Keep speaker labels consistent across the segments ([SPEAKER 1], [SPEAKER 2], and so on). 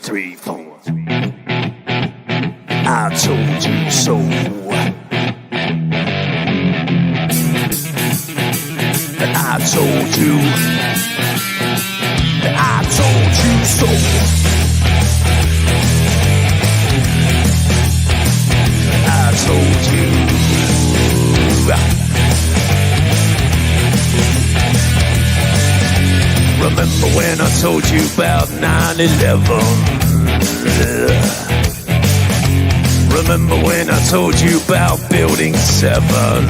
[SPEAKER 1] 3, 4. I told you so. I told you. I told you so. I told you. Remember when I told you about 9/11? Remember when I told you about Building 7?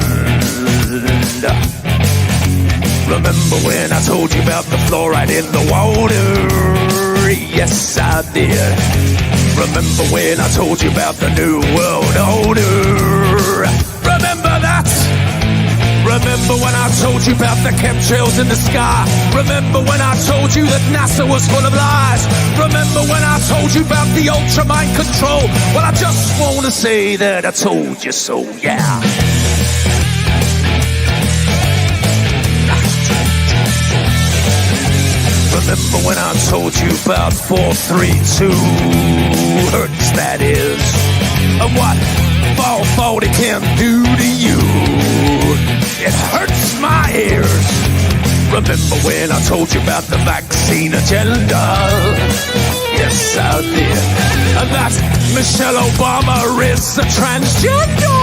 [SPEAKER 1] Remember when I told you about the fluoride in the water? Yes, I did. Remember when I told you about the New World Order? Remember that? Remember when I told you about the chemtrails in the sky? Remember when I told you that NASA was full of lies? Remember when I told you about the ultra mind control? Well, I just want to say that I told you so, yeah. Remember when I told you about 432 hertz, that is, and what 440 can do to you? It hurts my ears. Remember when I told you about the vaccine agenda? Yes, I did. And that Michelle Obama is a transgender.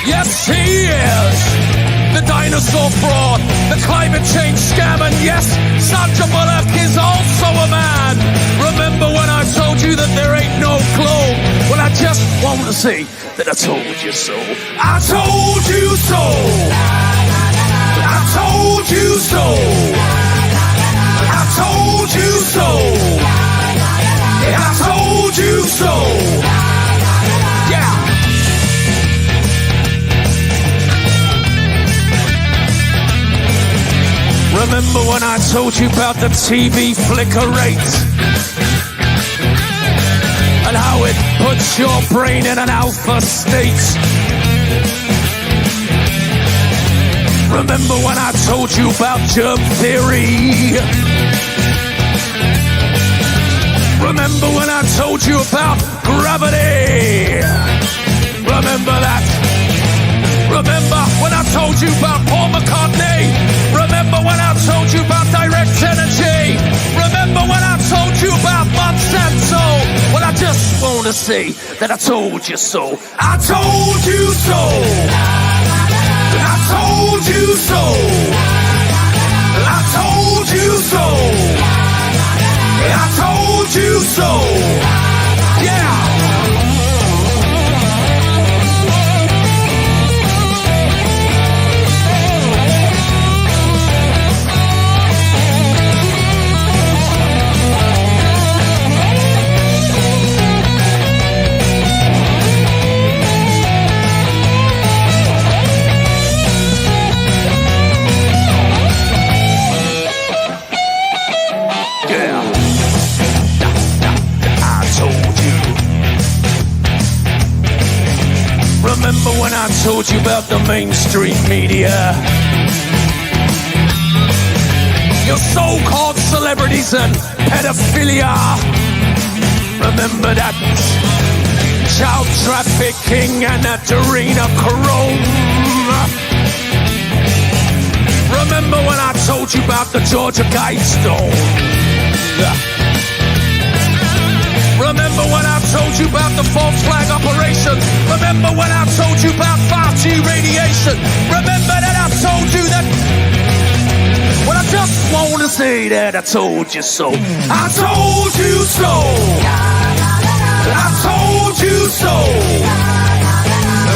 [SPEAKER 1] Yes, he is. The dinosaur fraud, the climate change scam, and yes, Sandra Bullock is also a man. Remember when I told you that there ain't no clone? Well, I just want to say that I told you so. I told you so. I told you so. I told you so. I told you so. Yeah. Remember when I told you about the TV flicker rate? And how it puts your brain in an alpha state? Remember when I told you about germ theory? Remember when I told you about gravity? Remember that? Remember when I told you about Paul McCartney? Remember when I told you about direct energy? Remember when I told you about Monsanto? Well, I just want to say that I told you so. I told you so. I told you so. I told you so. I told you so. Yeah. Remember when I told you about the mainstream media? Your so-called celebrities and pedophilia. Remember that child trafficking and adrenochrome. Remember when I told you about the Georgia Guidestone? Remember when I told you about the false flag operation? Remember when I told you about 5G radiation? Remember that I told you that? Well, I just want to say that I told you so. I told you so. I told you so.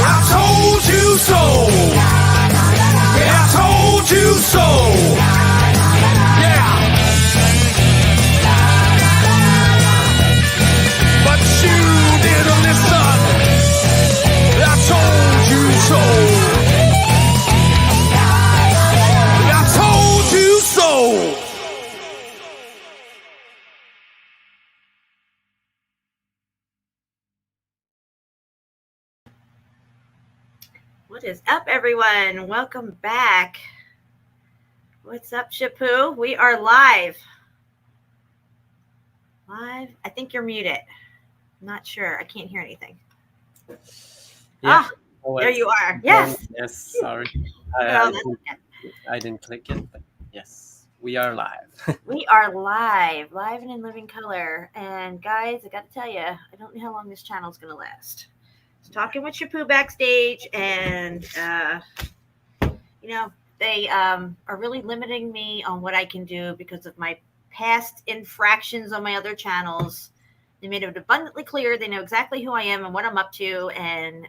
[SPEAKER 1] I told you so. Yeah, I told you so. Yeah. But you didn't listen. I told you so. I told you so.
[SPEAKER 2] What is up, everyone? Welcome back. What's up, Shapu? We are live Live. I think you're muted. Not sure. I can't hear anything.
[SPEAKER 3] Yeah.
[SPEAKER 2] There you are. Yes.
[SPEAKER 3] Yes. Sorry. I didn't click it, but yes, we are live.
[SPEAKER 2] We are live and in living color. And guys, I got to tell you, I don't know how long this channel is going to last. I was talking with Shapu backstage, and they are really limiting me on what I can do because of my past infractions on my other channels. They made it abundantly clear they know exactly who I am and what I'm up to, and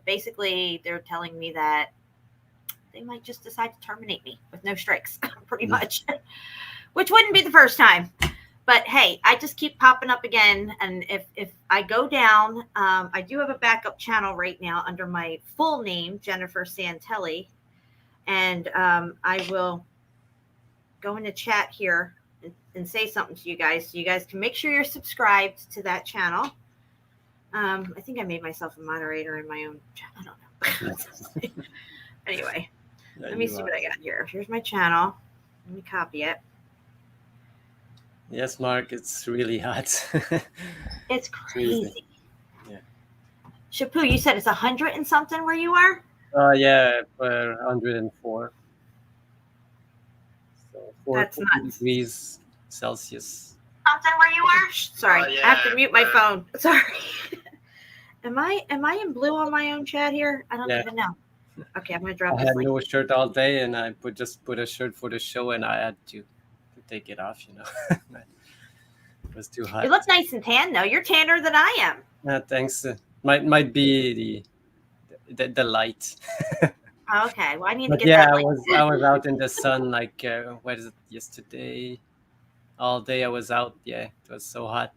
[SPEAKER 2] basically they're telling me that they might just decide to terminate me with no strikes, pretty much, which wouldn't be the first time. But hey, I just keep popping up again, and if I go down, I do have a backup channel right now under my full name, Jennifer Santelli, and I will go into chat here and say something to you guys, so you guys can make sure you're subscribed to that channel. I think I made myself a moderator in my own channel. I don't know. Anyway, let me see what I got here. Here's my channel. Let me copy it.
[SPEAKER 3] Yes, Mark, it's really hot.
[SPEAKER 2] It's crazy.
[SPEAKER 3] Yeah.
[SPEAKER 2] Shapu, you said it's 100 and something where you are?
[SPEAKER 3] Yeah, 104. So 40 degrees Celsius.
[SPEAKER 2] Something where you are? Sorry, I have to mute my phone. Sorry. Am I in blue on my own chat here? I don't even know. Okay, I'm gonna drop this.
[SPEAKER 3] I had no shirt all day, and I just put a shirt for the show, and I had to take it off. It was too hot.
[SPEAKER 2] You look nice and tan, though. You're tanner than I am.
[SPEAKER 3] Thanks. Might be the light.
[SPEAKER 2] Okay, well I need to get that.
[SPEAKER 3] I was out in the sun like what is it? Yesterday, all day I was out. Yeah, it was so hot.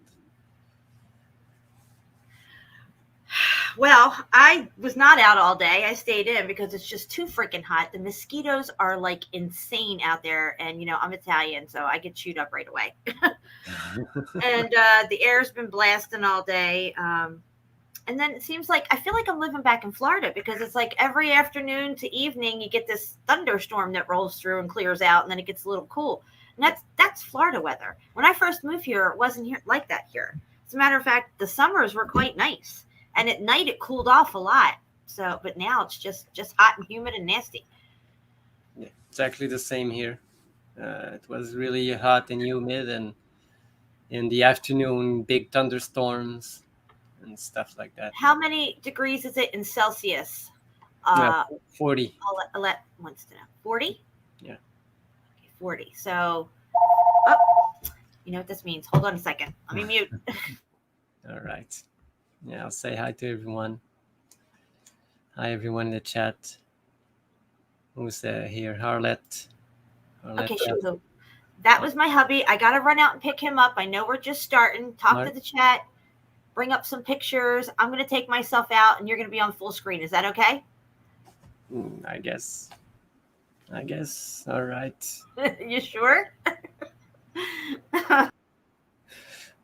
[SPEAKER 2] Well, I was not out all day. I stayed in because it's just too freaking hot. The mosquitoes are like insane out there, and I'm Italian, so I get chewed up right away. And the air's been blasting all day. And then it seems like I feel like I'm living back in Florida, because it's like every afternoon to evening you get this thunderstorm that rolls through and clears out, and then it gets a little cool. And that's Florida weather. When I first moved here, it wasn't here like that here. As a matter of fact, the summers were quite nice. And at night it cooled off a lot. So, but now it's just hot and humid and nasty.
[SPEAKER 3] Yeah, exactly the same here. It was really hot and humid, and in the afternoon, big thunderstorms and stuff like that.
[SPEAKER 2] How many degrees is it in Celsius?
[SPEAKER 3] 40.
[SPEAKER 2] Alette wants to know. 40?
[SPEAKER 3] Yeah.
[SPEAKER 2] Okay, 40. So, you know what this means. Hold on a second. Let me mute.
[SPEAKER 3] All right. Yeah, I'll say hi to everyone. Hi, everyone in the chat. Who's here? Harlette.
[SPEAKER 2] Okay, Shapu. That was my hubby. I got to run out and pick him up. I know we're just starting. Talk to the chat. Bring up some pictures. I'm going to take myself out, and you're going to be on full screen. Is that okay?
[SPEAKER 3] I guess. All right.
[SPEAKER 2] You sure?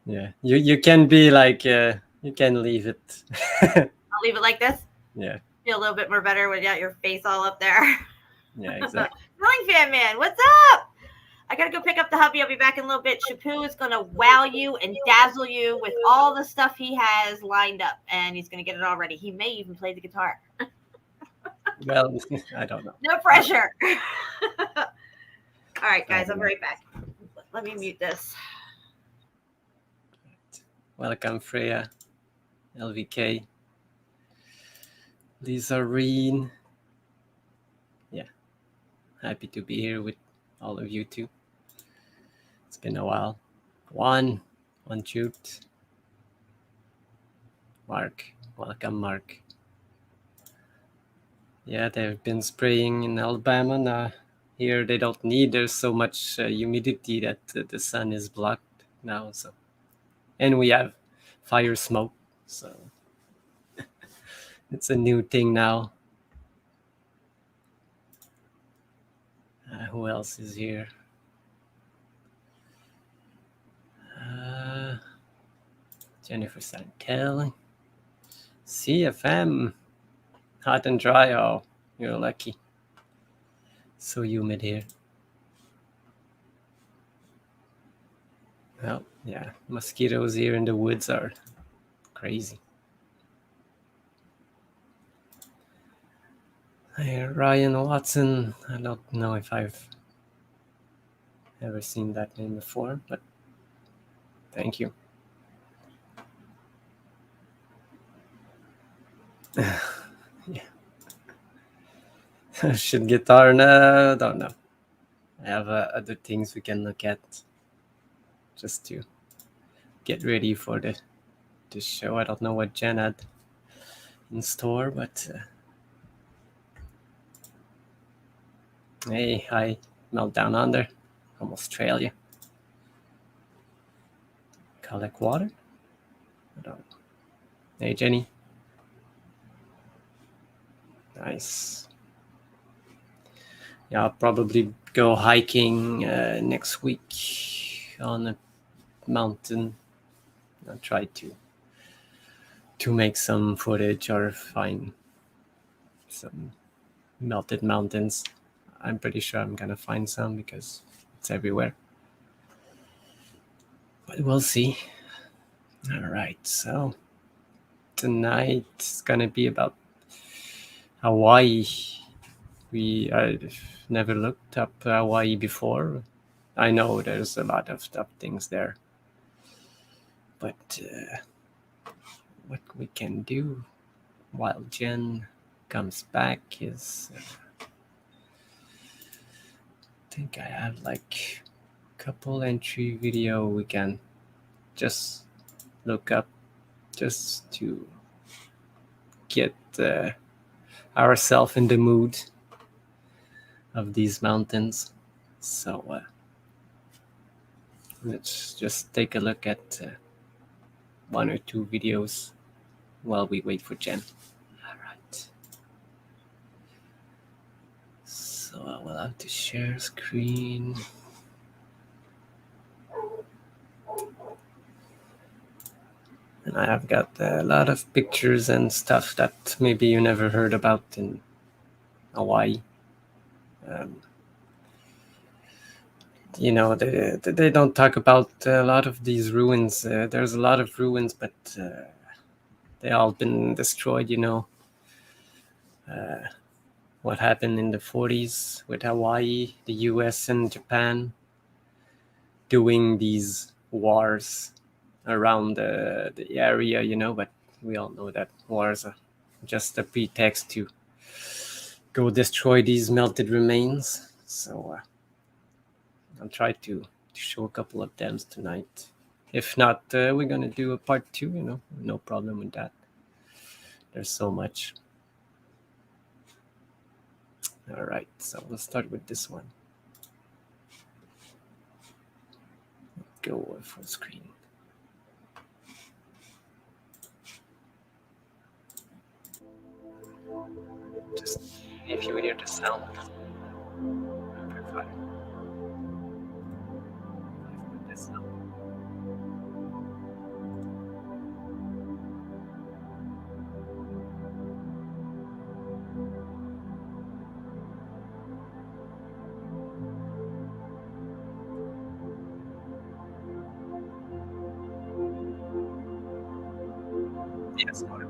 [SPEAKER 3] Yeah. You can be like... You can leave it.
[SPEAKER 2] I'll leave it like this?
[SPEAKER 3] Yeah.
[SPEAKER 2] Feel a little bit more better when you got your face all up there.
[SPEAKER 3] Yeah, exactly.
[SPEAKER 2] Ceiling fan man, what's up? I got to go pick up the hubby. I'll be back in a little bit. Shapu is going to wow you and dazzle you with all the stuff he has lined up. And he's going to get it all ready. He may even play the guitar.
[SPEAKER 3] Well, I don't know.
[SPEAKER 2] No pressure. All right, guys. I'll be right back. Let me mute this.
[SPEAKER 3] Welcome, Freya. LVK, Lisa Reen. Yeah, happy to be here with all of you too. It's been a while. One shoot. Mark, welcome, Mark. Yeah, they've been spraying in Alabama. Now here they don't need. There's so much humidity that the sun is blocked now. So, and we have fire smoke. So it's a new thing now. Who else is here? Jennifer Santel. CFM. Hot and dry. Oh, you're lucky. So humid here. Well, Yeah, mosquitoes here in the woods are crazy. Hey, Ryan Watson. I don't know if I've ever seen that name before, but thank you. Yeah. Should guitar? No, don't know. I have other things we can look at just to get ready for the show. I don't know what Jen had in store, but hey, hi, Meltdown Under from Australia. Collect water? I don't know. Hey, Jenny. Nice. Yeah, I'll probably go hiking next week on a mountain. I'll try to make some footage or find some melted mountains. I'm pretty sure I'm gonna find some because it's everywhere. But we'll see. All right, so tonight it's gonna be about Hawaii. I've never looked up Hawaii before. I know there's a lot of tough things there, but what we can do while Jen comes back is I think I have like a couple entry video we can just look up just to get ourselves in the mood of these mountains. So let's just take a look at one or two videos while we wait for Jen. All right. So I will have to share screen. And I have got a lot of pictures and stuff that maybe you never heard about in Hawaii. You know, they don't talk about a lot of these ruins. There's a lot of ruins, but they all been destroyed, you know. What happened in the 40s with Hawaii, the US and Japan doing these wars around the area, you know, but we all know that wars are just a pretext to go destroy these melted remains. So I'll try to show a couple of them tonight. If not, we're gonna do a part 2, you know, no problem with that. There's so much. All right, so we'll start with this one. Go full screen. Just if you hear the sound, amplify. This sound. Yes, Mark.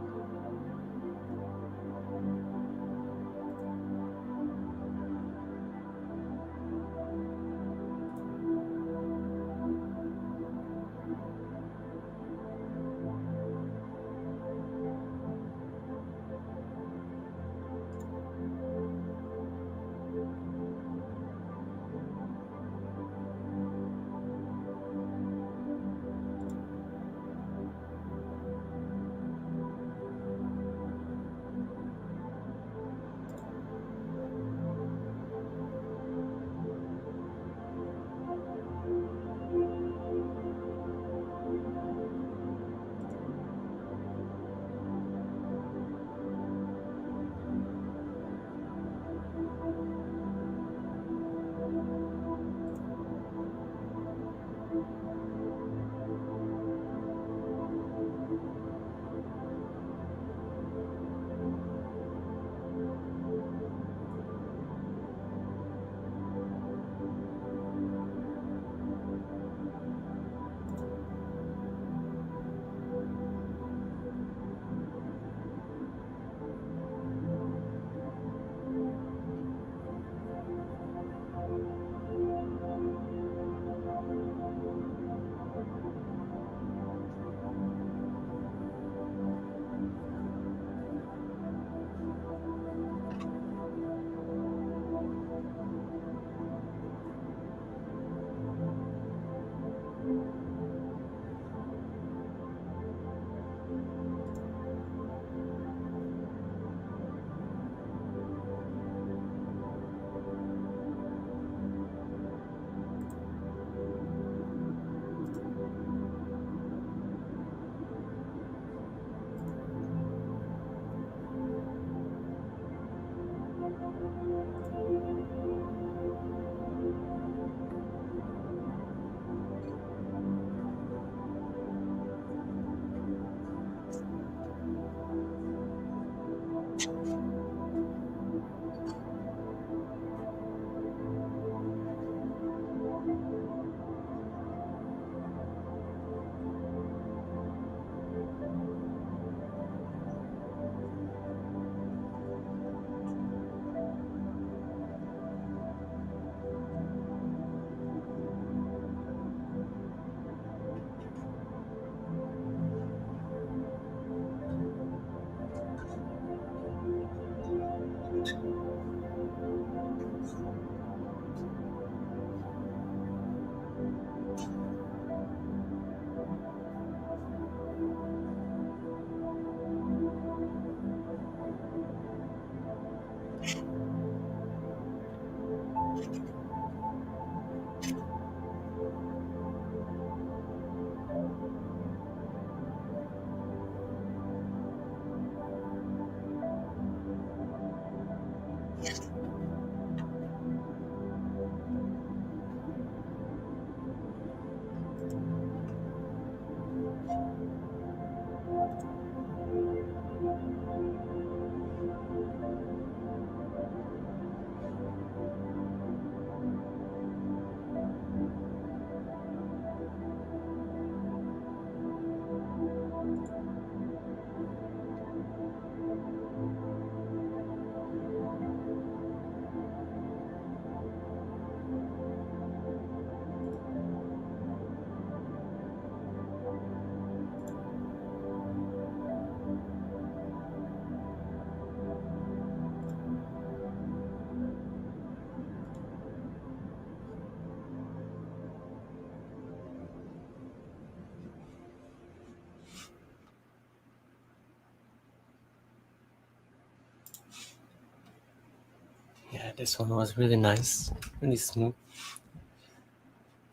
[SPEAKER 3] Yeah, this one was really nice, really smooth.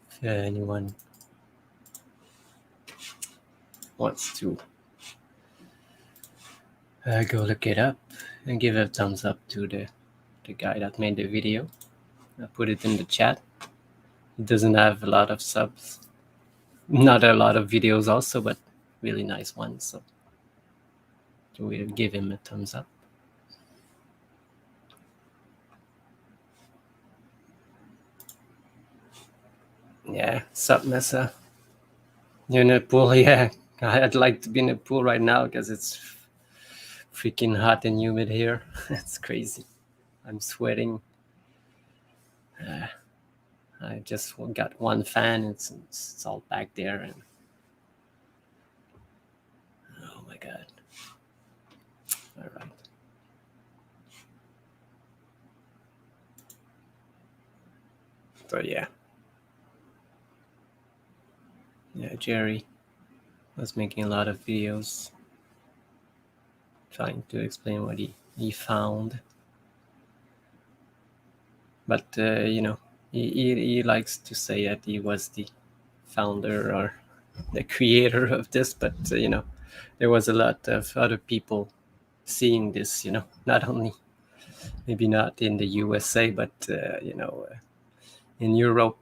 [SPEAKER 3] If anyone wants to go look it up and give a thumbs up to the guy that made the video. I put it in the chat. He doesn't have a lot of subs, not a lot of videos also, but really nice ones. So we'll give him a thumbs up. Yeah, sup, Mesa? You're in a pool? Yeah, I'd like to be in a pool right now because it's freaking hot and humid here. It's crazy. I'm sweating. I just got one fan. It's all back there, and oh my god. All right. But yeah, Jerry was making a lot of videos trying to explain what he found. But he likes to say that he was the founder or the creator of this, but there was a lot of other people seeing this, not only maybe not in the USA, but in Europe,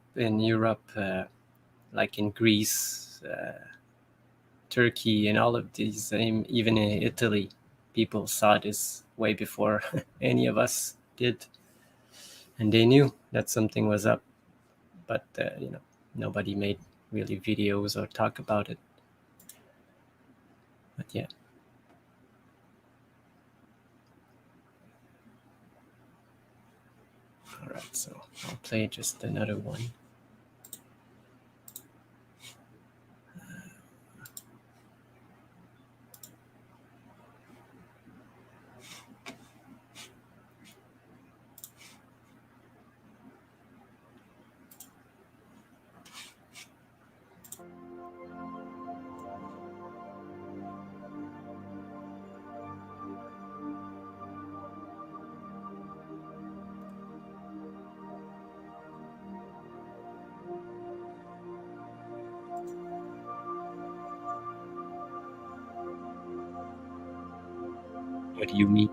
[SPEAKER 3] like in Greece, Turkey, and all of these, even in Italy, people saw this way before any of us did, and they knew that something was up, but nobody made really videos or talk about it. But yeah. All right, so I'll play just another one. What do you mean?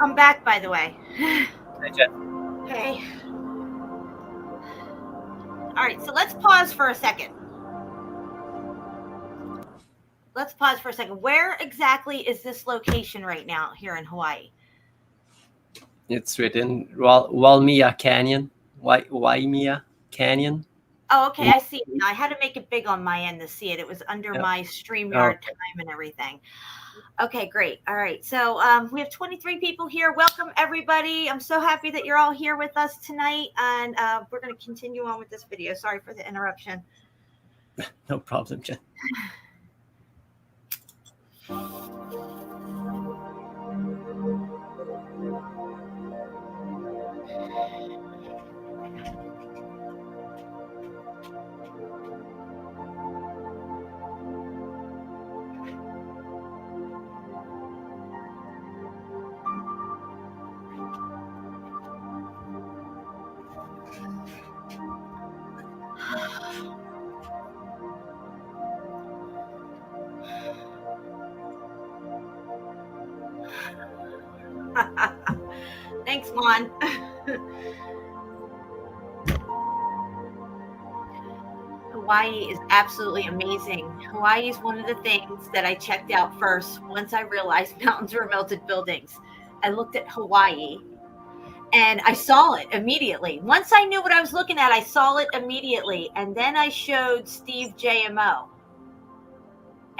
[SPEAKER 2] I'm back, by the way.
[SPEAKER 3] Hey, Jen.
[SPEAKER 2] Okay. All right, so let's pause for a second. Let's pause for a second. Where exactly is this location right now here in Hawaii?
[SPEAKER 3] It's written Waimea Canyon. Waimea Canyon.
[SPEAKER 2] Oh, okay, I see it now. I had to make it big on my end to see it. It was under
[SPEAKER 3] Yeah.
[SPEAKER 2] my StreamYard
[SPEAKER 3] Okay.
[SPEAKER 2] time and everything. Okay, great. All right, so we have 23 people here. Welcome, everybody. I'm so happy that you're all here with us tonight, and we're going to continue on with this video. Sorry for the interruption.
[SPEAKER 3] No problem, Jen.
[SPEAKER 2] Thanks, Juan. Hawaii is absolutely amazing. Hawaii is one of the things that I checked out first once I realized mountains were melted buildings. I looked at Hawaii and I saw it immediately. Once I knew what I was looking at, I saw it immediately. And then I showed Steve JMO.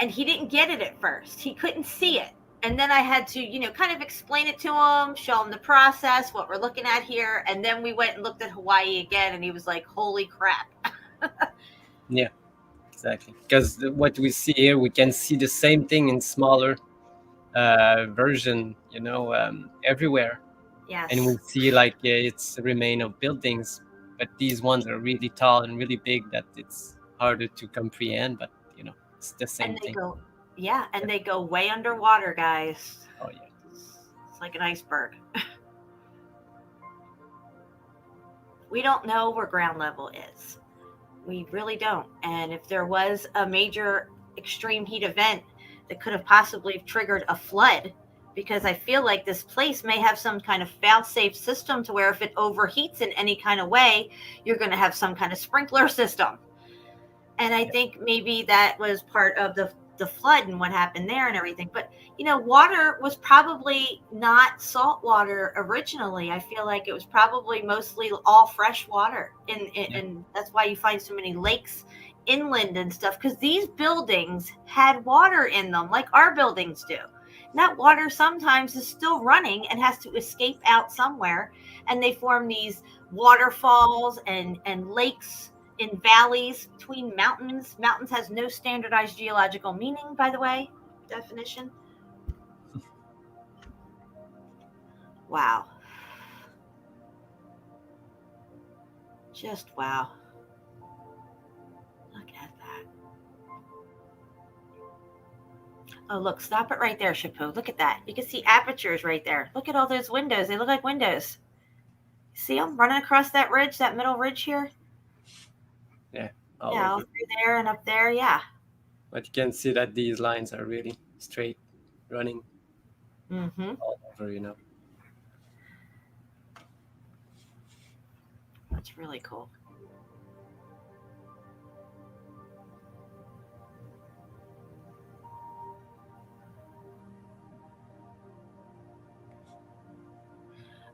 [SPEAKER 2] And he didn't get it at first. He couldn't see it. And then I had to, kind of explain it to him, show him the process, what we're looking at here. And then we went and looked at Hawaii again, and he was like, holy crap.
[SPEAKER 3] Yeah, exactly. Because what we see here, we can see the same thing in smaller version, everywhere.
[SPEAKER 2] Yes.
[SPEAKER 3] And we see like it's a remain of buildings, but these ones are really tall and really big that it's harder to comprehend, but it's the same thing.
[SPEAKER 2] They go way underwater, guys.
[SPEAKER 3] Oh yeah.
[SPEAKER 2] It's like an iceberg. We don't know where ground level is. We really don't. And if there was a major extreme heat event that could have possibly triggered a flood, because I feel like this place may have some kind of fail-safe system to where if it overheats in any kind of way, you're going to have some kind of sprinkler system. And I think maybe that was part of the flood and what happened there and everything. But, water was probably not salt water originally. I feel like it was probably mostly all fresh water. And that's why you find so many lakes inland and stuff, because these buildings had water in them like our buildings do. And that water sometimes is still running and has to escape out somewhere. And they form these waterfalls and lakes in valleys between mountains. Mountains has no standardized geological meaning, by the way, definition. Wow. Just wow. Look at that. Oh, look, stop it right there, Chapeau. Look at that. You can see apertures right there. Look at all those windows. They look like windows. See them running across that ridge, that middle ridge here?
[SPEAKER 3] Yeah.
[SPEAKER 2] All through there and up there, yeah.
[SPEAKER 3] But you can see that these lines are really straight, running all over,
[SPEAKER 2] That's really cool.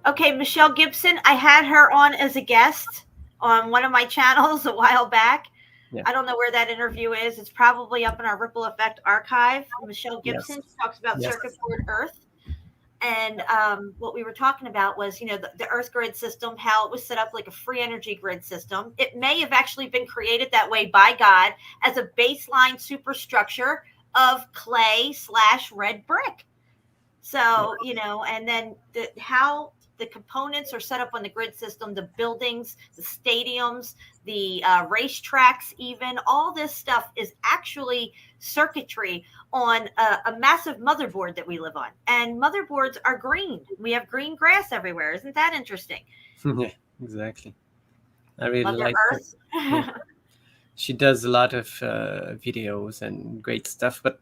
[SPEAKER 2] Okay, Michelle Gibson, I had her on as a guest on one of my channels a while back. Yeah. I don't know where that interview is. It's probably up in our Ripple Effect archive. Michelle Gibson talks about circuit board Earth. And what we were talking about was, the Earth grid system, how it was set up like a free energy grid system. It may have actually been created that way by God as a baseline superstructure of clay / red brick. So, and then how the components are set up on the grid system, the buildings, the stadiums, the racetracks, even all this stuff is actually circuitry on a massive motherboard that we live on. And motherboards are green. We have green grass everywhere. Isn't that interesting?
[SPEAKER 3] Yeah, exactly. I really
[SPEAKER 2] Mother
[SPEAKER 3] like
[SPEAKER 2] Earth.
[SPEAKER 3] She does a lot of videos and great stuff, but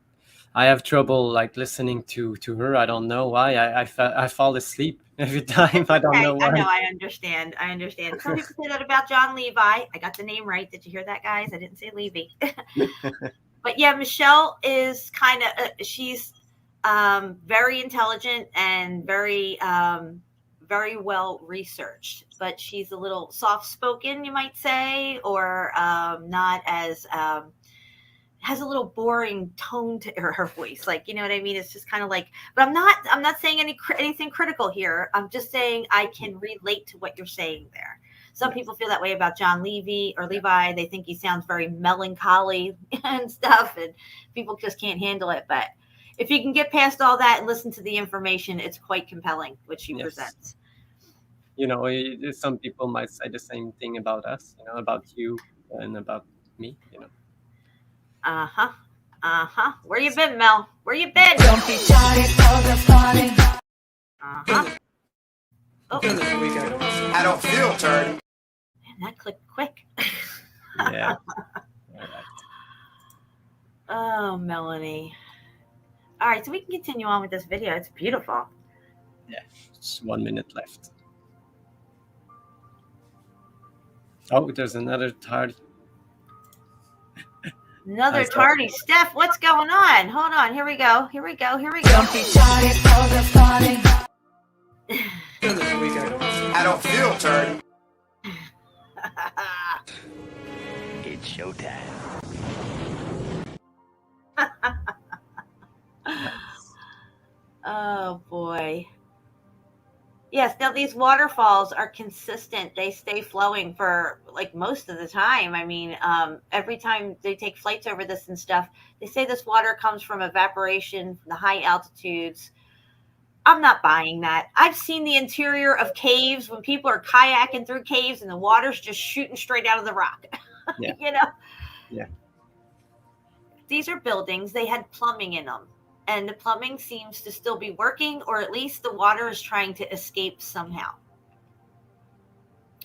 [SPEAKER 3] I have trouble like listening to her. I don't know why. I fall asleep every time. I don't
[SPEAKER 2] Okay,
[SPEAKER 3] know why.
[SPEAKER 2] I know, I understand. Some people say that about John Levi. I got the name right. Did you hear that, guys? I didn't say Levy. But yeah, Michelle is kind of she's very intelligent and very very well researched, but she's a little soft spoken, you might say, or not as has a little boring tone to her voice. Like, you know what I mean? It's just kind of like, but I'm not saying anything critical here. I'm just saying I can relate to what you're saying there. Some people feel that way about John Levi. They think he sounds very melancholy and stuff, and people just can't handle it. But if you can get past all that and listen to the information, it's quite compelling, what she presents.
[SPEAKER 3] You know, some people might say the same thing about us, you know, about you and about me, you know.
[SPEAKER 2] Where you been, Mel? Where you been?
[SPEAKER 4] Don't be shy, for the party.
[SPEAKER 2] Oh,
[SPEAKER 1] I don't feel turd.
[SPEAKER 2] man, that clicked quick.
[SPEAKER 3] Yeah.
[SPEAKER 2] Oh, Melanie. All right, so we can continue on with this video. It's beautiful.
[SPEAKER 3] Yeah, just 1 minute left. Oh, there's another tardy.
[SPEAKER 2] Another tardy. Steph, what's going on? Hold on. Here we go.
[SPEAKER 4] Don't be shy, for the party.
[SPEAKER 1] I don't feel turd. It's showtime.
[SPEAKER 2] Oh, boy. Yes, now these waterfalls are consistent. They stay flowing for like most of the time. I mean, every time they take flights over this and stuff, they say this water comes from evaporation from the high altitudes. I'm not buying that. I've seen the interior of caves when people are kayaking through caves and the water's just shooting straight out of the rock.
[SPEAKER 3] Yeah.
[SPEAKER 2] You know?
[SPEAKER 3] Yeah.
[SPEAKER 2] These are buildings. They had plumbing in them. And the plumbing seems to still be working, or at least the water is trying to escape somehow,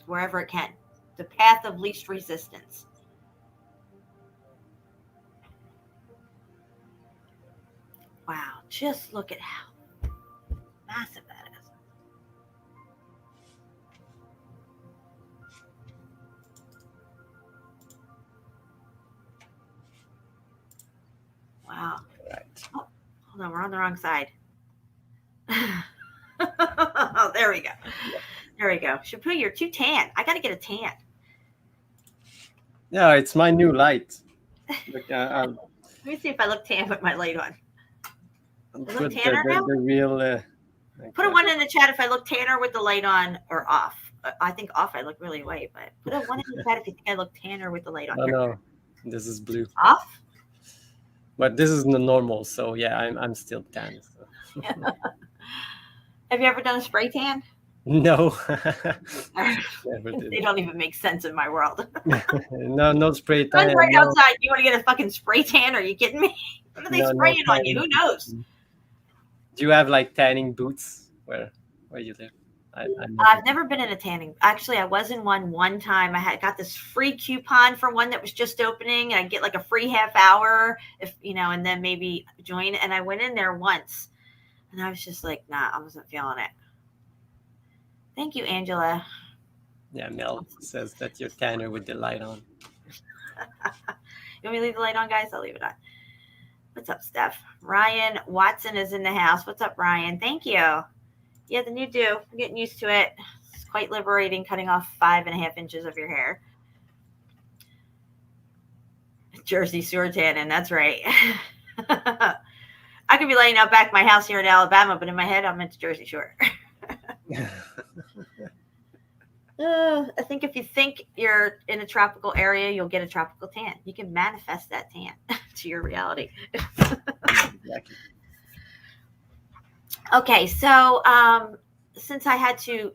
[SPEAKER 2] wherever it can. The path of least resistance. Wow, just look at how massive that is. Wow.
[SPEAKER 3] Right.
[SPEAKER 2] Oh, hold on, we're on the wrong side. Oh, there we go. There we go. Shampoo, you're too tan. I got to get a tan.
[SPEAKER 3] Yeah, it's my new light. Look,
[SPEAKER 2] Let me see if I look tan with my light on.
[SPEAKER 3] put
[SPEAKER 2] look tanner now?
[SPEAKER 3] the real.
[SPEAKER 2] Put a one in the chat if I look tanner with the light on or off. I think off I look really white, but put a one in the chat if you think I look tanner with the light on.
[SPEAKER 3] Oh no, this is blue.
[SPEAKER 2] Off?
[SPEAKER 3] But this is the normal, so yeah, I'm still tan. So.
[SPEAKER 2] Have you ever done a spray tan?
[SPEAKER 3] No. Never did.
[SPEAKER 2] They don't even make sense in my world.
[SPEAKER 3] No spray tan.
[SPEAKER 2] Sun's right outside. You want to get a fucking spray tan? Are you kidding me? What are they spraying on you? Who knows?
[SPEAKER 3] Do you have like tanning boots where you live?
[SPEAKER 2] I've never been in a tanning. Actually, I was in one time. I got this free coupon for one that was just opening, and I get like a free half hour if and then maybe join. And I went in there once, and I was just like, nah, I wasn't feeling it. Thank you, Angela.
[SPEAKER 3] Yeah, Mel says that you're tanner with the light on.
[SPEAKER 2] You want me to leave the light on, guys? I'll leave it on. What's up, Steph? Ryan Watson is in the house. What's up, Ryan? Thank you. Yeah, the new do. I'm getting used to it. It's quite liberating, cutting off 5.5 inches of your hair. Jersey sewer tanning. That's right. I could be laying out back my house here in Alabama, but in my head, I'm into Jersey Shore. I think if you think you're in a tropical area, you'll get a tropical tan. You can manifest that tan to your reality.
[SPEAKER 3] Exactly.
[SPEAKER 2] Okay, so since I had to,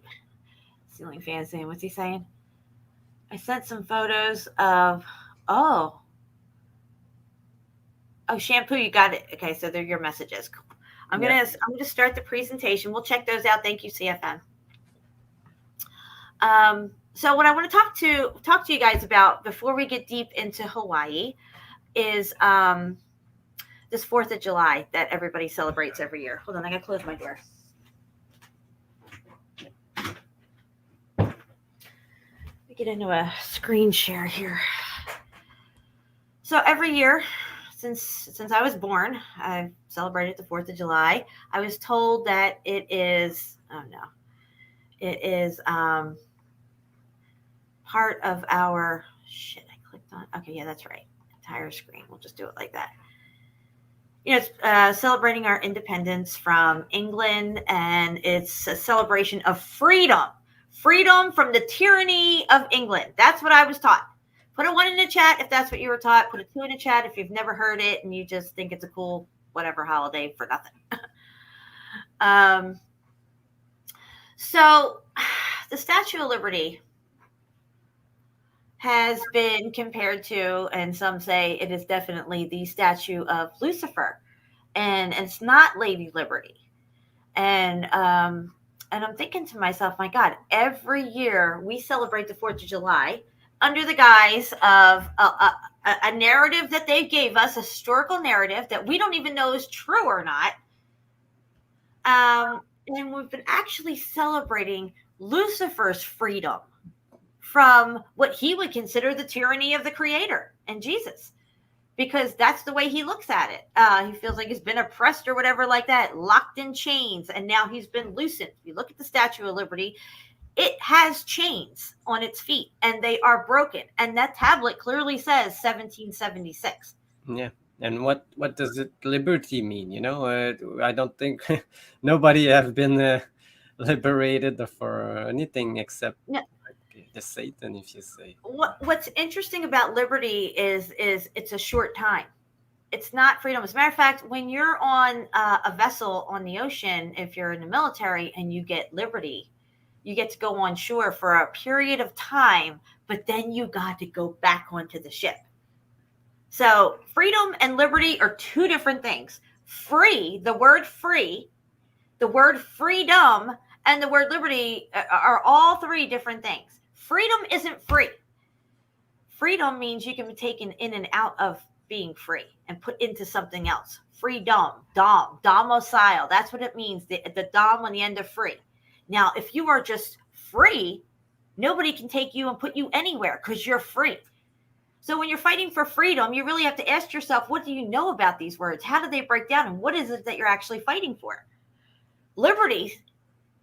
[SPEAKER 2] ceiling fan saying, what's he saying? I sent some photos of, oh, shampoo, you got it. Okay, so they're your messages. I'm gonna start the presentation. We'll check those out. Thank you, CFM. So what I want to talk to you guys about before we get deep into Hawaii is this 4th of July that everybody celebrates every year. Hold on, I gotta close my door. Let me get into a screen share here. So every year, since I was born, I've celebrated the 4th of July. I was told that it is, part of our, I clicked on, okay, yeah, that's right. Entire screen. We'll just do it like that. It's celebrating our independence from England, and it's a celebration of freedom from the tyranny of England. That's what I was taught. Put a 1 in the chat if that's what you were taught. Put a 2 in the chat if you've never heard it and you just think it's a cool whatever holiday for nothing. So the Statue of Liberty has been compared to, and some say it is definitely the statue of Lucifer, and it's not Lady Liberty. And I'm thinking to myself, my God, every year we celebrate the 4th of July under the guise of a narrative that they gave us, a historical narrative that we don't even know is true or not. And we've been actually celebrating Lucifer's freedom from what he would consider the tyranny of the Creator and Jesus, because that's the way he looks at it. He feels like he's been oppressed or whatever like that, locked in chains, and now he's been loosened. If you look at the Statue of Liberty, it has chains on its feet, and they are broken. And that tablet clearly says 1776.
[SPEAKER 3] Yeah. And what does it liberty mean? I don't think nobody have been liberated for anything except the Satan, if you say.
[SPEAKER 2] What's interesting about liberty is it's a short time. It's not freedom. As a matter of fact, when you're on a vessel on the ocean, if you're in the military and you get liberty, you get to go on shore for a period of time, but then you got to go back onto the ship. So freedom and liberty are two different things. The word free, the word freedom, and the word liberty are all three different things. Freedom isn't free. Freedom means you can be taken in and out of being free and put into something else. Freedom, domicile. That's what it means. The dom on the end of free. Now, if you are just free, nobody can take you and put you anywhere because you're free. So when you're fighting for freedom, you really have to ask yourself, what do you know about these words? How do they break down? And what is it that you're actually fighting for? Liberty,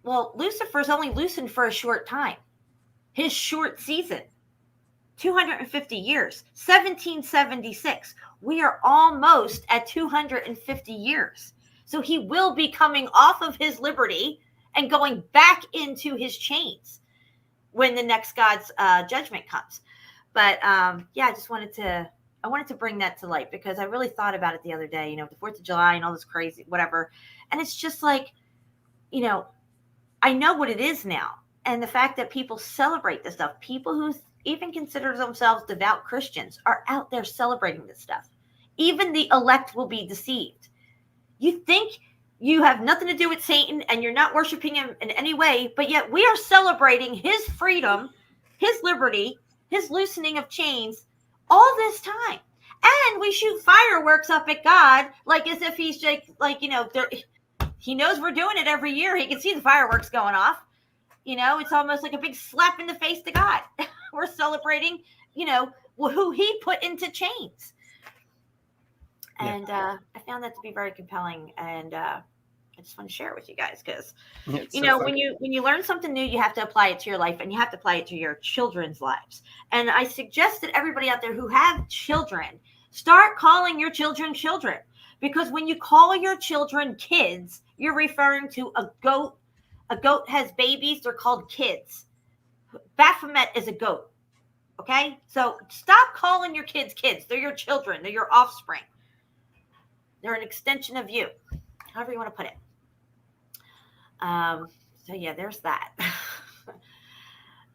[SPEAKER 2] well, Lucifer's only loosened for a short time. His short season, 250 years, 1776. We are almost at 250 years. So he will be coming off of his liberty and going back into his chains when the next God's judgment comes. But I just wanted to bring that to light because I really thought about it the other day, the 4th of July and all this crazy, whatever. And it's just like, I know what it is now. And the fact that people celebrate this stuff, people who even consider themselves devout Christians are out there celebrating this stuff. Even the elect will be deceived. You think you have nothing to do with Satan and you're not worshiping him in any way, but yet we are celebrating his freedom, his liberty, his loosening of chains all this time. And we shoot fireworks up at God like as if he's like he knows we're doing it every year. He can see the fireworks going off. It's almost like a big slap in the face to God. We're celebrating, who he put into chains. And I found that to be very compelling. And I just want to share it with you guys because, when you learn something new, you have to apply it to your life and you have to apply it to your children's lives. And I suggest that everybody out there who have children, start calling your children children. Because when you call your children kids, you're referring to a goat. A goat has babies. They're called kids. Baphomet is a goat. Okay? So stop calling your kids kids. They're your children. They're your offspring. They're an extension of you. However you want to put it. There's that.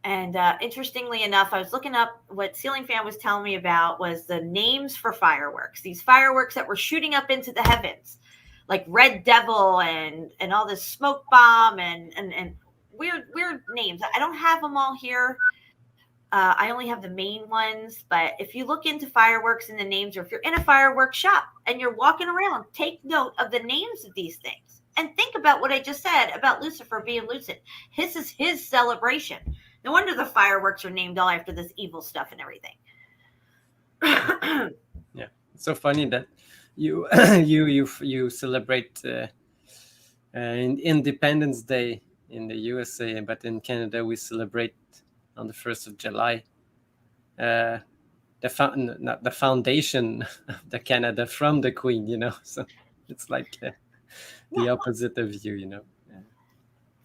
[SPEAKER 2] And interestingly enough, I was looking up what Ceiling Fan was telling me about was the names for fireworks. These fireworks that were shooting up into the heavens. Like Red Devil and all this smoke bomb and weird names. I don't have them all here, I only have the main ones, but if you look into fireworks and the names, or if you're in a fireworks shop and you're walking around, take note of the names of these things. And think about what I just said about Lucifer being lucid. His is his celebration. No wonder the fireworks are named all after this evil stuff and everything.
[SPEAKER 3] Yeah, it's so funny that you you celebrate Independence Day in the USA, but in Canada we celebrate on the 1st of July. Not the foundation of the Canada from the Queen, you know. So it's like the opposite of you, you know.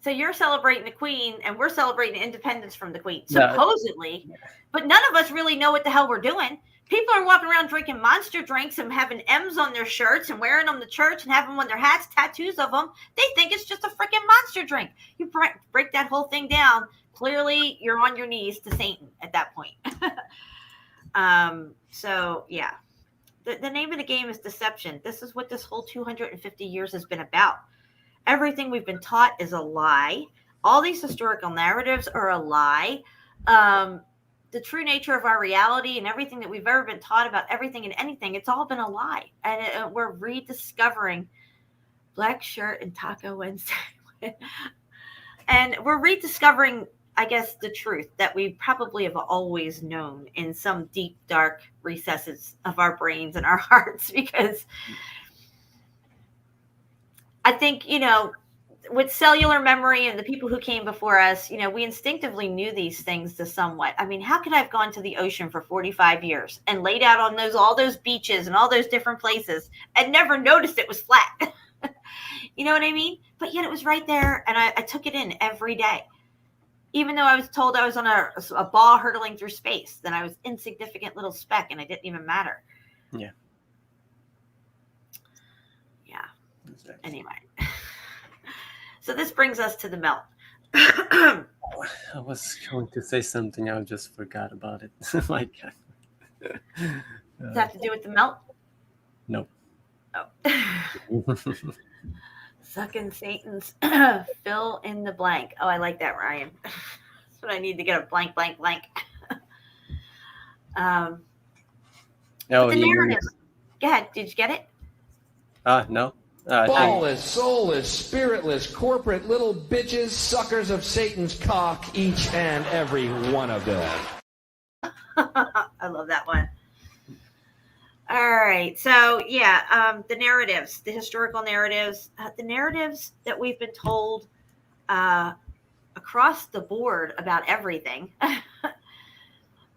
[SPEAKER 2] So you're celebrating the Queen, and we're celebrating independence from the Queen,
[SPEAKER 3] Yeah.
[SPEAKER 2] supposedly. But none of us really know what the hell we're doing. People are walking around drinking Monster drinks and having M's on their shirts and wearing them to church and having them on their hats, tattoos of them. They think it's just a freaking Monster drink. You break that whole thing down. Clearly, you're on your knees to Satan at that point. So, yeah. The name of the game is deception. This is what this whole 250 years has been about. Everything we've been taught is a lie. All these historical narratives are a lie. The true nature of our reality and everything that we've ever been taught about everything and anything, it's all been a lie. And we're rediscovering Black Shirt and Taco Wednesday. And we're rediscovering, I guess, the truth that we probably have always known in some deep, dark recesses of our brains and our hearts, because I think, you know, with cellular memory and the people who came before us, you know, we instinctively knew these things to somewhat. I mean, how could I have gone to the ocean for 45 years and laid out on all those beaches and all those different places and never noticed it was flat? You know what I mean? But yet it was right there, and I took it in every day. Even though I was told I was on a ball hurtling through space, then I was insignificant little speck, and I didn't even matter.
[SPEAKER 3] Yeah.
[SPEAKER 2] Yeah.
[SPEAKER 3] Exactly.
[SPEAKER 2] Anyway. So this brings us to the melt.
[SPEAKER 3] I was going to say something, I just forgot about it. Like,
[SPEAKER 2] Does that have to do with the melt?
[SPEAKER 3] no.
[SPEAKER 2] Oh. Sucking Satan's fill in the blank. Oh, I like that, Ryan. That's what I need to get a blank, blank, blank.
[SPEAKER 3] Oh,
[SPEAKER 2] the narrative. Go ahead. Did you get it?
[SPEAKER 3] No.
[SPEAKER 5] Ballless, soulless, spiritless, corporate little bitches, suckers of Satan's cock, each and every one of them.
[SPEAKER 2] I love that one. All right. So, yeah, the narratives, the historical narratives, the narratives that we've been told across the board about everything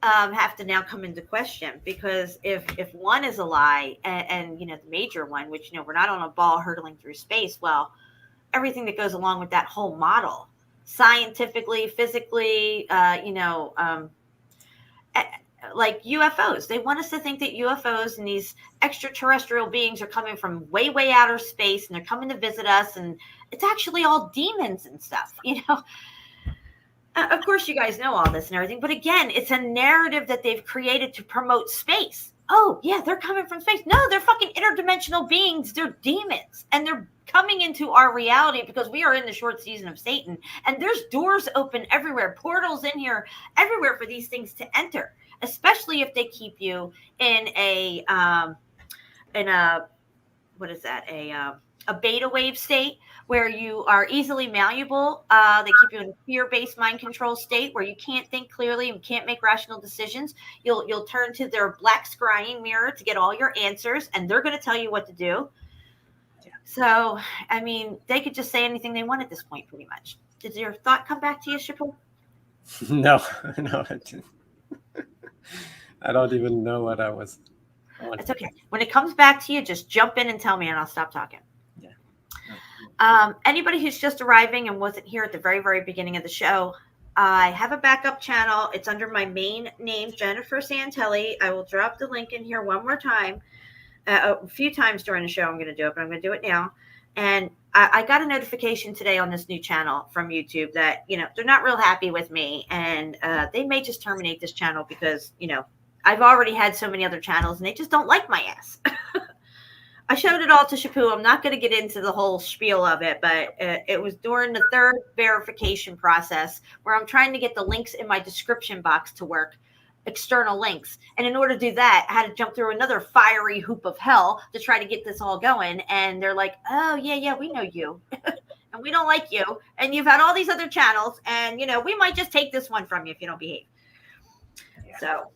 [SPEAKER 2] have to now come into question, because if one is a lie, and you know, the major one, which, you know, we're not on a ball hurtling through space, well, everything that goes along with that whole model, scientifically, physically, like UFOs, they want us to think that UFOs and these extraterrestrial beings are coming from way, way outer space, and they're coming to visit us, and it's actually all demons and stuff, you know. Of course, you guys know all this and everything, but again, it's a narrative that they've created to promote space. Oh, yeah, they're coming from space. No, they're fucking interdimensional beings. They're demons, and they're coming into our reality because we are in the short season of Satan, and there's doors open everywhere, portals in here, everywhere for these things to enter, especially if they keep you in a what is that? A beta wave state where you are easily malleable. They keep you in a fear-based mind control state where you can't think clearly and can't make rational decisions. You'll turn to their black scrying mirror to get all your answers, and they're going to tell you what to do. Yeah. So, I mean, they could just say anything they want at this point, pretty much. Did your thought come back to you, Shippo?
[SPEAKER 3] No, I didn't. I don't even know what I was.
[SPEAKER 2] It's okay. When it comes back to you, just jump in and tell me, and I'll stop talking. Anybody who's just arriving and wasn't here at the very, very beginning of the show, I have a backup channel. It's under my main name, Jennifer Santelli. I will drop the link in here one more time. A few times during the show I'm going to do it, but I'm going to do it now. And I got a notification today on this new channel from YouTube that, you know, they're not real happy with me, and they may just terminate this channel because, you know, I've already had so many other channels and they just don't like my ass. I showed it all to Shapu. I'm not going to get into the whole spiel of it, but it was during the third verification process where I'm trying to get the links in my description box to work, external links. And in order to do that, I had to jump through another fiery hoop of hell to try to get this all going. And they're like, oh, yeah, we know you. And we don't like you. And you've had all these other channels. And, we might just take this one from you if you don't behave. Yeah. So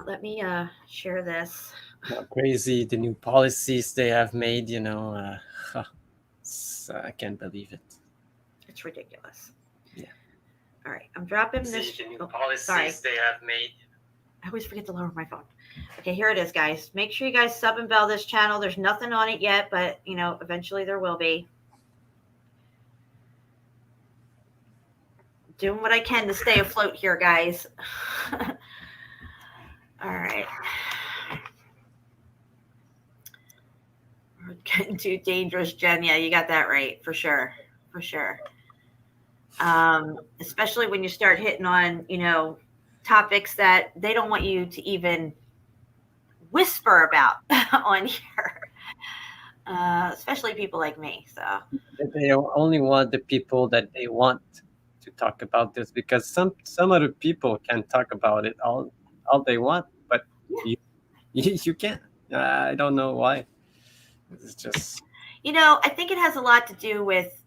[SPEAKER 2] let me share this.
[SPEAKER 3] How crazy the new policies they have made, I can't believe it.
[SPEAKER 2] It's ridiculous.
[SPEAKER 3] Yeah.
[SPEAKER 2] All right, I'm dropping this.
[SPEAKER 3] The new policies they have made.
[SPEAKER 2] I always forget to lower my phone. Okay, here it is, guys. Make sure you guys sub and bell this channel. There's nothing on it yet, but, eventually there will be. Doing what I can to stay afloat here, guys. All right. We're getting too dangerous, Jen. Yeah, you got that right, for sure. For sure. Especially when you start hitting on, topics that they don't want you to even whisper about on here. Especially people like me. So
[SPEAKER 3] they only want the people that they want to talk about this, because some other people can talk about it all they want, but you can't. I don't know why. It's just,
[SPEAKER 2] I think it has a lot to do with,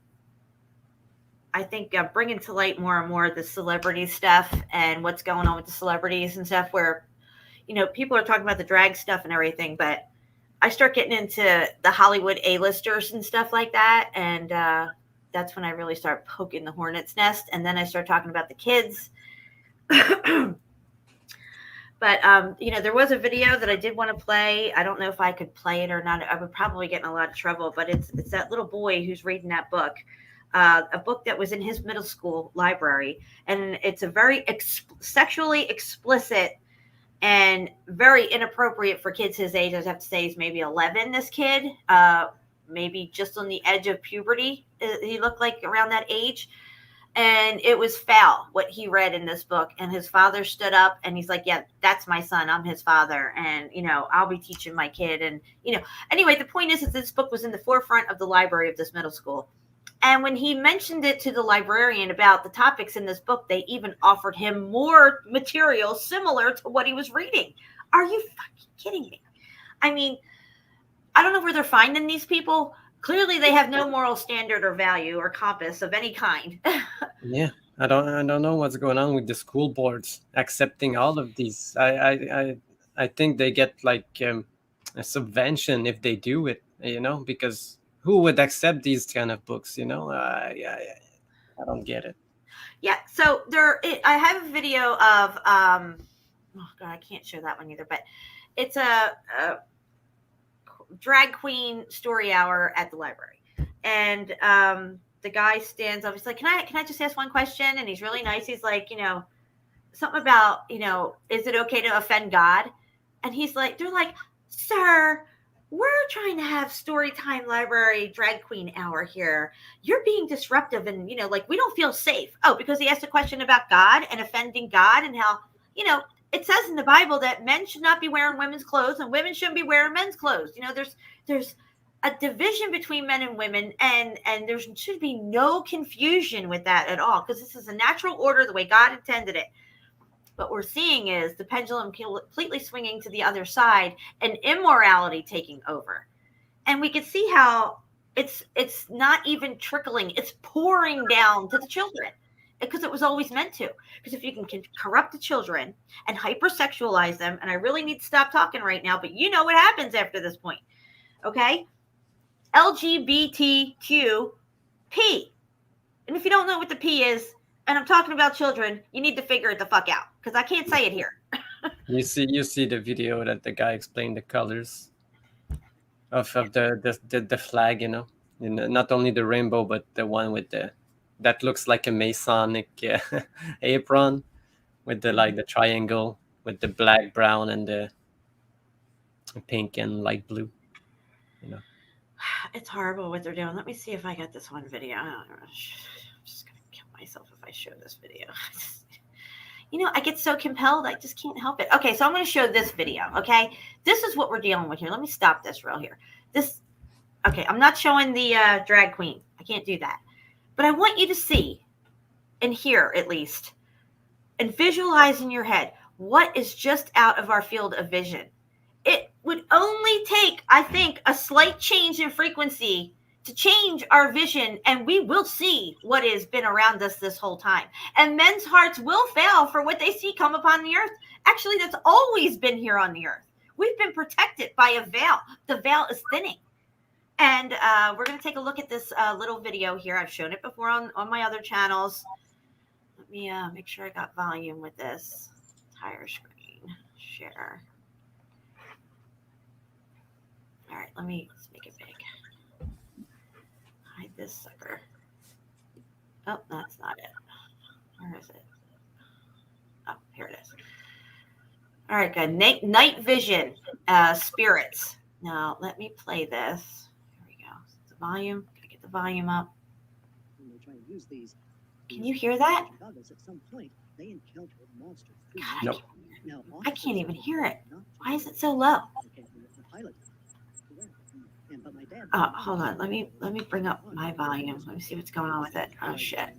[SPEAKER 2] bringing to light more and more the celebrity stuff and what's going on with the celebrities and stuff, where, people are talking about the drag stuff and everything, but I start getting into the Hollywood A-listers and stuff like that. And that's when I really start poking the hornet's nest. And then I start talking about the kids. But, there was a video that I did want to play. I don't know if I could play it or not. I would probably get in a lot of trouble, but it's that little boy who's reading that book, a book that was in his middle school library. And it's a very sexually explicit and very inappropriate for kids his age. I have to say he's maybe 11, this kid, maybe just on the edge of puberty. He looked like around that age. And it was foul what he read in this book. And his father stood up and he's like, yeah, that's my son. I'm his father. And, I'll be teaching my kid. And, anyway, the point is that this book was in the forefront of the library of this middle school. And when he mentioned it to the librarian about the topics in this book, they even offered him more material similar to what he was reading. Are you fucking kidding me? I mean, I don't know where they're finding these people. Clearly, they have no moral standard or value or compass of any kind.
[SPEAKER 3] Yeah, I don't know what's going on with the school boards accepting all of these. I think they get like a subvention if they do it, because who would accept these kind of books? I don't get it.
[SPEAKER 2] Yeah, so I have a video of oh god, I can't show that one either, but it's a drag queen story hour at the library, and the guy stands up. He's like, can I just ask one question? And he's really nice. He's like, something about, is it okay to offend God? And they're like, sir, we're trying to have story time library drag queen hour here. You're being disruptive, and we don't feel safe. Oh, because he asked a question about God and offending God, and how it says in the Bible that men should not be wearing women's clothes and women shouldn't be wearing men's clothes. There's a division between men and women, and there should be no confusion with that at all, because this is a natural order the way God intended it. What we're seeing is the pendulum completely swinging to the other side and immorality taking over. And we can see how it's not even trickling. It's pouring down to the children, because it was always meant to. Because if you can corrupt the children and hypersexualize them, and I really need to stop talking right now, but you know what happens after this point, okay? LGBTQP. And if you don't know what the P is, and I'm talking about children, you need to figure it the fuck out, because I can't say it here.
[SPEAKER 3] You see the video that the guy explained the colors of the flag, not only the rainbow, but the one with that looks like a Masonic apron with the triangle with the black, brown, and the pink and light blue.
[SPEAKER 2] It's horrible what they're doing. Let me see if I got this one video. I'm just gonna kill myself if I show this video. I get so compelled. I just can't help it. Okay, so I'm going to show this video. Okay, this is what we're dealing with here. Let me stop this real here. Okay, I'm not showing the drag queen. I can't do that. But I want you to see and hear at least and visualize in your head what is just out of our field of vision. It would only take, I think, a slight change in frequency to change our vision, and we will see what has been around us this whole time. And men's hearts will fail for what they see come upon the earth. Actually, that's always been here on the earth. We've been protected by a veil. The veil is thinning. And we're going to take a look at this little video here. I've shown it before on my other channels. Let me make sure I got volume with this. Entire screen. Share. All right, let's make it big. Hide this sucker. Oh, that's not it. Where is it? Oh, here it is. All right, good. Night vision, spirits. Now, let me play this. Here we go. The volume. Gotta get the volume up. Can you hear that? God,
[SPEAKER 3] No.
[SPEAKER 2] I can't even hear it. Why is it so low? Hold on. Let me bring up my volume. Let me see what's going on with it. Oh shit.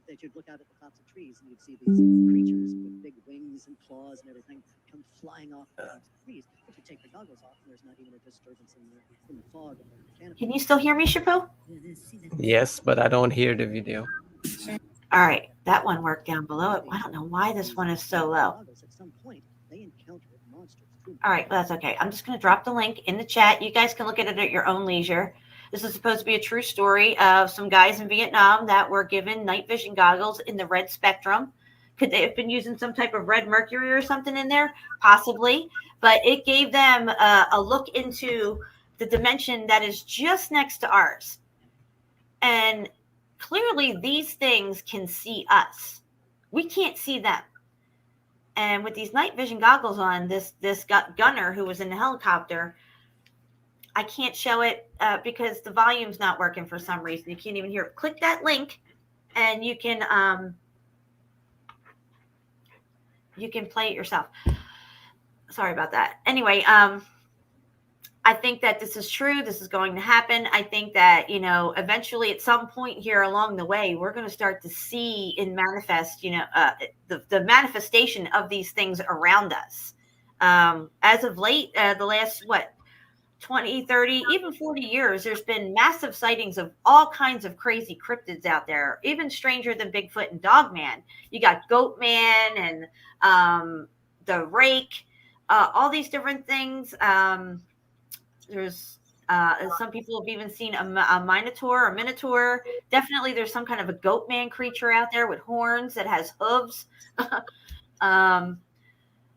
[SPEAKER 6] That you'd look out at the tops of trees and you'd see these creatures with big wings and claws and everything come flying off the tops of trees. If you take the goggles off, there's not even a disturbance in the fog of the canopy.
[SPEAKER 2] Can you still hear me, Shapu?
[SPEAKER 3] Yes, but I don't hear the video.
[SPEAKER 2] All right, that one worked down below it. I don't know why this one is so low. All right, well, that's okay. I'm just going to drop the link in the chat. You guys can look at it at your own leisure. This is supposed to be a true story of some guys in Vietnam that were given night vision goggles in the red spectrum. Could they have been using some type of red mercury or something in there? Possibly. But it gave them a look into the dimension that is just next to ours. And clearly these things can see us. We can't see them. And with these night vision goggles on, this gunner who was in the helicopter, I can't show it because the volume's not working for some reason. You can't even hear it. Click that link and you can play it yourself. Sorry about that. Anyway, I think that this is true. This is going to happen. I think that, eventually at some point here along the way, we're going to start to see and manifest, the manifestation of these things around us. As of late, the last, 20, 30, even 40 years, there's been massive sightings of all kinds of crazy cryptids out there, even stranger than Bigfoot and Dogman. You got Goatman and the Rake, all these different things. There's some people have even seen a minotaur or minotaur. Definitely there's some kind of a Goatman creature out there with horns that has hooves.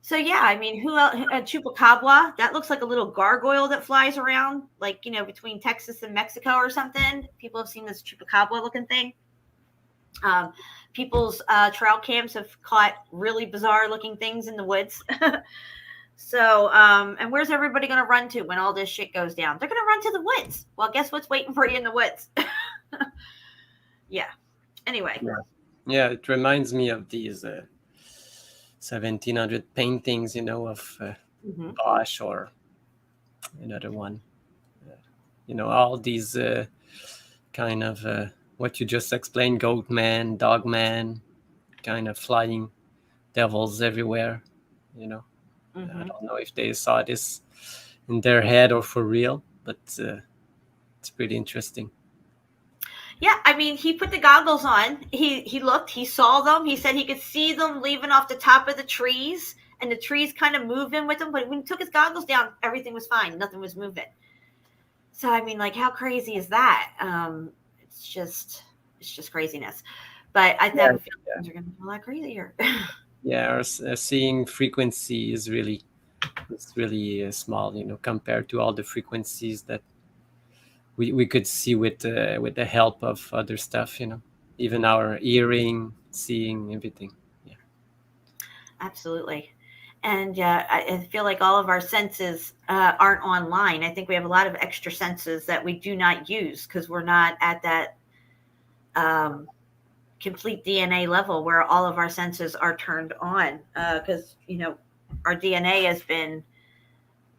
[SPEAKER 2] So yeah, I mean, who else? Chupacabra, that looks like a little gargoyle that flies around, like, between Texas and Mexico or something. People have seen this Chupacabra looking thing. People's trail cams have caught really bizarre looking things in the woods. So, and where's everybody going to run to when all this shit goes down? They're going to run to the woods. Well, guess what's waiting for you in the woods? Yeah. Anyway.
[SPEAKER 3] Yeah, it reminds me of these 1700 paintings, of Bosch or another one. All these kind of what you just explained, Goatman, Dogman, kind of flying devils everywhere, I don't know if they saw this in their head or for real, but it's pretty interesting.
[SPEAKER 2] Yeah, I mean, he put the goggles on. He looked, he saw them. He said he could see them leaving off the top of the trees, and the trees kind of moving with him. But when he took his goggles down, everything was fine. Nothing was moving. So, I mean, like, how crazy is that? It's just craziness. But I think things are going to be a lot crazier.
[SPEAKER 3] Yeah, our seeing frequency is really small, compared to all the frequencies that we could see with the help of other stuff, even our hearing, seeing, everything. Yeah,
[SPEAKER 2] absolutely. And I feel like all of our senses aren't online. I think we have a lot of extra senses that we do not use because we're not at that complete DNA level where all of our senses are turned on, because our DNA has been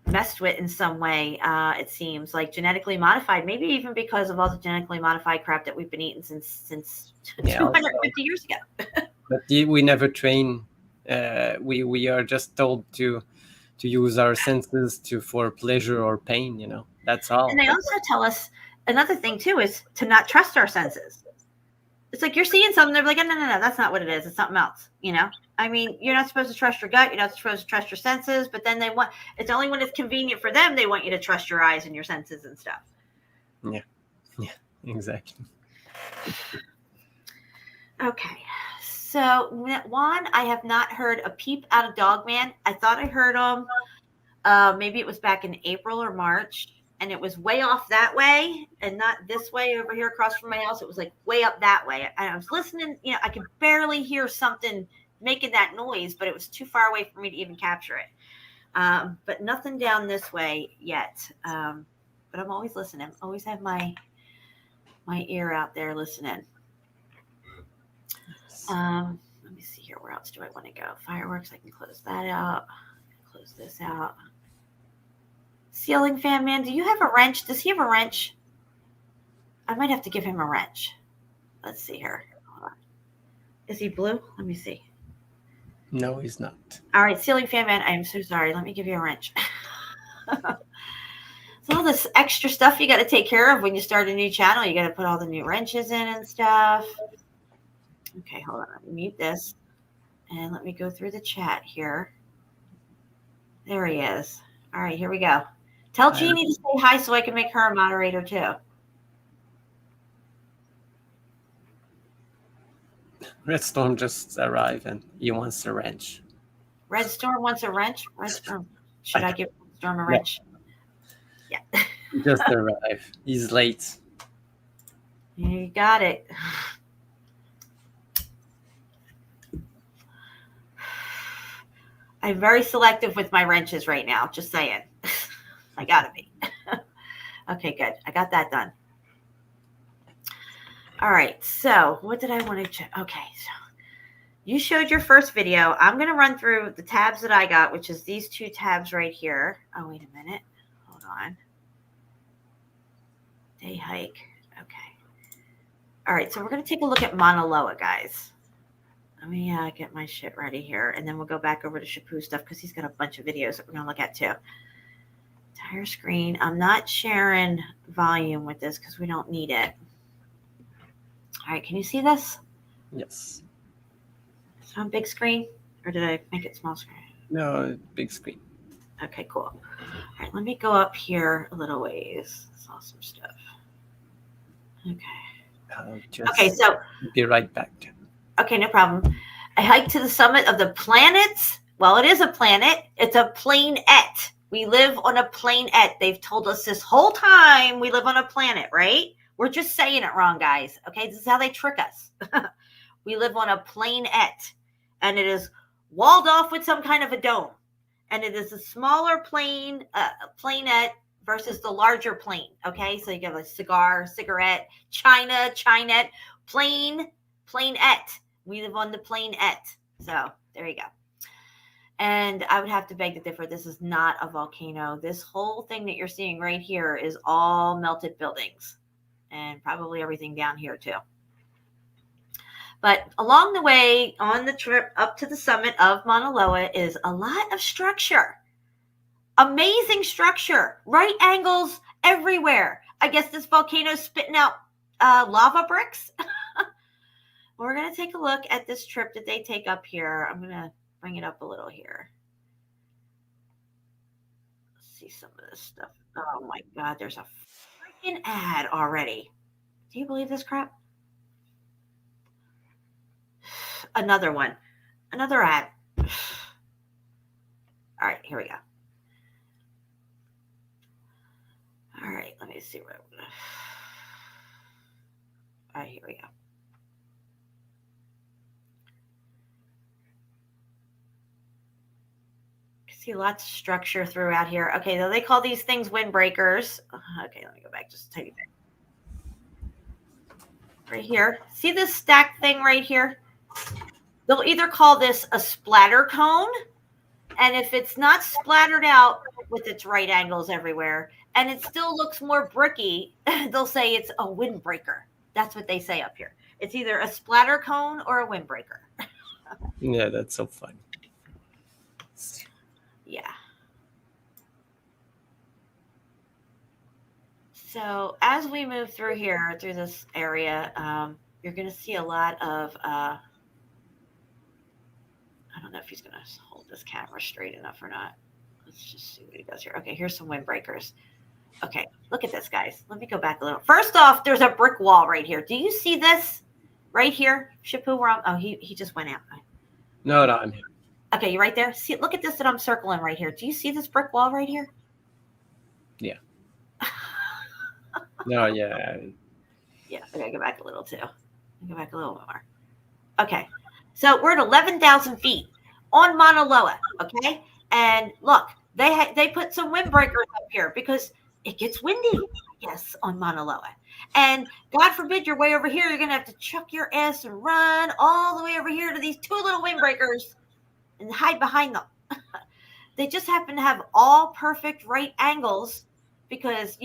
[SPEAKER 2] messed with in some way. It seems like genetically modified, maybe even because of all the genetically modified crap that we've been eating since
[SPEAKER 3] Yeah,
[SPEAKER 2] 250 years ago.
[SPEAKER 3] but we never train. We are just told to use our senses for pleasure or pain. That's all.
[SPEAKER 2] And they also tell us another thing too is to not trust our senses. It's like you're seeing something, they're like, no, that's not what it is. It's something else. I mean, you're not supposed to trust your gut. You're not supposed to trust your senses. But then it's only when it's convenient for them, they want you to trust your eyes and your senses and stuff.
[SPEAKER 3] Yeah, exactly.
[SPEAKER 2] Okay. So, Juan, I have not heard a peep out of Dogman. I thought I heard him. Maybe it was back in April or March. And it was way off that way and not this way over here across from my house. It was like way up that way. I was listening, I could barely hear something making that noise, but it was too far away for me to even capture it. But nothing down this way yet. But I'm always listening. Always have my ear out there listening. Let me see here. Where else do I want to go? Fireworks. I can close that out. Close this out. Ceiling fan man, do you have a wrench? Does he have a wrench? I might have to give him a wrench. Let's see here. Hold on. Is he blue? Let me see.
[SPEAKER 3] No, he's not.
[SPEAKER 2] All right, ceiling fan man, I am so sorry. Let me give you a wrench. So all this extra stuff you got to take care of when you start a new channel. You got to put all the new wrenches in and stuff. Okay, hold on. Let me mute this. And let me go through the chat here. There he is. All right, here we go. Tell Jeannie to say hi so I can make her a moderator too.
[SPEAKER 3] Red Storm just arrived and he wants a wrench.
[SPEAKER 2] Red Storm wants a wrench? Red Storm. Should I give Red Storm a wrench? Yeah.
[SPEAKER 3] He just arrived. He's late.
[SPEAKER 2] You got it. I'm very selective with my wrenches right now. Just saying. I gotta be. Okay, good. I got that done. All right. So what did I want to check? Okay. So you showed your first video. I'm going to run through the tabs that I got, which is these two tabs right here. Oh, wait a minute. Hold on. Day hike. Okay. All right. So we're going to take a look at Mauna Loa, guys. Let me get my shit ready here, and then we'll go back over to Shapu stuff because he's got a bunch of videos that we're going to look at too. Entire screen. I'm not sharing volume with this because we don't need it. All right, can you see this?
[SPEAKER 3] Yes.
[SPEAKER 2] Is it on big screen, or did I make it small screen?
[SPEAKER 3] No, big screen.
[SPEAKER 2] Okay, cool. All right, let me go up here a little ways. Saw some stuff. Okay. Okay, so
[SPEAKER 3] be right back.
[SPEAKER 2] Okay, no problem. I hiked to the summit of the planets. Well, it is a planet. It's a planette. We live on a planette. They've told us this whole time we live on a planet, right? We're just saying it wrong, guys. Okay, this is how they trick us. We live on a planette, and it is walled off with some kind of a dome. And it is a smaller planette versus the larger plane. Okay, so you have a cigarette, China, Chinette, planette. We live on the planette. So there you go. And I would have to beg to differ. This is not a volcano. This whole thing that you're seeing right here is all melted buildings and probably everything down here too. But along the way on the trip up to the summit of Mauna Loa is a lot of structure. Amazing structure. Right angles everywhere. I guess this volcano is spitting out lava bricks. We're going to take a look at this trip that they take up here. I'm going to bring it up a little here. Let's see some of this stuff. Oh my God, there's a freaking ad already. Do you believe this crap? Another one. Another ad. All right, here we go. All right, let me see what. All right, here we go. See lots of structure throughout here. Okay, so they call these things windbreakers. Okay, let me go back just a tiny bit. right here. See this stack thing right here? They'll either call this a splatter cone, and if it's not splattered out with its right angles everywhere, and it still looks more bricky, they'll say it's a windbreaker. That's what they say up here. It's either a splatter cone or a windbreaker.
[SPEAKER 3] Yeah, that's so fun.
[SPEAKER 2] Yeah. So as we move through here, through this area, you're going to see a lot of, I don't know if he's going to hold this camera straight enough or not. Let's just see what he does here. Okay, here's some windbreakers. Okay, look at this, guys. Let me go back a little. First off, there's a brick wall right here. Do you see this right here? Shapu, where I'm, oh, he just went out.
[SPEAKER 3] No, I'm here.
[SPEAKER 2] Okay, you right there? See, look at this that I'm circling right here. Do you see this brick wall right here?
[SPEAKER 3] Yeah. No, yeah.
[SPEAKER 2] Yeah, I gotta go back a little too. Go back a little more. Okay, so we're at 11,000 feet on Mauna Loa. Okay, and look, they put some windbreakers up here because it gets windy. Yes, on Mauna Loa, and God forbid you're way over here. You're gonna have to chuck your ass and run all the way over here to these two little windbreakers and hide behind them. They just happen to have all perfect right angles because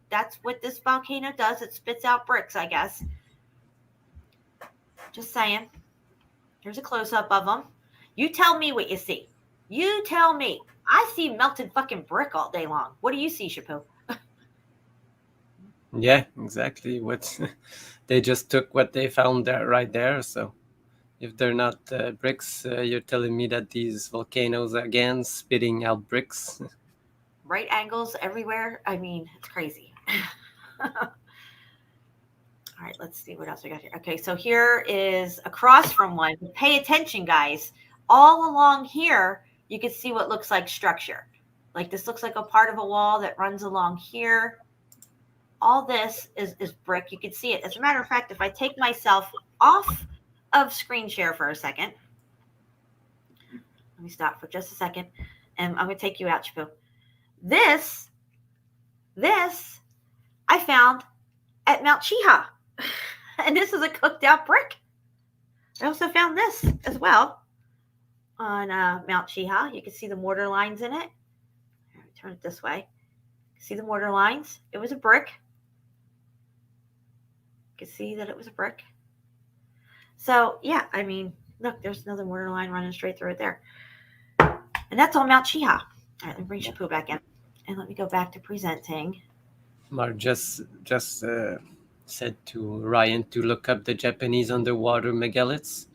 [SPEAKER 2] that's what this volcano does. It spits out bricks, I guess. Just saying. Here's a close-up of them. You tell me what you see. You tell me. I see melted fucking brick all day long. What do you see, Shapu?
[SPEAKER 3] Yeah, exactly. What they just took what they found there, right there. So if they're not bricks, you're telling me that these volcanoes are again spitting out bricks.
[SPEAKER 2] Right angles everywhere. I mean, it's crazy. All right, let's see what else we got here. Okay, so here is across from one. Pay attention, guys. All along here, you can see what looks like structure. Like this looks like a part of a wall that runs along here. All this is brick. You can see it. As a matter of fact, if I take myself off of screen share for a second, let me stop for just a second, and I'm going to take you out, Shapu. This I found at Mount Chiha, and this is a cooked out brick. I also found this as well on Mount Chiha. You can see the mortar lines in it. Turn it this way. See the mortar lines? It was a brick. You can see that it was a brick. So yeah, I mean, look, there's another mortar line running straight through it there. And that's on Mount Chiha. All right, let me bring Shapu back in. And let me go back to presenting.
[SPEAKER 3] Mark just said to Ryan to look up the Japanese underwater megaliths.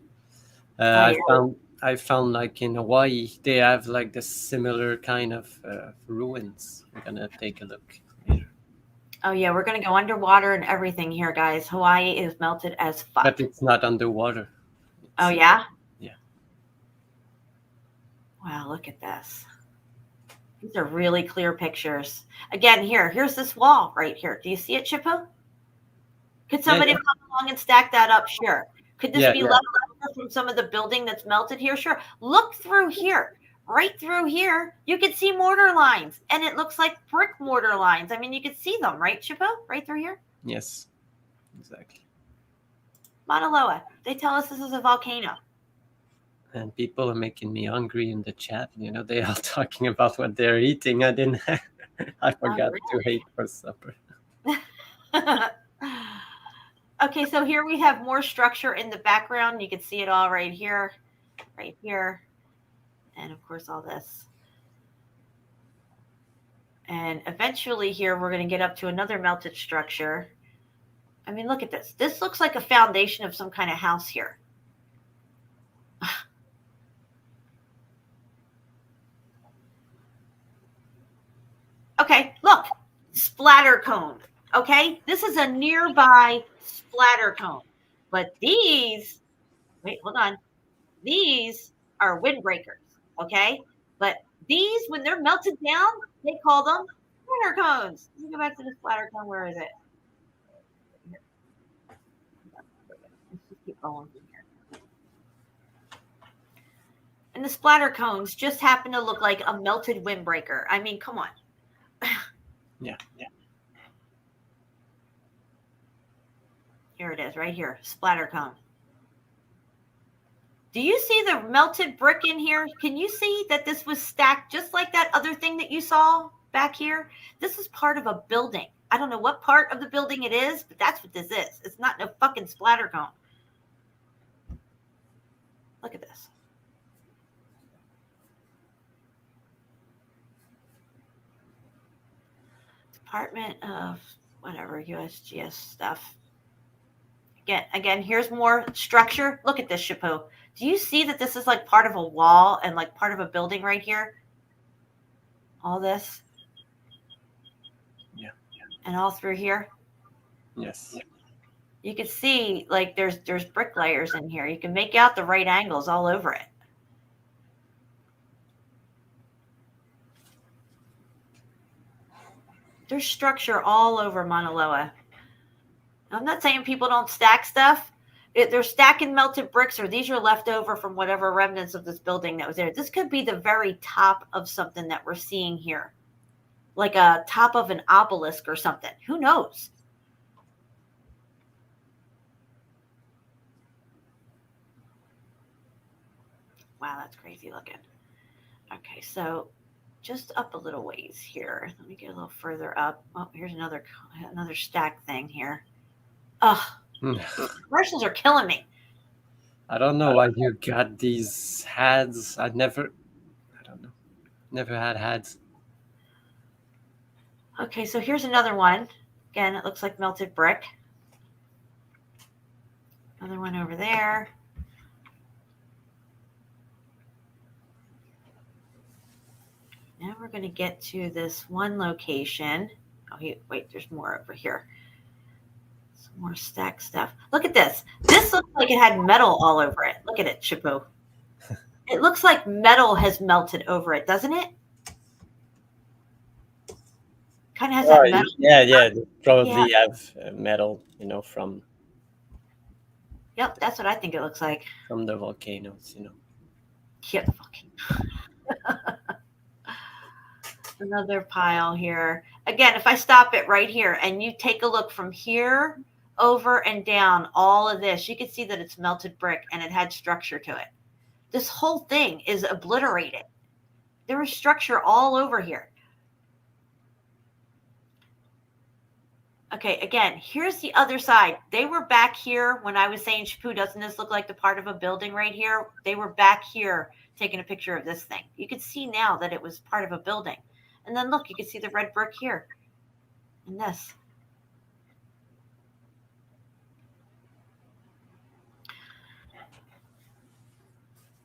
[SPEAKER 3] I found like in Hawaii they have like the similar kind of ruins. We're gonna take a look later.
[SPEAKER 2] Oh yeah, we're gonna go underwater and everything here, guys. Hawaii is melted as fuck.
[SPEAKER 3] But it's not underwater.
[SPEAKER 2] Oh yeah?
[SPEAKER 3] Yeah.
[SPEAKER 2] Wow, look at this. These are really clear pictures. Again, here's this wall right here. Do you see it, Shapu? Could somebody come along and stack that up? Sure. Could this be left over from some of the building that's melted here? Sure. Look through here. Right through here, you can see mortar lines, and it looks like brick mortar lines. I mean, you can see them, right, Shapu? Right through here?
[SPEAKER 3] Yes, exactly.
[SPEAKER 2] Mauna Loa. They tell us this is a volcano.
[SPEAKER 3] And people are making me hungry in the chat. They are talking about what they're eating. I forgot to eat for supper.
[SPEAKER 2] Okay, so here we have more structure in the background. You can see it all right here, and of course all this. And eventually here we're going to get up to another melted structure. I mean, look at this. This looks like a foundation of some kind of house here. Okay, look, splatter cone. Okay, this is a nearby splatter cone. But these, wait, hold on. These are windbreakers. Okay, but these, when they're melted down, they call them splatter cones. Let me go back to the splatter cone. Where is it? Let's just keep going from here. And the splatter cones just happen to look like a melted windbreaker. I mean, come on.
[SPEAKER 3] Yeah.
[SPEAKER 2] Here it is, right here. Splatter cone. Do you see the melted brick in here? Can you see that this was stacked just like that other thing that you saw back here? This is part of a building. I don't know what part of the building it is, but that's what this is. It's not no fucking splatter cone. Look at this. Department of whatever, USGS stuff. Again, here's more structure. Look at this, Chapeau. Do you see that this is like part of a wall and like part of a building right here? All this?
[SPEAKER 3] Yeah.
[SPEAKER 2] And all through here?
[SPEAKER 3] Yes.
[SPEAKER 2] You can see like there's brick layers in here. You can make out the right angles all over it. There's structure all over Mauna Loa. I'm not saying people don't stack stuff. They're stacking melted bricks, or these are left over from whatever remnants of this building that was there. This could be the very top of something that we're seeing here, like a top of an obelisk or something. Who knows? Wow, that's crazy looking. Okay, so just up a little ways here. Let me get a little further up. Oh, here's another stack thing here. Ugh, commercials are killing me.
[SPEAKER 3] I don't know why you got these hats. I don't know. Never had hats.
[SPEAKER 2] Okay, so here's another one. Again, it looks like melted brick. Another one over there. Now we're going to get to this one location. Oh, wait, there's more over here. Some more stack stuff. Look at this. This looks like it had metal all over it. Look at it, Chapeau. It looks like metal has melted over it, doesn't it? Kind of has that metal.
[SPEAKER 3] Yeah. They probably have metal, from.
[SPEAKER 2] Yep, that's what I think it looks like.
[SPEAKER 3] From the volcanoes,
[SPEAKER 2] Yep, fucking. Another pile here. Again, if I stop it right here and you take a look from here over and down, all of this, you can see that it's melted brick and it had structure to it. This whole thing is obliterated. There is structure all over here. Okay, again, here's the other side. They were back here when I was saying, Chapeau, doesn't this look like the part of a building right here? They were back here taking a picture of this thing. You can see now that it was part of a building. And then look, you can see the red brick here. And this.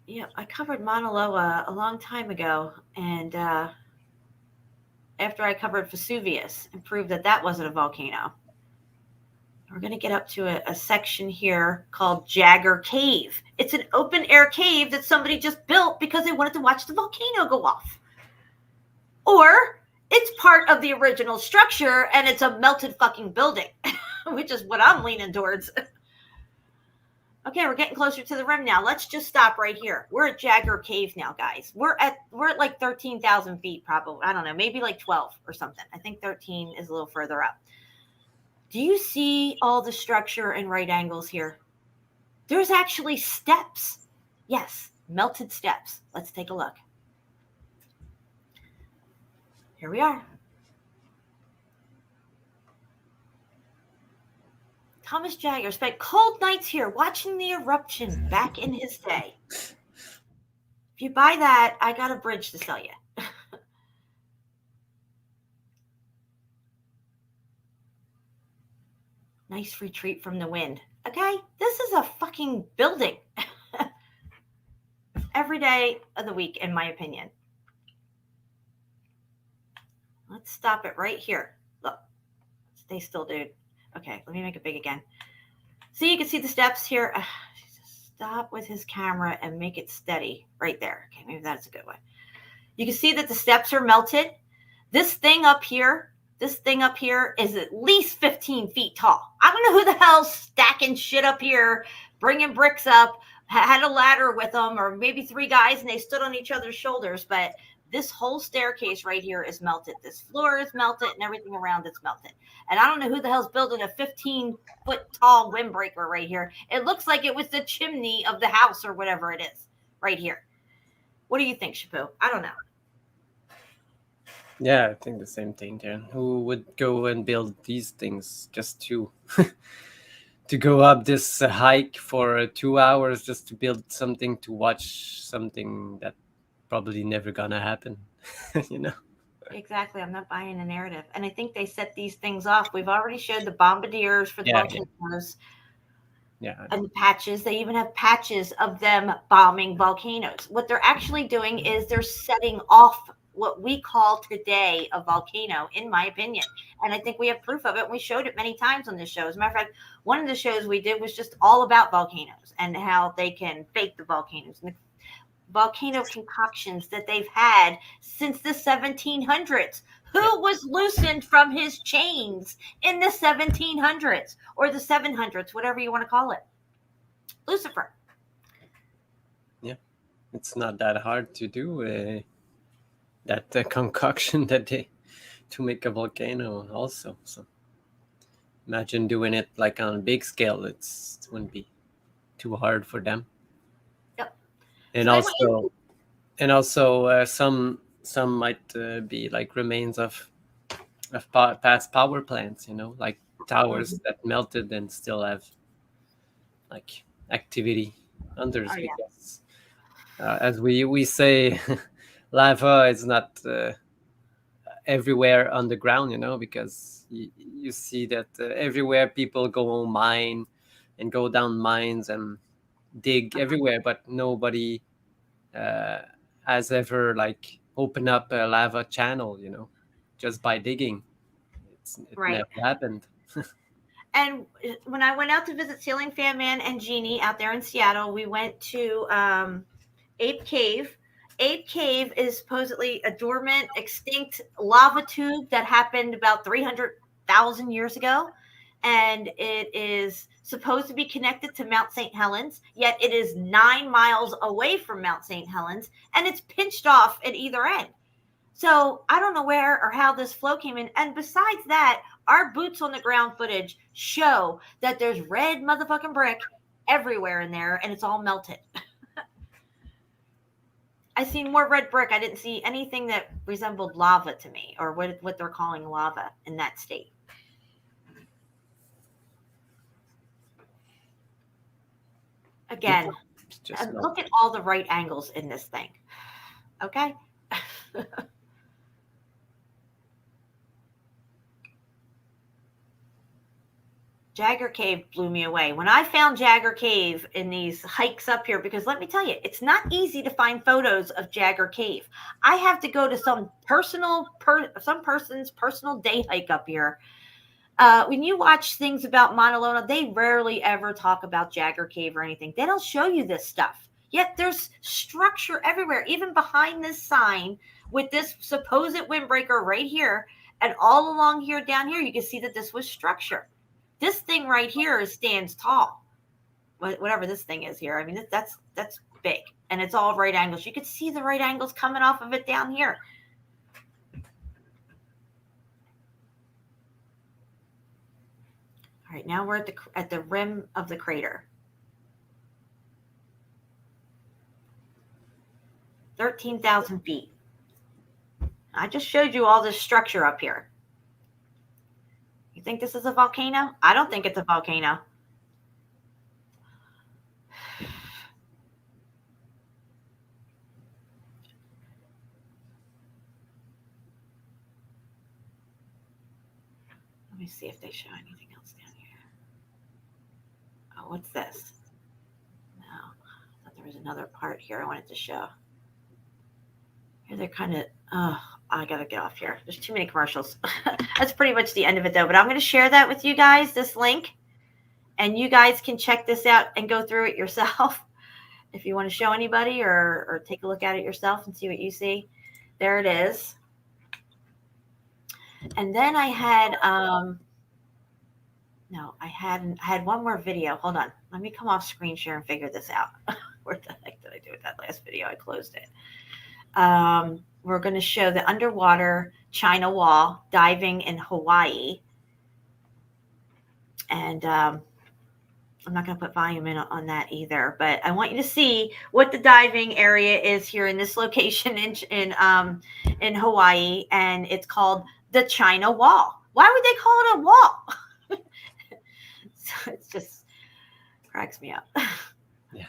[SPEAKER 2] Yeah, I covered Mauna Loa a long time ago. And after I covered Vesuvius and proved that that wasn't a volcano. We're going to get up to a section here called Jagger Cave. It's an open air cave that somebody just built because they wanted to watch the volcano go off. Or it's part of the original structure and it's a melted fucking building, which is what I'm leaning towards. Okay, we're getting closer to the rim now. Let's just stop right here. We're at Jagger Cave now, guys. We're at like 13,000 feet probably. I don't know, maybe like 12 or something. I think 13 is a little further up. Do you see all the structure and right angles here? There's actually steps. Yes, melted steps. Let's take a look. Here we are. Thomas Jagger spent cold nights here watching the eruption back in his day. If you buy that, I got a bridge to sell you. Nice retreat from the wind. Okay, this is a fucking building. Every day of the week, in my opinion. Let's stop it right here. Look, stay still, dude. Okay, let me make it big again. See, you can see the steps here. Stop with his camera and make it steady right there. Okay, maybe that's a good one. You can see that the steps are melted. This thing up here is at least 15 feet tall. I don't know who the hell's stacking shit up here, bringing bricks up, had a ladder with them, or maybe three guys and they stood on each other's shoulders, but This whole staircase right here is melted. This floor is melted and everything around it's melted. And I don't know who the hell's building a 15-foot tall windbreaker right here. It looks like it was the chimney of the house or whatever it is right here. What do you think, Shapu? I don't know.
[SPEAKER 3] Yeah, I think the same thing, Darren. Who would go and build these things just to to go up this hike for 2 hours just to build something to watch something that probably never gonna happen, you know?
[SPEAKER 2] Exactly. I'm not buying a narrative. And I think they set these things off. We've already showed the bombardiers for the
[SPEAKER 3] Yeah,
[SPEAKER 2] volcanoes
[SPEAKER 3] Yeah,
[SPEAKER 2] and the patches. They even have patches of them bombing volcanoes. What they're actually doing is they're setting off what we call today a volcano, in my opinion. And I think we have proof of it. We showed it many times on this show. As a matter of fact, one of the shows we did was just all about volcanoes and how they can fake the volcanoes and the volcano concoctions that they've had since the 1700s. Who was loosened from his chains in the 1700s or the 700s, whatever you want to call it? Lucifer.
[SPEAKER 3] it's not that hard to do that concoction that they to make a volcano also. So imagine doing it like on a big scale. It wouldn't be too hard for them.
[SPEAKER 2] Yep.
[SPEAKER 3] And
[SPEAKER 2] So
[SPEAKER 3] also some might be like remains of past power plants, like towers that melted and still have like activity under,
[SPEAKER 2] Oh, yeah.
[SPEAKER 3] because as we say, lava is not everywhere underground, because you see that everywhere people go mine and go down mines and dig everywhere, but nobody has ever like opened up a lava channel, just by digging. It
[SPEAKER 2] Right.
[SPEAKER 3] never happened.
[SPEAKER 2] And when I went out to visit Ceiling Fan Man and Jeannie out there in Seattle, we went to Ape Cave. Ape Cave is supposedly a dormant, extinct lava tube that happened about 300,000 years ago. And it is supposed to be connected to Mount St. Helens, yet it is 9 miles away from Mount St. Helens, and it's pinched off at either end. So I don't know where or how this flow came in. And besides that, our boots on the ground footage show that there's red motherfucking brick everywhere in there, and it's all melted. I seen more red brick. I didn't see anything that resembled lava to me, or what they're calling lava in that state. Again,
[SPEAKER 3] It's just
[SPEAKER 2] look at all the right angles in this thing. Okay? Jagger Cave blew me away. When I found Jagger Cave in these hikes up here, because let me tell you, it's not easy to find photos of Jagger Cave. I have to go to some person's personal day hike up here. When you watch things about Mauna Loa, they rarely ever talk about Jagger Cave or anything. They don't show you this stuff. Yet there's structure everywhere, even behind this sign with this supposed windbreaker right here, and all along here, down here, you can see that this was structure. This thing right here stands tall, whatever this thing is here. I mean, that's big, and it's all right angles. You can see the right angles coming off of it down here. All right, now we're at the rim of the crater. 13,000 feet. I just showed you all this structure up here. You think this is a volcano? I don't think it's a volcano. Let me see if they show anything else down here. Oh, what's this? No, I thought there was another part here I wanted to show. Here they're kind of, I gotta get off here. There's too many commercials. That's pretty much the end of it though. But I'm going to share that with you guys, this link. And you guys can check this out and go through it yourself. If you want to show anybody or take a look at it yourself and see what you see. There it is. And then I had, I had one more video. Hold on. Let me come off screen share and figure this out. Where the heck did I do with that last video? I closed it. we're going to show the underwater China wall diving in Hawaii. And I'm not going to put volume in on that either, but I want you to see what the diving area is here in this location in Hawaii, and it's called the China Wall. Why would they call it a wall? So it's just cracks me up.
[SPEAKER 3] Yeah.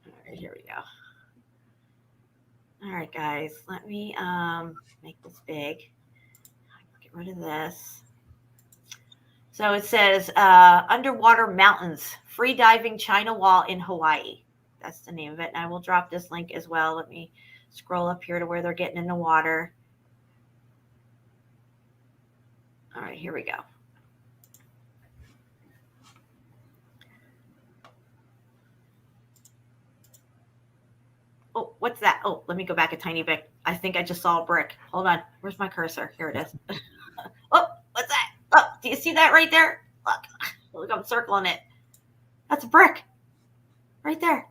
[SPEAKER 2] All right, here we go. All right, guys, let me make this big. Get rid of this. So it says Underwater Mountains, Free Diving China Wall in Hawaii. That's the name of it. And I will drop this link as well. Let me scroll up here to where they're getting in the water. All right, here we go. Oh, what's that? Oh, let me go back a tiny bit. I think I just saw a brick. Hold on. Where's my cursor? Here it is. Oh, what's that? Oh, do you see that right there? Look, I'm circling it. That's a brick. Right there.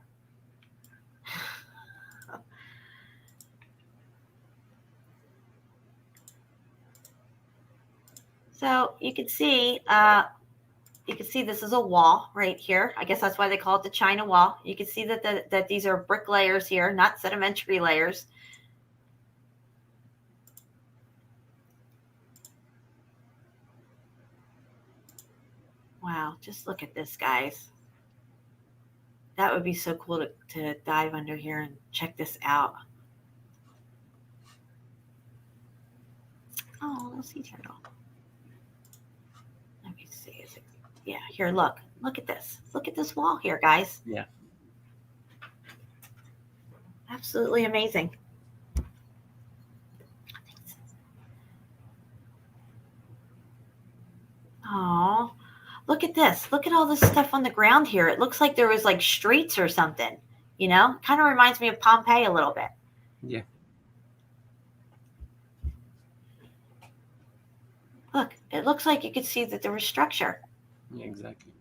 [SPEAKER 2] So you can see this is a wall right here. I guess that's why they call it the China Wall. You can see that these are brick layers here, not sedimentary layers. Wow, just look at this, guys. That would be so cool to dive under here and check this out. Oh, little sea turtle. Let me see. Is it? Yeah, here, look at this. Look at this wall here, guys.
[SPEAKER 3] Yeah.
[SPEAKER 2] Absolutely amazing. Oh, look at this. Look at all this stuff on the ground here. It looks like there was like streets or something, you know? Kind of reminds me of Pompeii a little bit.
[SPEAKER 3] Yeah.
[SPEAKER 2] Look, it looks like you could see that there was structure.
[SPEAKER 3] Yeah, exactly.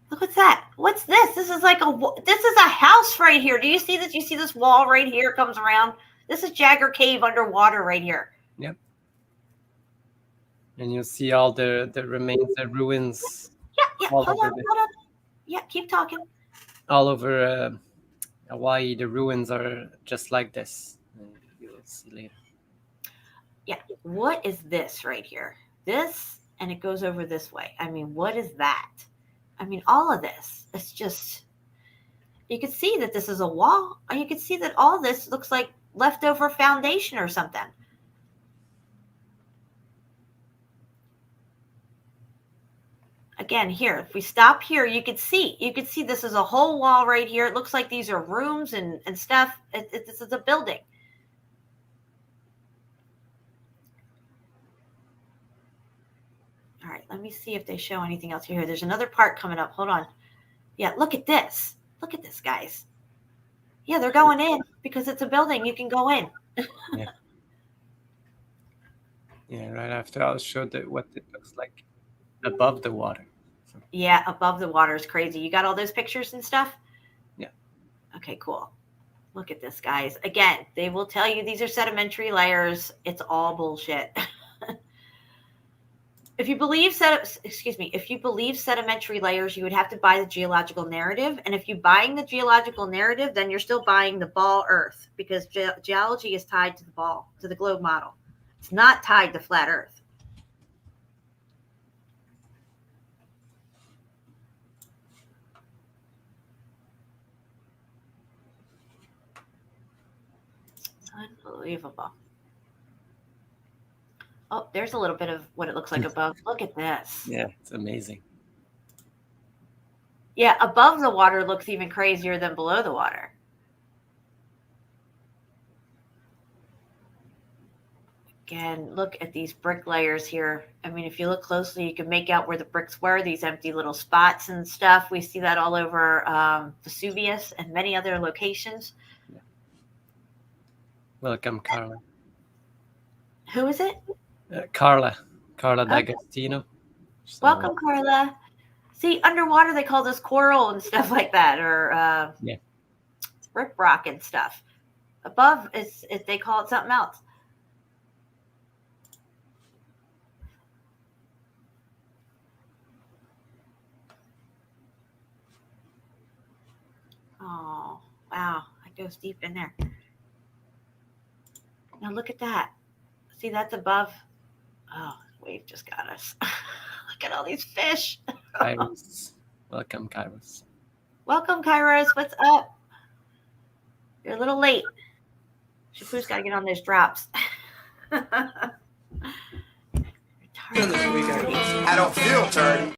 [SPEAKER 2] Look, what's that? What's this? This is like this is a house right here. Do you see this? You see this wall right here comes around? This is Jagger Cave underwater right here.
[SPEAKER 3] Yep. And you see all the remains, the ruins.
[SPEAKER 2] Yeah.
[SPEAKER 3] All
[SPEAKER 2] Hold
[SPEAKER 3] over
[SPEAKER 2] on. Yeah, keep talking.
[SPEAKER 3] All over Hawaii, the ruins are just like this. You'll see later.
[SPEAKER 2] Yeah. What is this right here? This, and it goes over this way. I mean, what is that? I mean, all of this. It's just, you can see that this is a wall, and you can see that all this looks like leftover foundation or something. Again, here, if we stop here, you can see this is a whole wall right here. It looks like these are rooms and stuff. This is a building. All right, let me see if they show anything else here. There's another part coming up. Hold on. Yeah, look at this. Look at this, guys. Yeah, they're going in because it's a building. You can go in.
[SPEAKER 3] Yeah. Yeah, right after I'll show what it looks like above the water. So.
[SPEAKER 2] Yeah, above the water is crazy. You got all those pictures and stuff?
[SPEAKER 3] Yeah. Okay,
[SPEAKER 2] cool. Look at this, guys. Again, they will tell you these are sedimentary layers. It's all bullshit. If you believe sedimentary layers, you would have to buy the geological narrative. And if you're buying the geological narrative, then you're still buying the ball Earth, because geology is tied to the globe model. It's not tied to flat Earth. Unbelievable. Oh, there's a little bit of what it looks like above. Look at this.
[SPEAKER 3] Yeah, it's amazing.
[SPEAKER 2] Yeah, above the water looks even crazier than below the water. Again, look at these brick layers here. I mean, if you look closely, you can make out where the bricks were, these empty little spots and stuff. We see that all over Vesuvius and many other locations.
[SPEAKER 3] Yeah. Welcome, Carla.
[SPEAKER 2] Who is it?
[SPEAKER 3] Carla D'Agostino. So,
[SPEAKER 2] welcome, Carla. See, underwater they call this coral and stuff like that, or
[SPEAKER 3] yeah,
[SPEAKER 2] rip rock and stuff. Above is they call it something else. Oh, wow. It goes deep in there. Now look at that. See, that's above. Oh, the wave just got us. Look at all these fish.
[SPEAKER 3] Kairos. Welcome, Kairos.
[SPEAKER 2] Welcome, Kairos. What's up? You're a little late. Shapu's got to get on those drops.
[SPEAKER 7] I don't feel turd.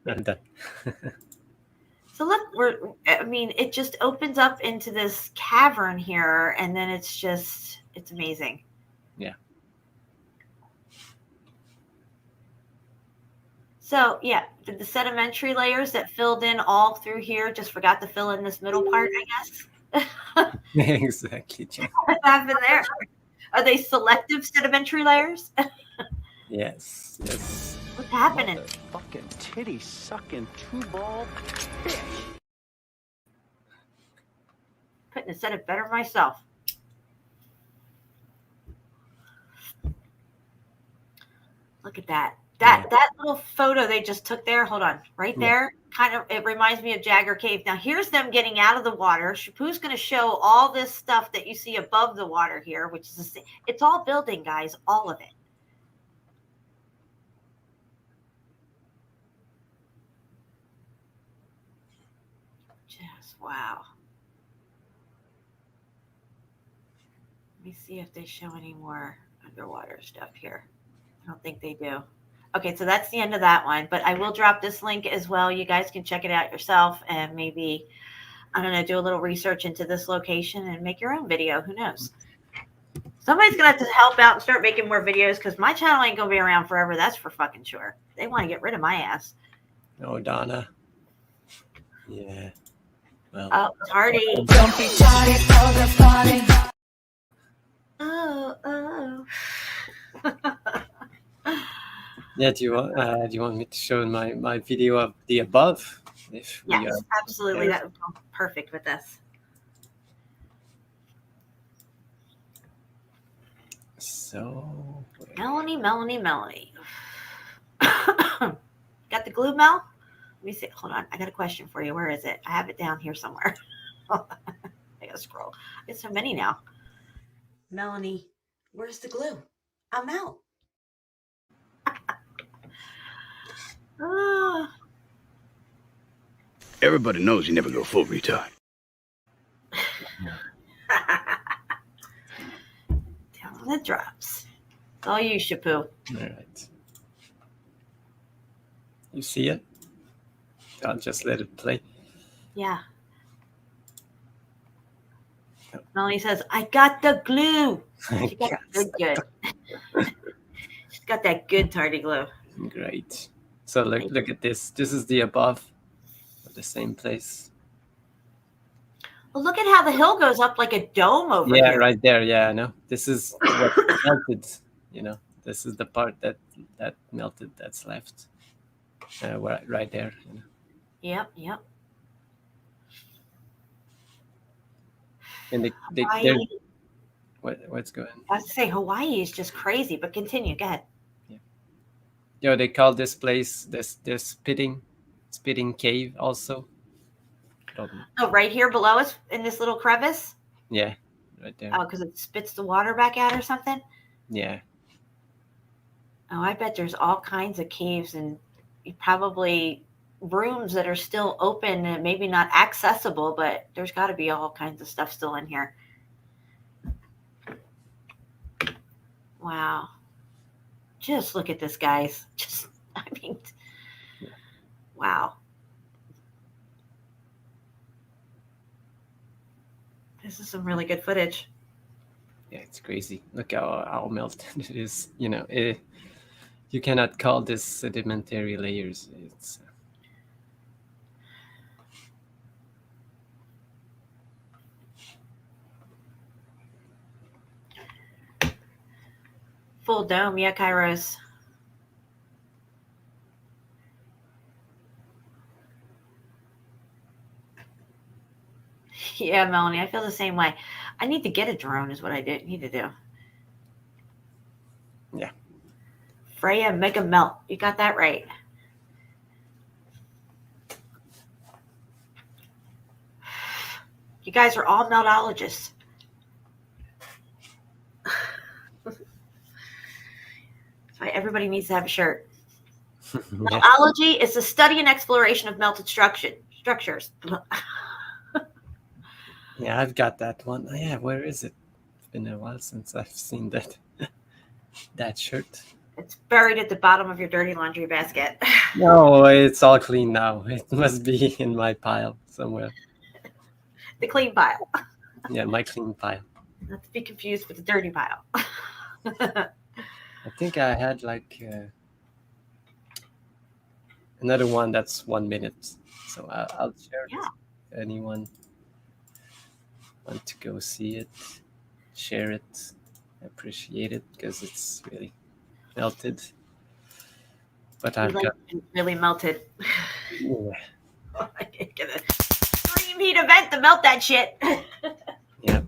[SPEAKER 3] I'm done.
[SPEAKER 2] So look, it just opens up into this cavern here, and then it's amazing.
[SPEAKER 3] Yeah.
[SPEAKER 2] So yeah, the sedimentary layers that filled in all through here just forgot to fill in this middle part, I guess.
[SPEAKER 3] Exactly, Jen.
[SPEAKER 2] What happened there? Are they selective sedimentary layers?
[SPEAKER 3] Yes.
[SPEAKER 2] What's happening?
[SPEAKER 8] Fucking titty sucking two-ball fish.
[SPEAKER 2] Couldn't have said it better myself. Look at that. That little photo they just took there. Hold on. Right there. Kind of, it reminds me of Jagger Cave. Now here's them getting out of the water. Shapu's going to show all this stuff that you see above the water here, which is it's all building, guys. All of it. Just wow. Let me see if they show any more underwater stuff here. I don't think they do. Okay, so that's the end of that one, but I will drop this link as well. You guys can check it out yourself and maybe, I don't know, do a little research into this location and make your own video. Who knows? Somebody's going to have to help out and start making more videos because my channel ain't going to be around forever. That's for fucking sure. They want to get rid of my ass.
[SPEAKER 3] Oh, Donna. Yeah. Well.
[SPEAKER 2] Oh, Tardy.
[SPEAKER 4] Don't be tardy for the party.
[SPEAKER 2] Oh.
[SPEAKER 3] Yeah, do you want me to show my video of the above? If we
[SPEAKER 2] Yes, absolutely. That would go perfect with this.
[SPEAKER 3] So
[SPEAKER 2] Melanie. Got the glue, Mel? Let me see. Hold on. I got a question for you. Where is it? I have it down here somewhere. I gotta scroll. It's so many now. Melanie, where's the glue? I'm out.
[SPEAKER 9] Everybody knows you never go full retard.
[SPEAKER 2] Down on the drops. It's all you, Shapu.
[SPEAKER 3] all right. You see it? I'll just let it play.
[SPEAKER 2] Yeah. Melanie says, I got the glue. She got good. She's got that good tardy glue.
[SPEAKER 3] Great. So look at this. This is the above of the same place.
[SPEAKER 2] Well, look at how the hill goes up like a dome over
[SPEAKER 3] Yeah,
[SPEAKER 2] here.
[SPEAKER 3] right there. Yeah, I know. This is what melted. This is the part that melted. That's left. Right there.
[SPEAKER 2] Yep.
[SPEAKER 3] And
[SPEAKER 2] Hawaii.
[SPEAKER 3] what's going?
[SPEAKER 2] I was to say Hawaii is just crazy, but continue. Go ahead.
[SPEAKER 3] Yeah. They call this place this spitting cave also.
[SPEAKER 2] Oh, right here below us in this little crevice.
[SPEAKER 3] Yeah, right there.
[SPEAKER 2] Oh, because it spits the water back out or something.
[SPEAKER 3] Yeah.
[SPEAKER 2] Oh, I bet there's all kinds of caves and probably rooms that are still open and maybe not accessible, but there's got to be all kinds of stuff still in here. Wow. Just look at this, guys. Wow. This is some really good footage.
[SPEAKER 3] Yeah, it's crazy. Look how melted it is. You cannot call this sedimentary layers. It's
[SPEAKER 2] Full dome. Yeah, Kairos. Yeah, Melanie, I feel the same way. I need to get a drone is what I need to do.
[SPEAKER 3] Yeah.
[SPEAKER 2] Freya Mega Melt. You got that right. You guys are all meltologists. That's why everybody needs to have a shirt.
[SPEAKER 3] Yeah.
[SPEAKER 2] Meltology is the study and exploration of melted structures.
[SPEAKER 3] Yeah, I've got that one. Oh, yeah, where is it? It's been a while since I've seen that that shirt.
[SPEAKER 2] It's buried at the bottom of your dirty laundry basket.
[SPEAKER 3] No, it's all clean now. It must be in my pile somewhere.
[SPEAKER 2] The clean pile.
[SPEAKER 3] Yeah, my clean pile.
[SPEAKER 2] Not to be confused with the dirty pile.
[SPEAKER 3] I think I had like another one that's 1 minute. So I'll share it. If anyone want to go see it, share it. I appreciate it because it's really melted. But I've got
[SPEAKER 2] really melted.
[SPEAKER 3] Yeah.
[SPEAKER 2] I get a extreme heat event to melt that shit.
[SPEAKER 3] Yeah.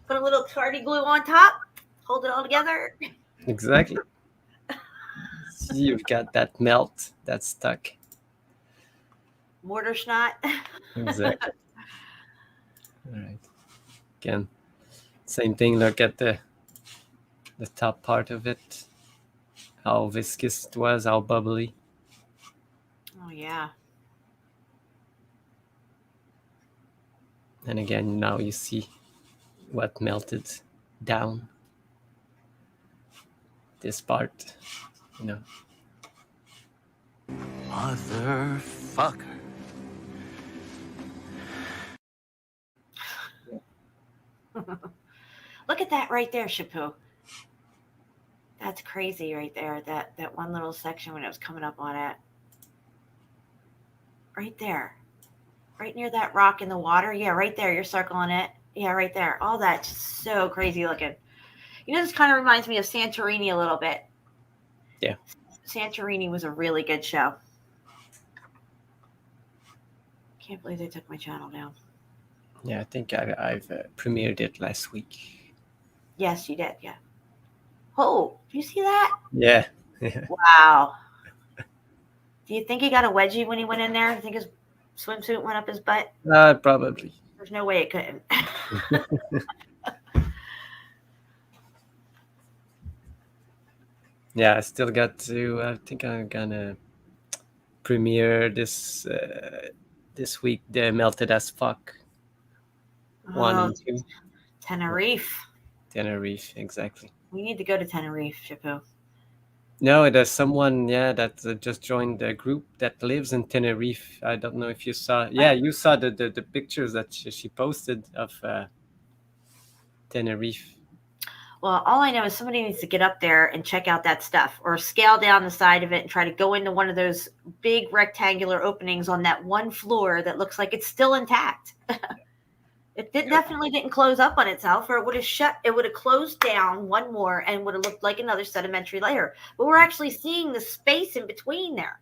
[SPEAKER 2] Put a little tardy glue on top, hold it all together.
[SPEAKER 3] Exactly. See, you've got that melt that's stuck.
[SPEAKER 2] Mortar snot.
[SPEAKER 3] Exactly. All right. Again, same thing. Look at the top part of it. How viscous it was, how bubbly.
[SPEAKER 2] Oh, yeah.
[SPEAKER 3] And again, now you see what melted down. This part, you know.
[SPEAKER 1] Motherfucker.
[SPEAKER 2] Look at that right there, Chapu. That's crazy right there. That one little section when it was coming up on it. Right there. Right near that rock in the water. Yeah, right there. You're circling it. Yeah, right there. All that's so crazy looking. You know, this kind of reminds me of Santorini a little bit.
[SPEAKER 3] Yeah.
[SPEAKER 2] Santorini was a really good show. Can't believe they took my channel down.
[SPEAKER 3] Yeah, I think I've premiered it last week.
[SPEAKER 2] Yes, you did. Yeah. Oh, do you see that?
[SPEAKER 3] Yeah.
[SPEAKER 2] Wow. Do you think he got a wedgie when he went in there? Do you think his swimsuit went up his butt?
[SPEAKER 3] Probably.
[SPEAKER 2] There's no way it couldn't.
[SPEAKER 3] Yeah, I still got to. I think I'm gonna premiere this week. The Melted as Fuck 1 and 2.
[SPEAKER 2] Tenerife.
[SPEAKER 3] Tenerife, exactly.
[SPEAKER 2] We need to go to Tenerife, Chapu.
[SPEAKER 3] No, there's someone, that just joined the group that lives in Tenerife. I don't know if you saw. Yeah, you saw the pictures that she posted of Tenerife.
[SPEAKER 2] Well, all I know is somebody needs to get up there and check out that stuff, or scale down the side of it and try to go into one of those big rectangular openings on that one floor that looks like it's still intact. It definitely didn't close up on itself, or it would have shut. It would have closed down one more and would have looked like another sedimentary layer. But we're actually seeing the space in between there.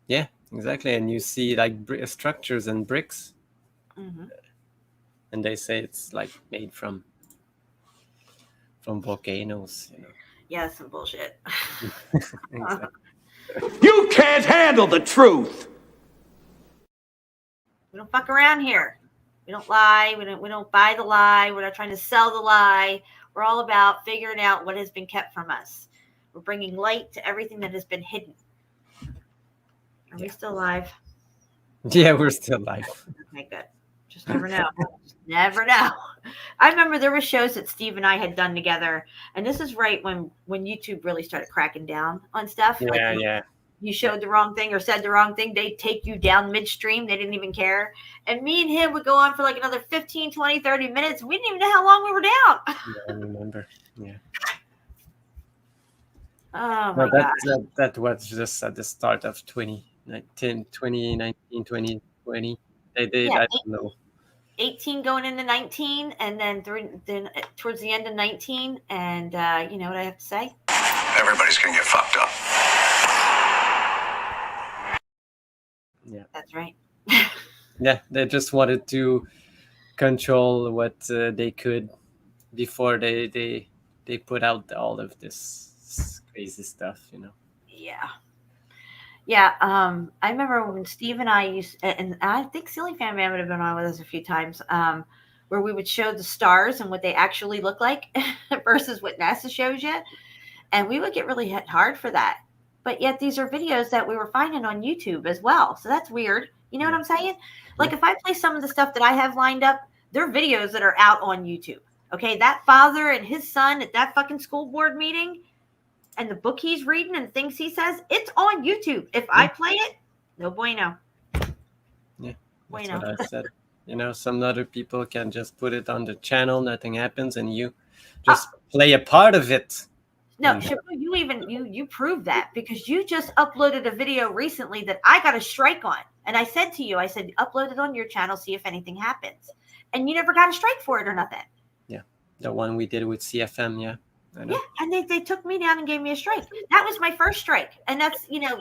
[SPEAKER 3] Yeah, exactly. And you see like structures and bricks.
[SPEAKER 2] Mm-hmm.
[SPEAKER 3] And they say it's like made from volcanoes, you know.
[SPEAKER 2] Yeah, some bullshit.
[SPEAKER 3] Exactly.
[SPEAKER 1] You can't handle the truth.
[SPEAKER 2] We don't fuck around here. We don't lie. We don't buy the lie. We're not trying to sell the lie. We're all about figuring out what has been kept from us. We're bringing light to everything that has been hidden. Are we still alive?
[SPEAKER 3] Yeah, we're still alive.
[SPEAKER 2] Okay, good. Just never know. Just never know. I remember there were shows that Steve and I had done together, and this is right when YouTube really started cracking down on stuff.
[SPEAKER 3] Yeah,
[SPEAKER 2] like,
[SPEAKER 3] yeah.
[SPEAKER 2] You showed the wrong thing or said the wrong thing, they'd take you down midstream. They didn't even care. And me and him would go on for like another 15, 20, 30 minutes. We didn't even know how long we were down.
[SPEAKER 3] Yeah, I remember. Yeah.
[SPEAKER 2] Oh, my God.
[SPEAKER 3] That was just at the start of 2019, 2020. They did, I don't know.
[SPEAKER 2] 18 going into 19, and then towards the end of 19. And you know what I have to say?
[SPEAKER 7] Everybody's gonna get fucked up.
[SPEAKER 3] Yeah.
[SPEAKER 2] That's right.
[SPEAKER 3] Yeah, they just wanted to control what they could before they put out all of this crazy stuff, you know.
[SPEAKER 2] Yeah. Yeah, I remember when Steve and I used, and I think Silly Fan Man would have been on with us a few times, where we would show the stars and what they actually look like versus what NASA shows you, and we would get really hit hard for that. But yet these are videos that we were finding on YouTube as well, so that's weird. You know what I'm saying? Like if I play some of the stuff that I have lined up, they're videos that are out on YouTube. Okay, that father and his son at that fucking school board meeting and the book he's reading and things he says, it's on YouTube. If I play it, no bueno.
[SPEAKER 3] Yeah, that's
[SPEAKER 2] Bueno.
[SPEAKER 3] what I said. You know, some other people can just put it on the channel, nothing happens, and you just play a part of it.
[SPEAKER 2] No,
[SPEAKER 3] And-
[SPEAKER 2] Shabu, you proved that because you just uploaded a video recently that I got a strike on. And I said to you, I said, upload it on your channel, see if anything happens. And you never got a strike for it or nothing.
[SPEAKER 3] Yeah, the one we did with CFM, yeah. I know.
[SPEAKER 2] Yeah, and they took me down and gave me a strike. That was my first strike. And that's, you know,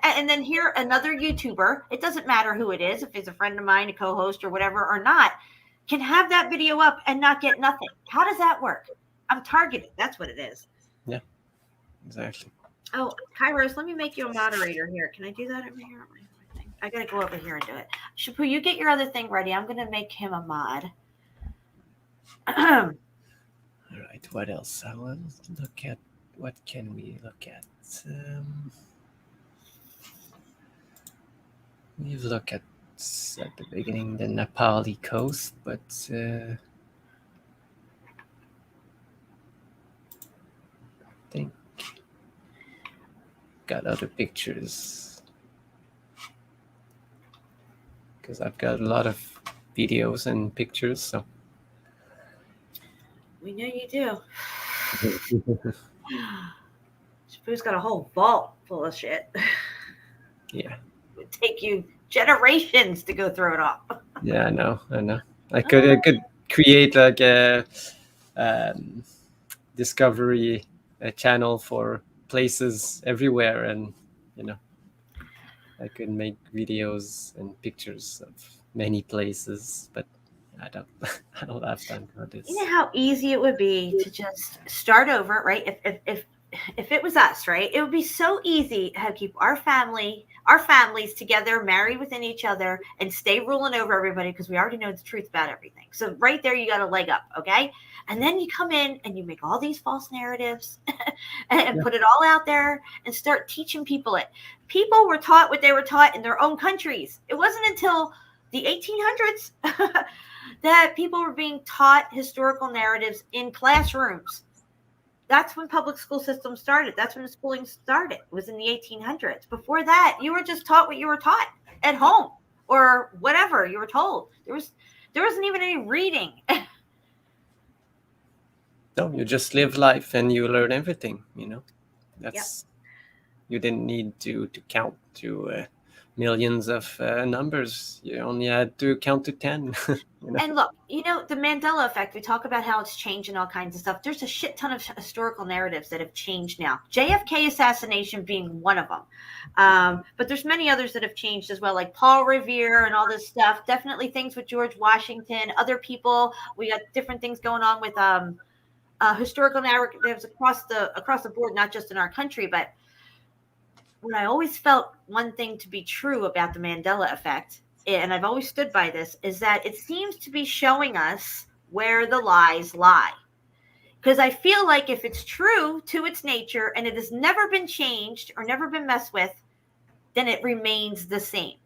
[SPEAKER 2] and then here another YouTuber, it doesn't matter who it is, if it's a friend of mine, a co-host or whatever or not, can have that video up and not get nothing. How does that work? I'm targeted. That's what it is.
[SPEAKER 3] Yeah, exactly.
[SPEAKER 2] Oh, Kairos, let me make you a moderator here. Can I do that over here? I got to go over here and do it. Shapu, you get your other thing ready. I'm going to make him a mod.
[SPEAKER 3] All right, what else? I will look at, what can we look at? We've looked at the beginning the Nepali coast, but I think got other pictures because I've got a lot of videos and pictures, so
[SPEAKER 2] We know you do. Shapu's got a whole vault full of shit.
[SPEAKER 3] yeah.
[SPEAKER 2] It would take you generations to go through it all.
[SPEAKER 3] Yeah, I know. I could create like a discovery channel for places everywhere, and you know, I could make videos and pictures of many places, but I don't have time for this.
[SPEAKER 2] You know how easy it would be to just start over, right? If it was us, right? It would be so easy to keep our families together, married within each other, and stay ruling over everybody because we already know the truth about everything. So right there, you got a leg up, okay? And then you come in and you make all these false narratives and put it all out there and start teaching people it. People were taught what they were taught in their own countries. It wasn't until the 1800s that people were being taught historical narratives in classrooms. That's when public school systems started. That's when the schooling started. It was in the 1800s. Before that, you were just taught what you were taught at home or whatever you were told. There wasn't even any reading.
[SPEAKER 3] No, you just live life and you learn everything. You know, that's you didn't need to count to millions of numbers. You only had to count to 10. You know?
[SPEAKER 2] And look, you know, the Mandela effect, we talk about how it's changed and all kinds of stuff. There's a shit ton of historical narratives that have changed now. JFK assassination being one of them. But there's many others that have changed as well, like Paul Revere and all this stuff. Definitely things with George Washington, other people. We got different things going on with historical narratives across the board, not just in our country, but what I always felt one thing to be true about the Mandela effect, and I've always stood by this, is that it seems to be showing us where the lies lie. Because I feel like if it's true to its nature and it has never been changed or never been messed with, then it remains the same.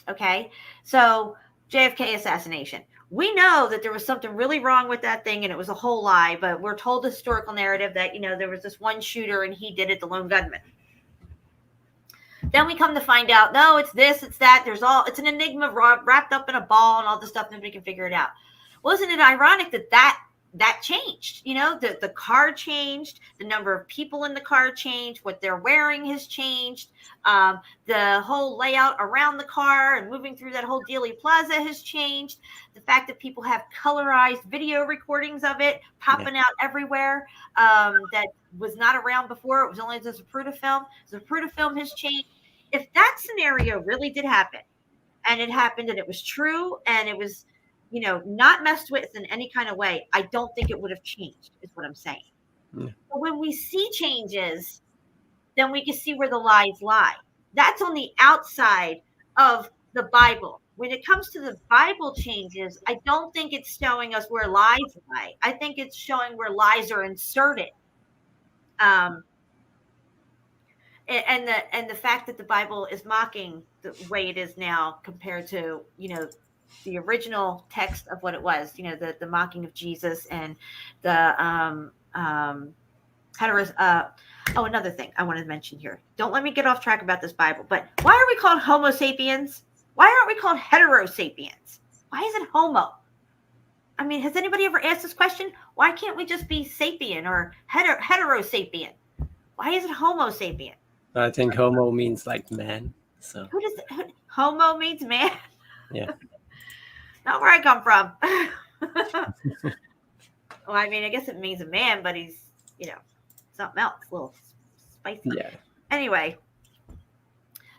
[SPEAKER 2] Okay? So JFK assassination. We know that there was something really wrong with that thing and it was a whole lie, but we're told the historical narrative that, you know, there was this one shooter and he did it, the lone gunman. Then we come to find out, no, it's this, it's that. It's an enigma wrapped up in a ball and all this stuff. Nobody can figure it out. Wasn't it ironic that changed? You know, the car changed, the number of people in the car changed, what they're wearing has changed. The whole layout around the car and moving through that whole Dealey Plaza has changed. The fact that people have colorized video recordings of it popping out everywhere that was not around before. It was only the Zapruder film. The Zapruder film has changed. If that scenario really did happen, and it happened and it was true and it was, not messed with in any kind of way, I don't think it would have changed, is what I'm saying.
[SPEAKER 3] Yeah.
[SPEAKER 2] But when we see changes, then we can see where the lies lie. That's on the outside of the Bible. When it comes to the Bible changes, I don't think it's showing us where lies lie. I think it's showing where lies are inserted. And the fact that the Bible is mocking the way it is now compared to, the original text of what it was, the mocking of Jesus and the another thing I wanted to mention here. Don't let me get off track about this Bible, but why are we called Homo sapiens? Why aren't we called heterosapiens? Why is it Homo? I mean, has anybody ever asked this question? Why can't we just be sapien or heterosapien? Why is it Homo sapien?
[SPEAKER 3] I think homo means like man. So
[SPEAKER 2] homo means man?
[SPEAKER 3] Yeah.
[SPEAKER 2] Not where I come from. Well, I mean, I guess it means a man, but he's, something else, a little spicy.
[SPEAKER 3] Yeah.
[SPEAKER 2] Anyway,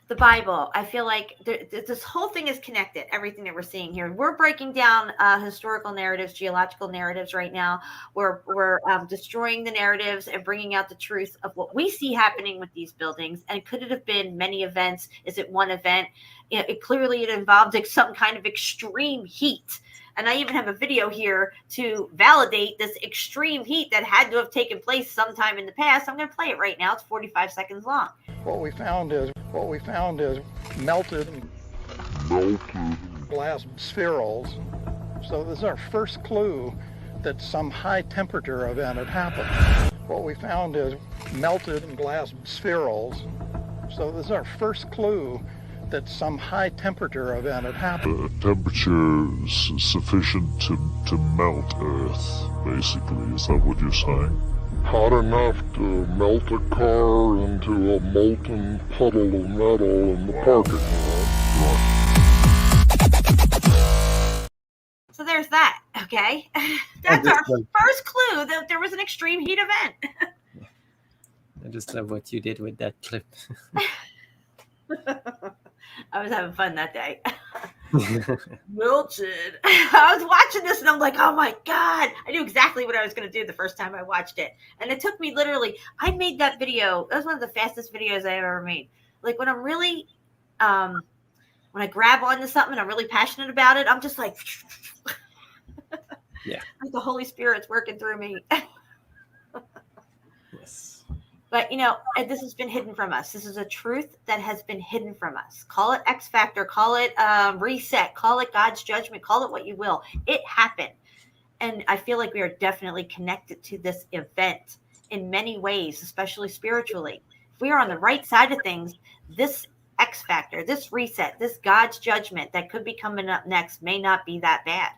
[SPEAKER 2] the Bible, I feel like this whole thing is connected, everything that we're seeing here. We're breaking down historical narratives, geological narratives right now. We're destroying the narratives and bringing out the truth of what we see happening with these buildings. And could it have been many events? Is it one event? Clearly, it involved some kind of extreme heat. And I even have a video here to validate this extreme heat that had to have taken place sometime in the past. I'm going to play it right now. It's 45 seconds long.
[SPEAKER 10] What we found is melted glass spherules. So this is our first clue that some high temperature event had happened. What we found is melted glass spherules. So this is our first clue that some high temperature event had happened.
[SPEAKER 11] Temperature sufficient to melt Earth, basically. Is that what you're saying? Hot enough to melt a car into a molten puddle of metal in the parking lot.
[SPEAKER 2] So there's that, okay? That's our first clue that there was an extreme heat event.
[SPEAKER 3] I just love what you did with that clip.
[SPEAKER 2] I was having fun that day. Melted. I was watching this and I'm like, oh my God. I knew exactly what I was going to do the first time I watched it. And it took me literally, I made that video. That was one of the fastest videos I ever made. Like when I'm really, when I grab onto something and I'm really passionate about it, I'm just like,
[SPEAKER 3] yeah.
[SPEAKER 2] Like the Holy Spirit's working through me.
[SPEAKER 3] Yes.
[SPEAKER 2] But, this has been hidden from us. This is a truth that has been hidden from us. Call it X Factor, call it reset, call it God's judgment, call it what you will. It happened. And I feel like we are definitely connected to this event in many ways, especially spiritually. If we are on the right side of things, this X Factor, this reset, this God's judgment that could be coming up next may not be that bad.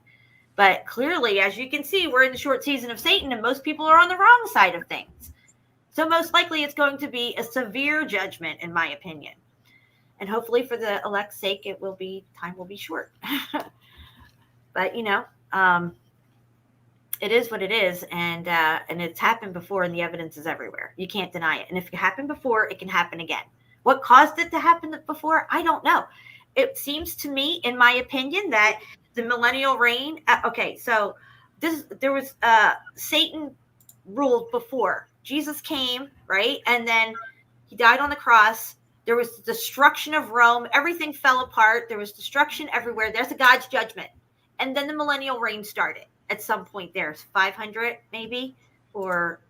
[SPEAKER 2] But clearly, as you can see, we're in the short season of Satan and most people are on the wrong side of things. So most likely it's going to be a severe judgment, in my opinion. And hopefully for the elect's sake, time will be short. But, it is what it is. And it's happened before and the evidence is everywhere. You can't deny it. And if it happened before, it can happen again. What caused it to happen before? I don't know. It seems to me, in my opinion, that the millennial reign. So there was Satan ruled before. Jesus came, right? And then he died on the cross. There was destruction of Rome. Everything fell apart. There was destruction everywhere. There's a God's judgment. And then the millennial reign started at some point there. 500 maybe, or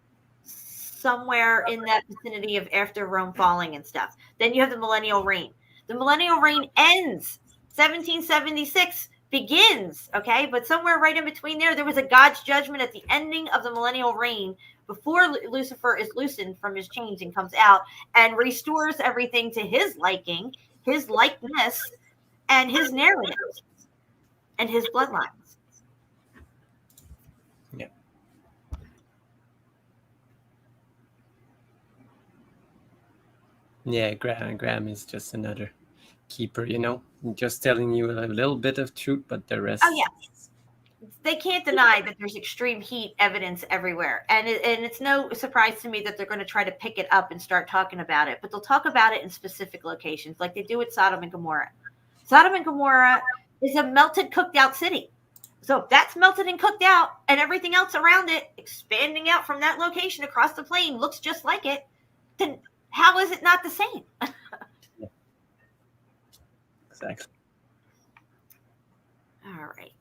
[SPEAKER 2] somewhere in that vicinity of after Rome falling and stuff. Then you have the millennial reign. The millennial reign ends. 1776 begins, okay? But somewhere right in between there was a God's judgment at the ending of the millennial reign, before Lucifer is loosened from his chains and comes out and restores everything to his liking, his likeness, and his narrative, and his bloodlines.
[SPEAKER 3] Yeah. Yeah, Graham is just another keeper, just telling you a little bit of truth, but the rest.
[SPEAKER 2] Oh, yeah. They can't deny that there's extreme heat evidence everywhere. And it's no surprise to me that they're going to try to pick it up and start talking about it. But they'll talk about it in specific locations like they do with Sodom and Gomorrah. Sodom and Gomorrah is a melted, cooked out city. So if that's melted and cooked out and everything else around it expanding out from that location across the plain looks just like it, then how is it not the same?
[SPEAKER 3] Yeah. Exactly.
[SPEAKER 2] All right.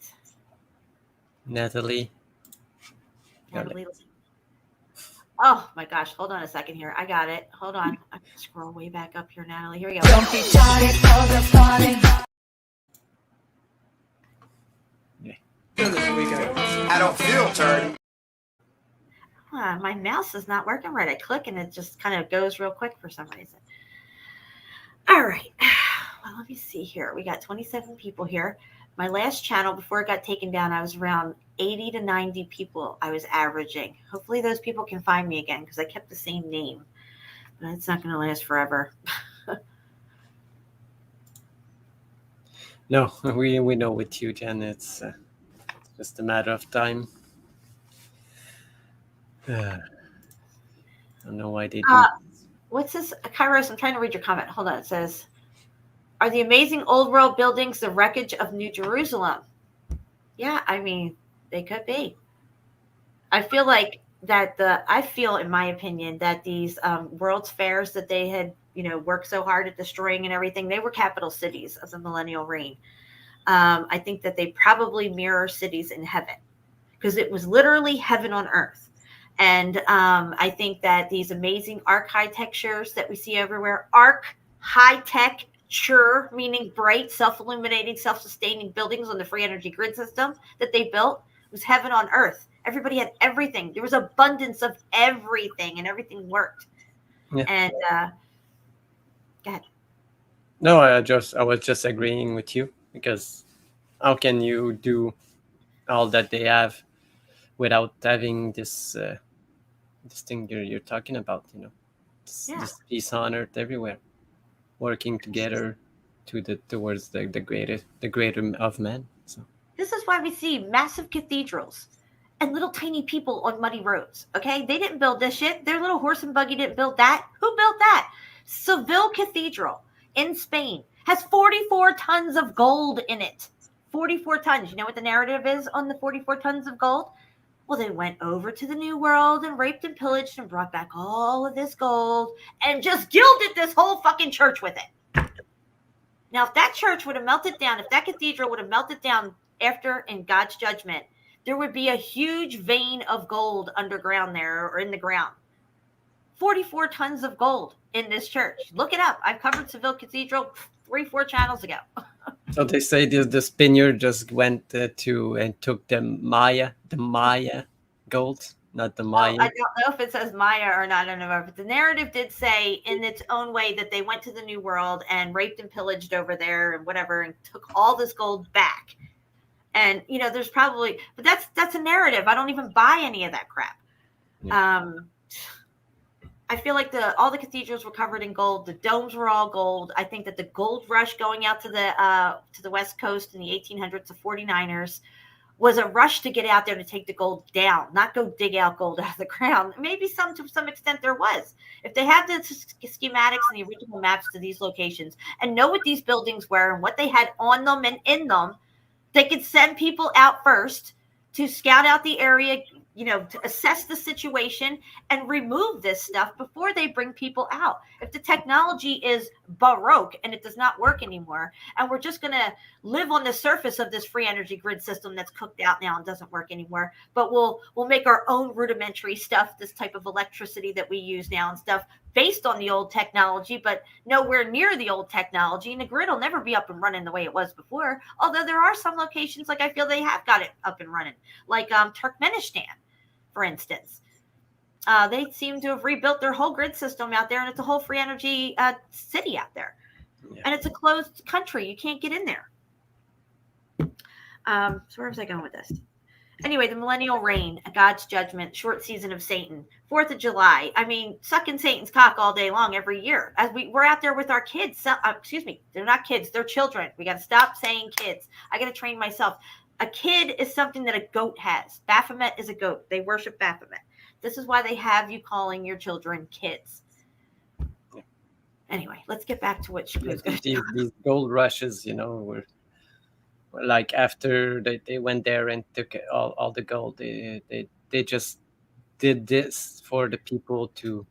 [SPEAKER 3] Natalie.
[SPEAKER 2] Natalie. Oh my gosh. Hold on a second here. I got it. Hold on. I can scroll way back up here, Natalie. Here we go.
[SPEAKER 4] Don't be shy for the falling.
[SPEAKER 7] I don't feel turd.
[SPEAKER 2] My mouse is not working right. I click and it just kind of goes real quick for some reason. All right. Well, let me see here. We got 27 people here. My last channel before it got taken down, I was around 80 to 90 people I was averaging. Hopefully those people can find me again because I kept the same name. But it's not going to last forever.
[SPEAKER 3] No, we know with you, Jen. It's just a matter of time. I don't know why they do.
[SPEAKER 2] What's this? Kairos, I'm trying to read your comment. Hold on. It says, are the amazing old world buildings the wreckage of New Jerusalem? Yeah, I mean, they could be. I feel like that I feel, in my opinion, that these World's Fairs that they had, worked so hard at destroying and everything, they were capital cities of the millennial reign. I think that they probably mirror cities in heaven because it was literally heaven on earth. And I think that these amazing architectures that we see everywhere, high-tech-ture, meaning bright, self-illuminating, self-sustaining buildings on the free energy grid system that they built was heaven on earth. Everybody had everything. There was abundance of everything, and everything worked.
[SPEAKER 3] Yeah.
[SPEAKER 2] And go ahead.
[SPEAKER 3] No, I was just agreeing with you because how can you do all that they have without having this thing you're talking about? This peace on earth everywhere, working together towards the greater of man. So
[SPEAKER 2] this is why we see massive cathedrals and little tiny people on muddy roads. Okay, they didn't build this shit. Their little horse and buggy didn't build that. Who built that? Seville Cathedral in Spain has 44 tons of gold in it. 44 tons. You know what the narrative is on the 44 tons of gold? Well, they went over to the New World and raped and pillaged and brought back all of this gold and just gilded this whole fucking church with it. Now, if that church would have melted down, if that cathedral would have melted down after in God's judgment, there would be a huge vein of gold underground there or in the ground. 44 tons of gold in this church. Look it up. I've covered Seville Cathedral 3-4 channels ago.
[SPEAKER 3] So they say the Spaniard just went to and took the Maya gold, not the Maya.
[SPEAKER 2] I don't know if it says Maya or not. I don't know. But the narrative did say in its own way that they went to the New World and raped and pillaged over there and whatever and took all this gold back. And, there's probably, but that's a narrative. I don't even buy any of that crap. Yeah. I feel like all the cathedrals were covered in gold. The domes were all gold. I think that the gold rush going out to the West Coast in the 1800s, the 49ers, was a rush to get out there to take the gold down, not go dig out gold out of the ground. Maybe to some extent there was. If they had the schematics and the original maps to these locations and know what these buildings were and what they had on them and in them, they could send people out first to scout out the area, to assess the situation and remove this stuff before they bring people out. If the technology is baroque and it does not work anymore, and we're just going to live on the surface of this free energy grid system that's cooked out now and doesn't work anymore, but we'll make our own rudimentary stuff, this type of electricity that we use now and stuff based on the old technology, but nowhere near the old technology. And the grid will never be up and running the way it was before. Although there are some locations, like I feel they have got it up and running, like Turkmenistan, for instance. They seem to have rebuilt their whole grid system out there, and it's a whole free energy city out there. Yeah. And it's a closed country. You can't get in there. So where was I going with this? Anyway, the millennial reign, God's judgment, short season of Satan, 4th of July. I mean, sucking Satan's cock all day long every year. As we're out there with our kids. Excuse me, they're not kids, they're children. We got to stop saying kids. I got to train myself. A kid is something that a goat has. Baphomet is a goat. They worship Baphomet. This is why they have you calling your children kids. Anyway, let's get back to what Shapu's going to do.
[SPEAKER 3] These gold rushes, were like after they went there and took all the gold, they just did this for the people to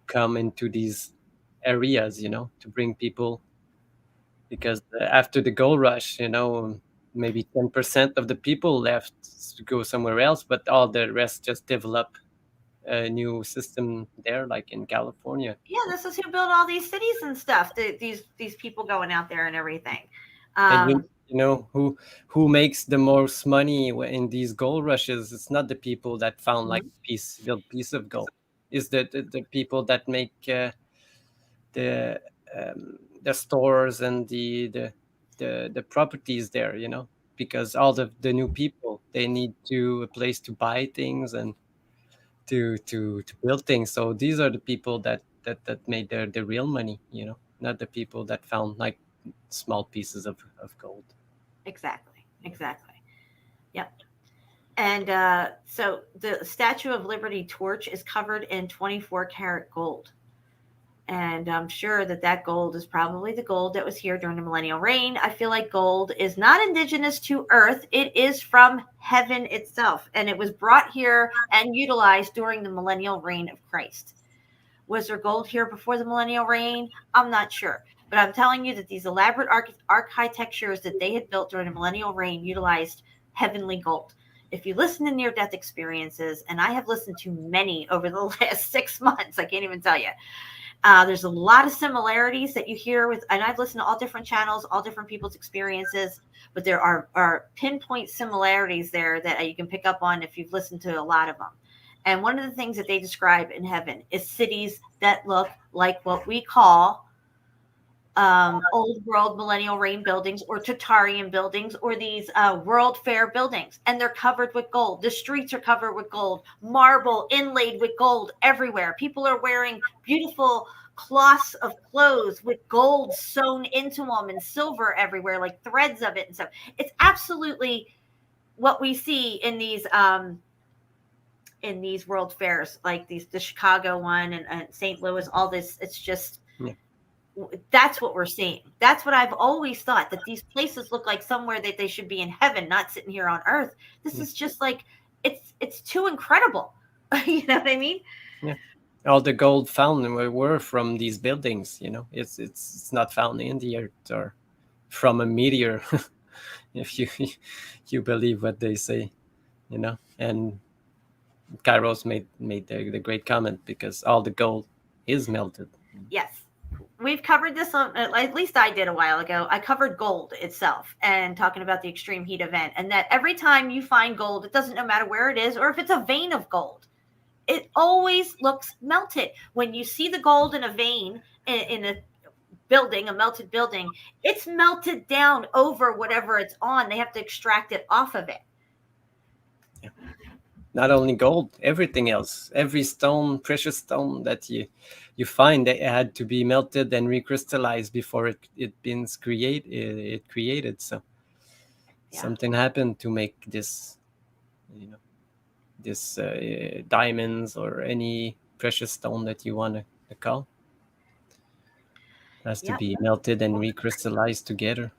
[SPEAKER 3] come into these areas, to bring people, because after the gold rush, maybe 10% of the people left to go somewhere else, but all the rest just develop a new system there, like in California.
[SPEAKER 2] Yeah, this is who built all these cities and stuff. These people going out there and everything.
[SPEAKER 3] And you know who makes the most money in these gold rushes? It's not the people that found like the piece of gold. It's the people that make the stores and the properties there, because all the new people, they need a place to buy things and to build things. So these are the people that made the real money, not the people that found like small pieces of gold.
[SPEAKER 2] Exactly. Yep. And so the Statue of Liberty torch is covered in 24 karat gold. And I'm sure that gold is probably the gold that was here during the millennial reign. I feel like gold is not indigenous to Earth. It is from heaven itself. And it was brought here and utilized during the millennial reign of Christ. Was there gold here before the millennial reign? I'm not sure. But I'm telling you that these elaborate architectures that they had built during the millennial reign utilized heavenly gold. If you listen to near-death experiences, and I have listened to many over the last 6 months, I can't even tell you. There's a lot of similarities that you hear with, and I've listened to all different channels, all different people's experiences, but there are pinpoint similarities there that you can pick up on if you've listened to a lot of them. And one of the things that they describe in heaven is cities that look like what we call old world millennial reign buildings, or Tartarian buildings, or these World Fair buildings, and they're covered with gold. The streets are covered with gold, marble inlaid with gold everywhere. People are wearing beautiful cloths of clothes with gold sewn into them, and silver everywhere, like threads of it and stuff. It's absolutely what we see in these world fairs, like the Chicago one and St. Louis, all this. It's just, that's what we're seeing. That's what I've always thought, that these places look like somewhere that they should be in heaven, not sitting here on earth. This is just like, it's too incredible. You know what I mean?
[SPEAKER 3] Yeah. All the gold found were from these buildings, it's not found in the earth or from a meteor. If you believe what they say, and Kairos made the great comment, because all the gold is melted.
[SPEAKER 2] Yes. We've covered this on, at least I did a while ago. I covered gold itself and talking about the extreme heat event, and that every time you find gold, it doesn't no matter where it is, or if it's a vein of gold, it always looks melted. When you see the gold in a vein in a building, a melted building, it's melted down over whatever it's on. They have to extract it off of it.
[SPEAKER 3] Yeah. Not only gold, everything else, every stone, precious stone that you find, they had to be melted and recrystallized before it been created. So something happened to make this, this diamonds or any precious stone that you want to call. It has to be melted and recrystallized together.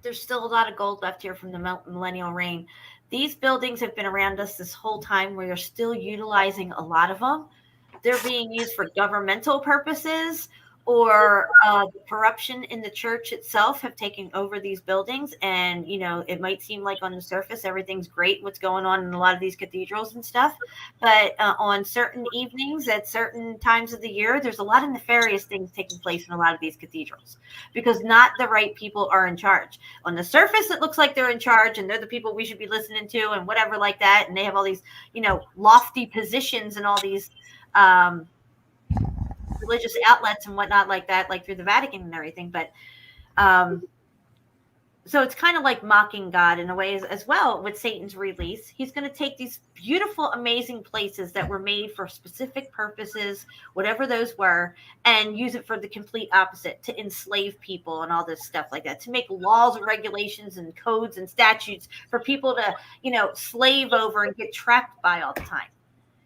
[SPEAKER 2] There's still a lot of gold left here from the millennial reign. These buildings have been around us this whole time. We are still utilizing a lot of them. They're being used for governmental purposes, or the corruption in the church itself have taken over these buildings. And, it might seem like on the surface, everything's great, what's going on in a lot of these cathedrals and stuff. But on certain evenings, at certain times of the year, there's a lot of nefarious things taking place in a lot of these cathedrals, because not the right people are in charge. On the surface, it looks like they're in charge and they're the people we should be listening to and whatever like that. And they have all these, lofty positions and all these religious outlets and whatnot like that, like through the Vatican and everything. But so it's kind of like mocking God in a way as well with Satan's release. He's going to take these beautiful, amazing places that were made for specific purposes, whatever those were, and use it for the complete opposite, to enslave people and all this stuff like that, to make laws and regulations and codes and statutes for people to, slave over and get trapped by all the time.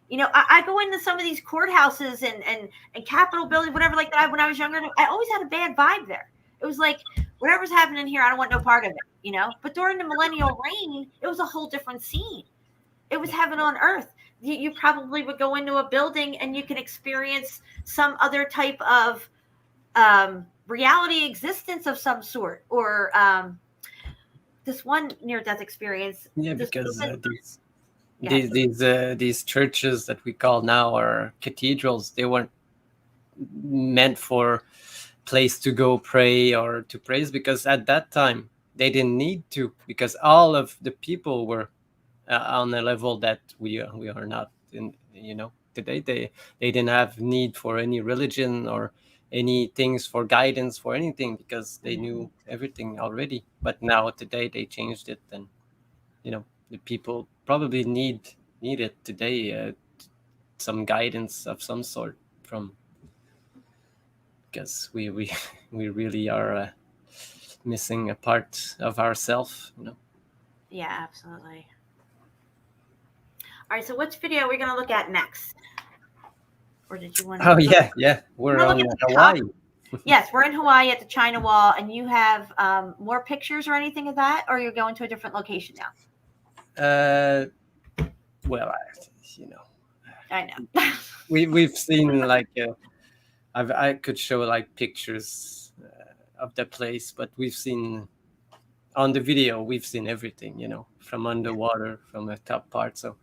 [SPEAKER 2] You know, I go into some of these courthouses and Capitol buildings, whatever like that. When I was younger, I always had a bad vibe there. It was like, whatever's happening here, I don't want no part of it, you know? But during the millennial reign, it was a whole different scene. It was heaven on earth. You probably would go into a building and you can experience some other type of reality existence of some sort, or this one near-death experience.
[SPEAKER 3] Yeah, because these churches that we call now are cathedrals. They weren't meant for place to go pray or to praise, because at that time they didn't need to, because all of the people were on a level that we are not in. You know, today they didn't have need for any religion or any things for guidance for anything, because they knew everything already. But now today they changed it, and you know, the people probably need it today, some guidance of some sort from, because we we really are missing a part of ourselves, you know.
[SPEAKER 2] Yeah, absolutely. All right, so which video are we going to look at next? Or did you want to?
[SPEAKER 3] Oh, yeah. We're on Hawaii.
[SPEAKER 2] Yes, we're in Hawaii at the China Wall, and you have more pictures or anything of that, or you're going to a different location now?
[SPEAKER 3] Well, you know.
[SPEAKER 2] I know.
[SPEAKER 3] we've seen like I could show like pictures of the place, but we've seen on the video, we've seen everything, you know, from underwater, from the top part. So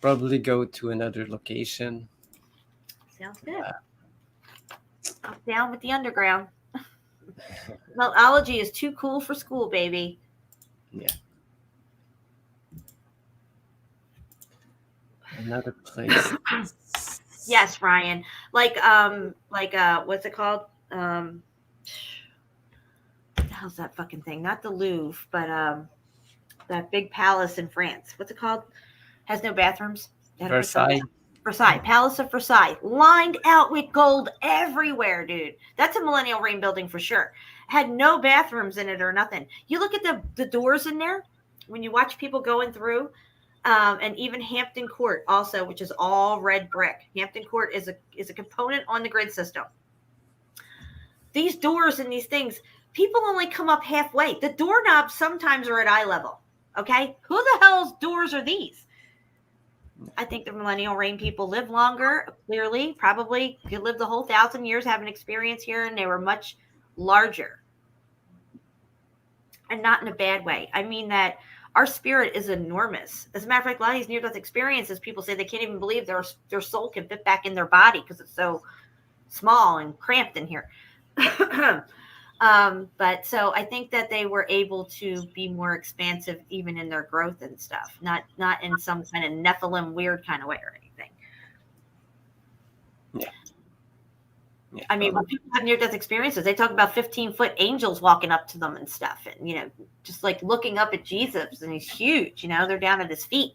[SPEAKER 3] probably go to another location.
[SPEAKER 2] Sounds good. I'm down with the underground. Meltology is too cool for school, baby.
[SPEAKER 3] Yeah. Another place.
[SPEAKER 2] Yes, Ryan. Like what's it called? What the hell's that fucking thing? Not the Louvre, but that big palace in France. What's it called? Has no bathrooms.
[SPEAKER 3] Versailles.
[SPEAKER 2] Versailles, Palace of Versailles, lined out with gold everywhere, dude. That's a millennial reign building for sure. Had no bathrooms in it or nothing. You look at the doors in there when you watch people going through, and even Hampton Court also, which is all red brick. Hampton Court is a component on the grid system. These doors and these things, people only come up halfway. The doorknobs sometimes are at eye level. Okay, who the hell's doors are these? I think the millennial reign people live longer, clearly, probably could live the whole 1,000 years, have an experience here, and they were much larger. And not in a bad way. I mean that our spirit is enormous. As a matter of fact, a lot of these near-death experiences, people say they can't even believe their soul can fit back in their body because it's so small and cramped in here. But so I think that they were able to be more expansive even in their growth and stuff, not in some kind of Nephilim weird kind of way or anything.
[SPEAKER 3] Yeah.
[SPEAKER 2] I mean, when people have near-death experiences, they talk about 15-foot angels walking up to them and stuff, and, you know, just like looking up at Jesus, and he's huge, you know, they're down at his feet.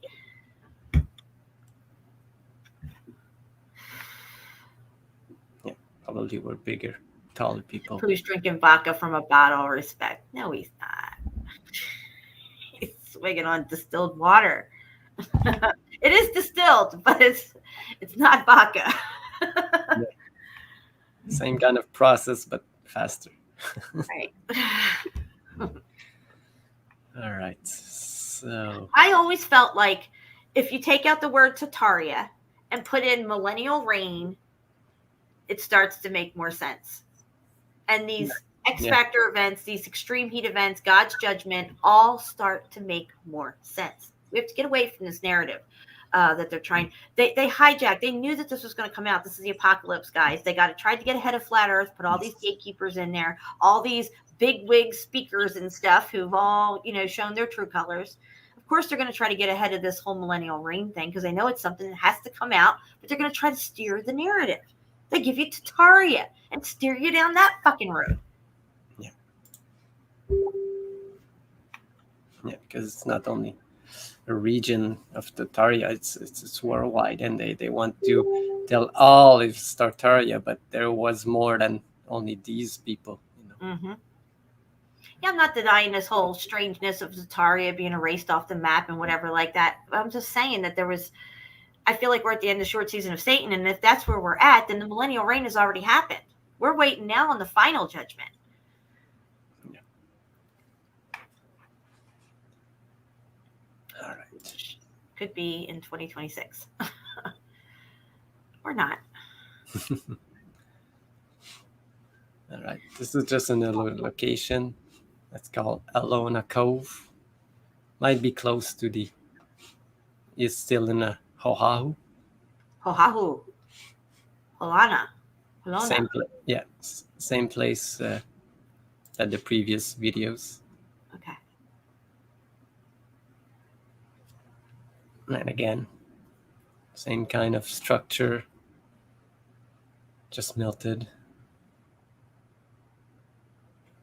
[SPEAKER 3] Yeah, probably were bigger, taller people.
[SPEAKER 2] Who's drinking vodka from a bottle? Respect. No, he's not. He's swigging on distilled water. It is distilled, but it's not vodka.
[SPEAKER 3] Yeah. Same kind of process, but faster.
[SPEAKER 2] Right.
[SPEAKER 3] All right. So
[SPEAKER 2] I always felt like if you take out the word tartaria and put in millennial reign, it starts to make more sense. And these X Factor events, these extreme heat events, God's judgment, all start to make more sense. We have to get away from this narrative that they're trying. They hijacked. They knew that this was going to come out. This is the apocalypse, guys. They tried to get ahead of flat Earth, put all these gatekeepers in there, all these big wig speakers and stuff who've all, you know, shown their true colors. Of course, they're going to try to get ahead of this whole millennial reign thing because they know it's something that has to come out, but they're going to try to steer the narrative. They give you tartaria and steer you down that fucking road.
[SPEAKER 3] Yeah, because it's not only a region of Tartaria, it's worldwide, and they want to tell all of Tartaria, but there was more than only these people, you know.
[SPEAKER 2] Mm-hmm. Yeah, I'm not denying this whole strangeness of Tartaria being erased off the map and whatever like that. I'm just saying that there was I feel like we're at the end of the short season of Satan, and if that's where we're at, then the millennial reign has already happened. We're waiting now on the final judgment.
[SPEAKER 3] Yeah. All right.
[SPEAKER 2] Could be in 2026. Or not.
[SPEAKER 3] All right. This is just another location. That's called Alona Cove. Might be close to the. It's still in Oahu.
[SPEAKER 2] Oahu. Holana.
[SPEAKER 3] Same same place at the previous videos.
[SPEAKER 2] Okay.
[SPEAKER 3] And again, same kind of structure, just melted.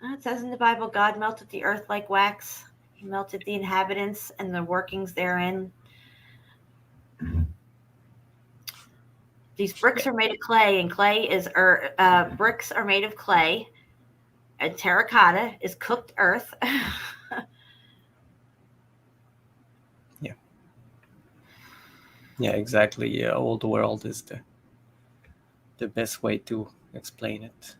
[SPEAKER 2] It says in the Bible, God melted the earth like wax. He melted the inhabitants and the workings therein. These bricks are made of clay, and bricks are made of clay, and terracotta is cooked earth.
[SPEAKER 3] Yeah, exactly. Old world is the best way to explain it.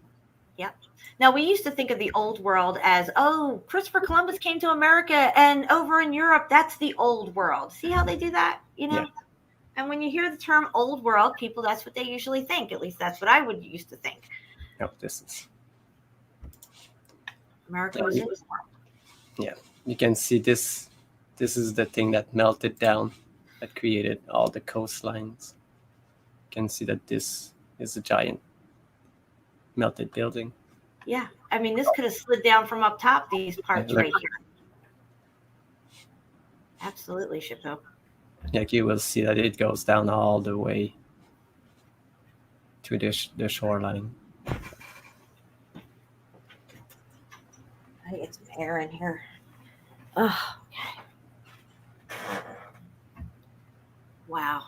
[SPEAKER 2] Yep. Now, we used to think of the old world as, oh, Christopher Columbus came to America, and over in Europe, that's the old world. See how they do that?
[SPEAKER 3] Yeah.
[SPEAKER 2] And when you hear the term old world, people, that's what they usually think. At least that's what I would used to think.
[SPEAKER 3] Oh, this is
[SPEAKER 2] America was in the world.
[SPEAKER 3] Yeah, you can see this. This is the thing that melted down, that created all the coastlines. You can see that this is a giant melted building.
[SPEAKER 2] Yeah, I mean, this could have slid down from up top, these parts right here. Absolutely, Chapeau.
[SPEAKER 3] Like you will see that it goes down all the way to the shoreline.
[SPEAKER 2] I get some air in here. Oh, okay. Wow.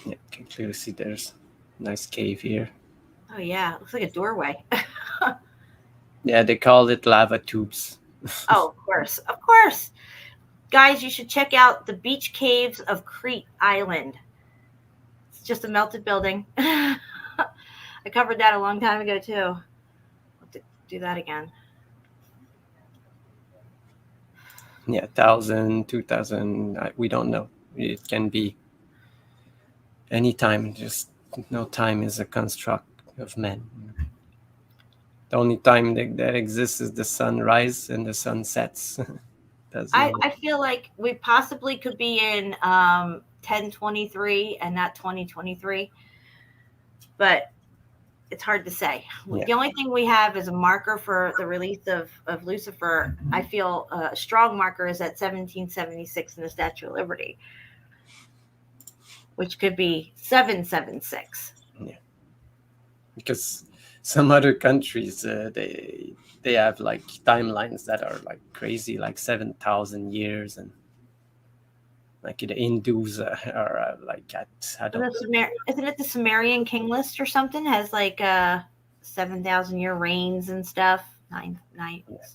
[SPEAKER 3] Yeah, you can clearly see there's a nice cave here.
[SPEAKER 2] Oh, yeah. It looks like a doorway.
[SPEAKER 3] Yeah, they call it lava tubes.
[SPEAKER 2] Oh, of course. Of course. Guys, you should check out the beach caves of Crete Island. It's just a melted building. I covered that a long time ago, too. I'll have to do that again.
[SPEAKER 3] Yeah, 1,000, 2,000, we don't know. It can be any time. Just no time is a construct of man. The only time that exists is the sunrise and the sun sets.
[SPEAKER 2] I feel like we possibly could be in 1023 and not 2023, but it's hard to say. Yeah. The only thing we have is a marker for the release of Lucifer. I feel a strong marker is at 1776 in the Statue of Liberty, which could be 776.
[SPEAKER 3] Yeah, because some other countries they have like timelines that are like crazy, like 7,000 years, and like the Hindus are like at
[SPEAKER 2] isn't it the Sumerian king list or something? Has like 7,000 year reigns and stuff. Nine.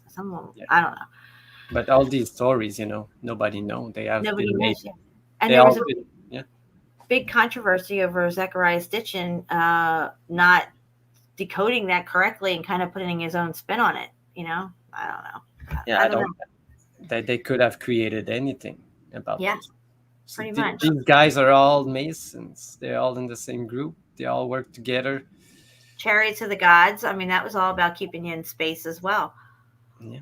[SPEAKER 2] Some of them, yeah. I don't know.
[SPEAKER 3] But all these stories, nobody knows. They have
[SPEAKER 2] nobody
[SPEAKER 3] been
[SPEAKER 2] knows.
[SPEAKER 3] made.
[SPEAKER 2] And there was a big controversy over Zechariah Stitchin not decoding that correctly and kind of putting his own spin on it. I don't know.
[SPEAKER 3] Yeah, I don't know. They could have created anything about this. So
[SPEAKER 2] pretty much.
[SPEAKER 3] These guys are all Masons. They're all in the same group. They all work together.
[SPEAKER 2] Chariots of the gods. I mean, that was all about keeping you in space as well.
[SPEAKER 3] Yeah.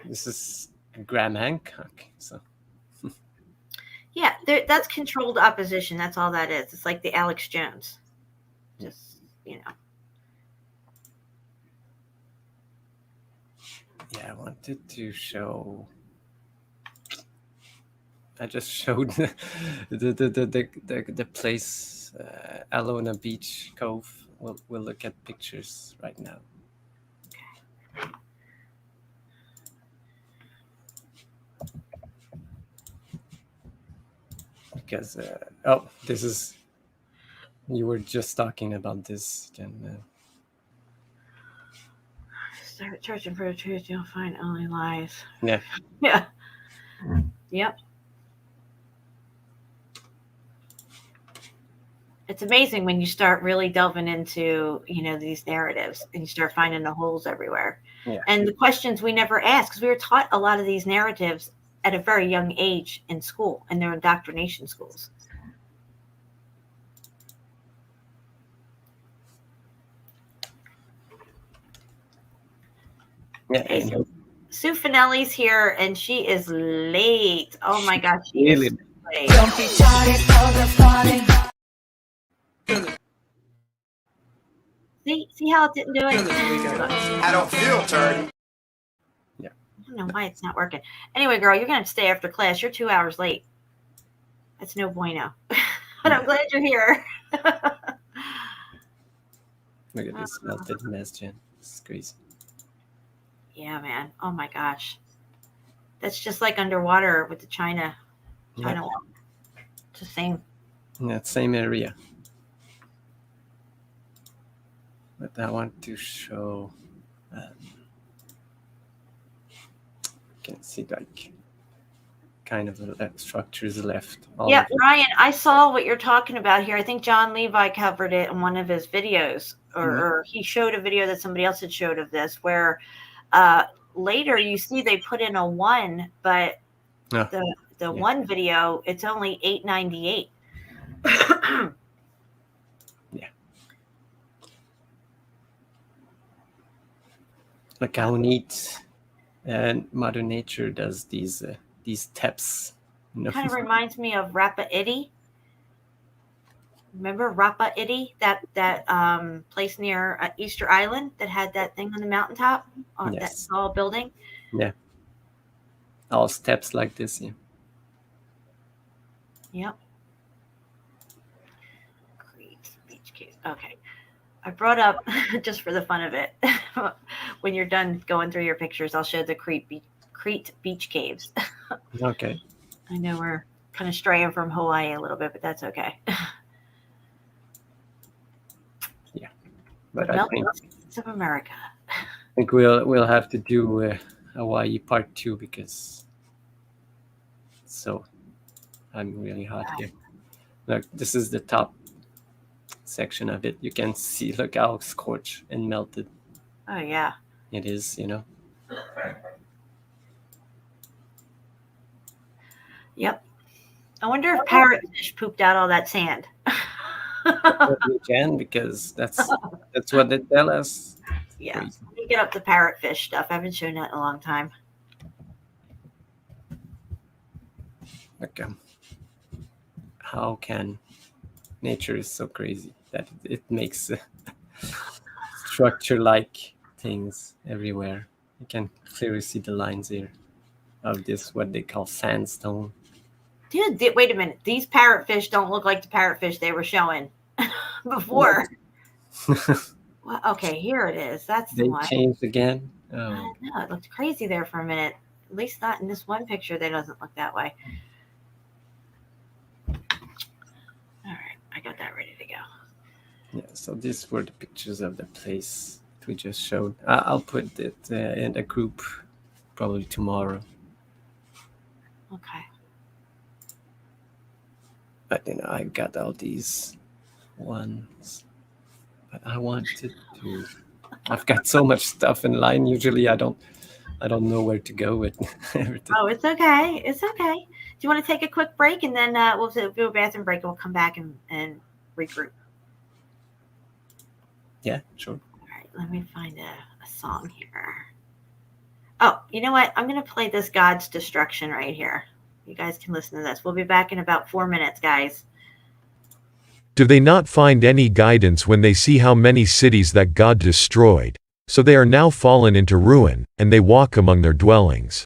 [SPEAKER 3] This is Graham Hancock. So.
[SPEAKER 2] Yeah, that's controlled opposition. That's all that is. It's like the Alex Jones. Just,
[SPEAKER 3] Yeah, I wanted to show. I just showed the place, Alona Beach Cove. We'll look at pictures right now. Because this is. You were just talking about this, Jen.
[SPEAKER 2] Start searching for the truth, you'll find only lies.
[SPEAKER 3] Yeah.
[SPEAKER 2] Yeah. Yep. It's amazing when you start really delving into, these narratives and you start finding the holes everywhere.
[SPEAKER 3] Yeah.
[SPEAKER 2] And the questions we never ask, because we were taught a lot of these narratives at a very young age in school, in their indoctrination schools.
[SPEAKER 3] Yeah.
[SPEAKER 2] Hey, Sue Finelli's here, and she is late. Oh my gosh, she
[SPEAKER 3] Really?
[SPEAKER 2] is late.
[SPEAKER 4] Don't be sorry for the falling.
[SPEAKER 2] See how it didn't do it?
[SPEAKER 7] I don't feel turd.
[SPEAKER 2] I don't know why it's not working. Anyway, girl, you're going to stay after class. You're 2 hours late. That's no bueno. But I'm glad you're here.
[SPEAKER 3] Look at this melted mess, Jen. This is crazy.
[SPEAKER 2] Yeah, man. Oh my gosh. That's just like underwater with the China wall. It's the same.
[SPEAKER 3] In that same area. But I want to show. You can see like kind of structures left.
[SPEAKER 2] Yeah, Ryan, I saw what you're talking about here. I think John Levi covered it in one of his videos, or he showed a video that somebody else had showed of this, where later you see they put in a 1, but the one video, it's only 898.
[SPEAKER 3] Yeah. Look how neat and Mother Nature does these taps.
[SPEAKER 2] Kind of reminds me of Rapa Iti. Remember Rapa Iti, that place near Easter Island that had that thing on the mountaintop, that tall building?
[SPEAKER 3] Yeah. All steps like this, yeah.
[SPEAKER 2] Yep. Great beach caves. Okay. I brought up, just for the fun of it, when you're done going through your pictures, I'll show the Crete beach caves.
[SPEAKER 3] Okay.
[SPEAKER 2] I know we're kind of straying from Hawaii a little bit, but that's okay.
[SPEAKER 3] Yeah. But I think
[SPEAKER 2] of America.
[SPEAKER 3] I think we'll have to do Hawaii part 2 because I'm really hot here. Look, this is the top section of it. You can see, look how scorched and melted.
[SPEAKER 2] Oh yeah.
[SPEAKER 3] It is,
[SPEAKER 2] Yep. I wonder if parrotfish pooped out all that sand.
[SPEAKER 3] You can, because that's what they tell us.
[SPEAKER 2] Yeah. Let me get up the parrotfish stuff. I haven't shown that in a long time.
[SPEAKER 3] Okay. How can nature is so crazy that it makes structure-like things everywhere. You can clearly see the lines here of this, what they call sandstone.
[SPEAKER 2] Dude, wait a minute. These parrotfish don't look like the parrotfish they were showing before. Well, okay, here it is. That's the one.
[SPEAKER 3] They changed again? Oh.
[SPEAKER 2] I don't know. It looked crazy there for a minute. At least not in this one picture. That doesn't look that way. All right. I got that ready to go.
[SPEAKER 3] Yeah, so these were the pictures of the place that we just showed. I'll put it in a group probably tomorrow.
[SPEAKER 2] Okay.
[SPEAKER 3] But I got all these ones. But I wanted to. I've got so much stuff in line. Usually I don't know where to go with everything.
[SPEAKER 2] Oh, it's okay. It's okay. Do you want to take a quick break, and then we'll do a bathroom break, and we'll come back and regroup?
[SPEAKER 3] Yeah, sure.
[SPEAKER 2] All right, let me find a song here. Oh, you know what? I'm going to play this God's Destruction right here. You guys can listen to this. We'll be back in about 4 minutes, guys.
[SPEAKER 12] Do they not find any guidance when they see how many cities that God destroyed? So they are now fallen into ruin, and they walk among their dwellings.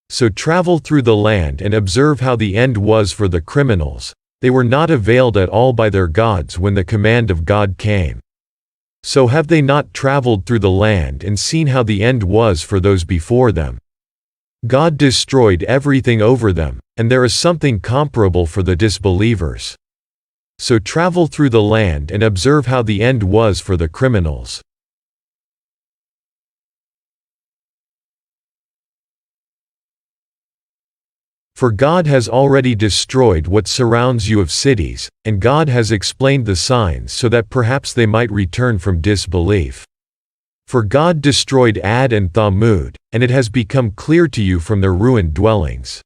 [SPEAKER 12] So travel through the land and observe how the end was for the criminals. They were not availed at all by their gods when the command of God came. So have they not traveled through the land and seen how the end was for those before them? God destroyed everything over them, and there is something comparable for the disbelievers. So travel through the land and observe how the end was for the criminals. For God has already destroyed what surrounds you of cities, and God has explained the signs so that perhaps they might return from disbelief. For God destroyed Ad and Thamud, and it has become clear to you from their ruined dwellings.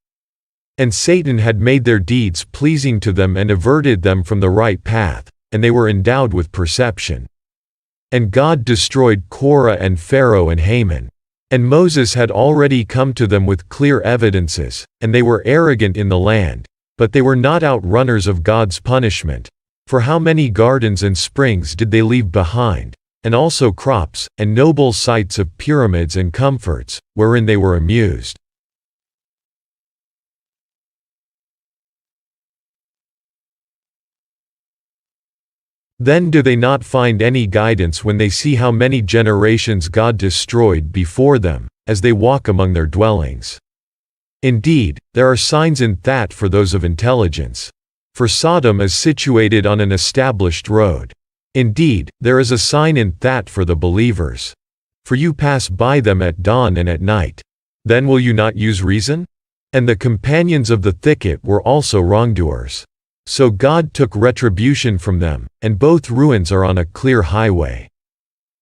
[SPEAKER 12] And Satan had made their deeds pleasing to them and averted them from the right path, and they were endowed with perception. And God destroyed Korah and Pharaoh and Haman. And Moses had already come to them with clear evidences, and they were arrogant in the land, but they were not outrunners of God's punishment. For how many gardens and springs did they leave behind, and also crops, and noble sites of pyramids and comforts, wherein they were amused. Then do they not find any guidance when they see how many generations God destroyed before them, as they walk among their dwellings? Indeed, there are signs in that for those of intelligence. For Sodom is situated on an established road. Indeed, there is a sign in that for the believers. For you pass by them at dawn and at night. Then will you not use reason? And the companions of the thicket were also wrongdoers. So God took retribution from them, and both ruins are on a clear highway.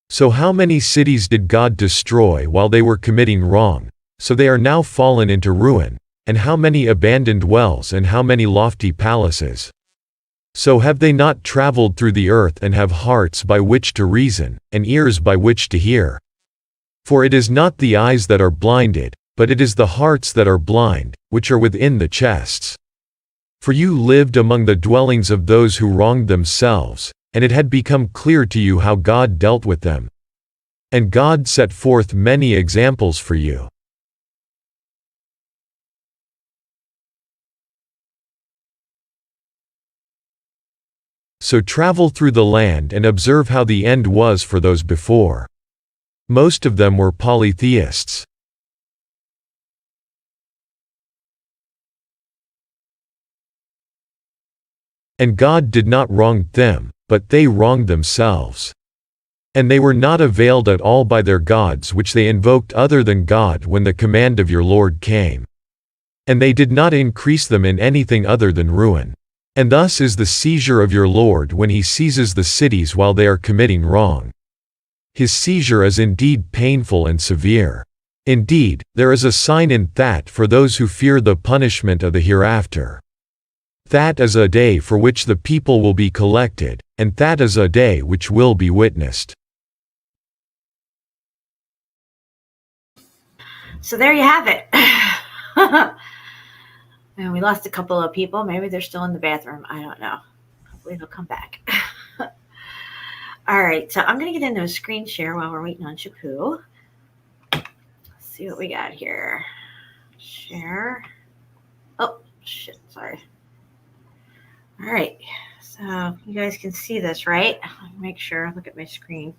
[SPEAKER 12] So how many cities did God destroy while they were committing wrong, so they are now fallen into ruin, and how many abandoned wells and how many lofty palaces? So have they not traveled through the earth and have hearts by which to reason, and ears by which to hear? For it is not the eyes that are blinded, but it is the hearts that are blind, which are within the chests. For you lived among the dwellings of those who wronged themselves, and it had become clear to you how God dealt with them. And God set forth many examples for you. So travel through the land and observe how the end was for those before. Most of them were polytheists. And God did not wrong them, but they wronged themselves. And they were not availed at all by their gods which they invoked other than God when the command of your Lord came. And they did not increase them in anything other than ruin. And thus is the seizure of your Lord when he seizes the cities while they are committing wrong. His seizure is indeed painful and severe. Indeed, there is a sign in that for those who fear the punishment of the hereafter. That is a day for which the people will be collected, and that is a day which will be witnessed.
[SPEAKER 2] So there you have it. And we lost a couple of people. Maybe they're still in the bathroom. I don't know. Hopefully they'll come back. All right. So I'm going to get into a screen share while we're waiting on Shapu. Let's see what we got here. Share. Oh, shit. Sorry. All right. So you guys can see this, right? Let me make sure. Look at my screen.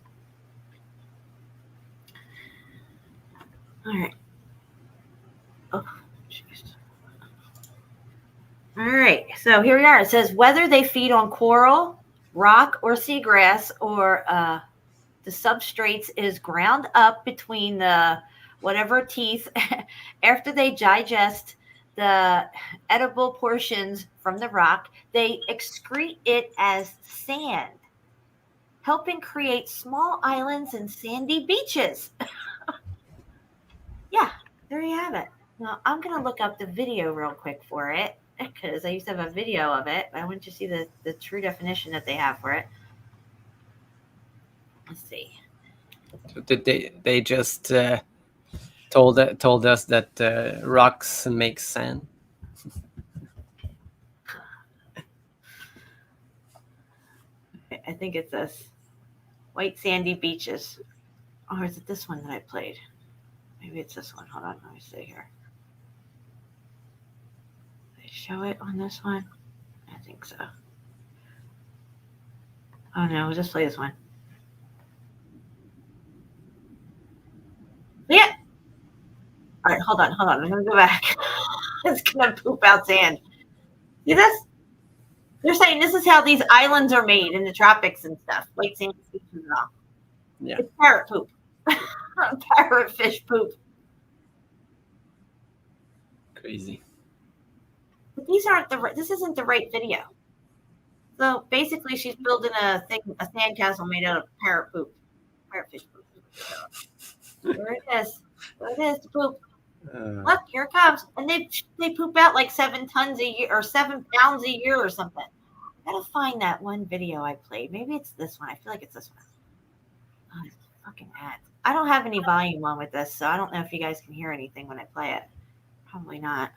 [SPEAKER 2] All right. Oh, jeez. All right, so here we are. It says whether they feed on coral, rock, or seagrass, or the substrates is ground up between the whatever teeth after they digest the edible portions from the rock, they excrete it as sand, helping create small islands and sandy beaches. Yeah, there you have it. Now, I'm going to look up the video real quick for it, because I used to have a video of it. I want you to see the true definition that they have for it. Let's see.
[SPEAKER 3] So did they just told us that rocks make sand?
[SPEAKER 2] I think it's this white sandy beaches. Or is it this one that I played? Maybe it's this one. Hold on, let me see here. Did they show it on this one? I think so. Oh no, we'll just play this one. Yeah. All right, hold on. I'm gonna go back. It's gonna poop out sand. See this? They're saying this is how these islands are made in the tropics and stuff, white sand beaches and all.
[SPEAKER 3] Yeah.
[SPEAKER 2] It's parrot poop. Parrotfish poop.
[SPEAKER 3] Crazy.
[SPEAKER 2] But these aren't the right. This isn't the right video. So basically, she's building a sandcastle made out of parrotfish poop. There it is. There it is. The poop. Look, here it comes, and they poop out like 7 tons a year or 7 pounds a year or something. I gotta find that one video I played. Maybe it's this one. I feel like it's this one. Oh, it's fucking ads. I don't have any volume on with this, so I don't know if you guys can hear anything when I play it. Probably not.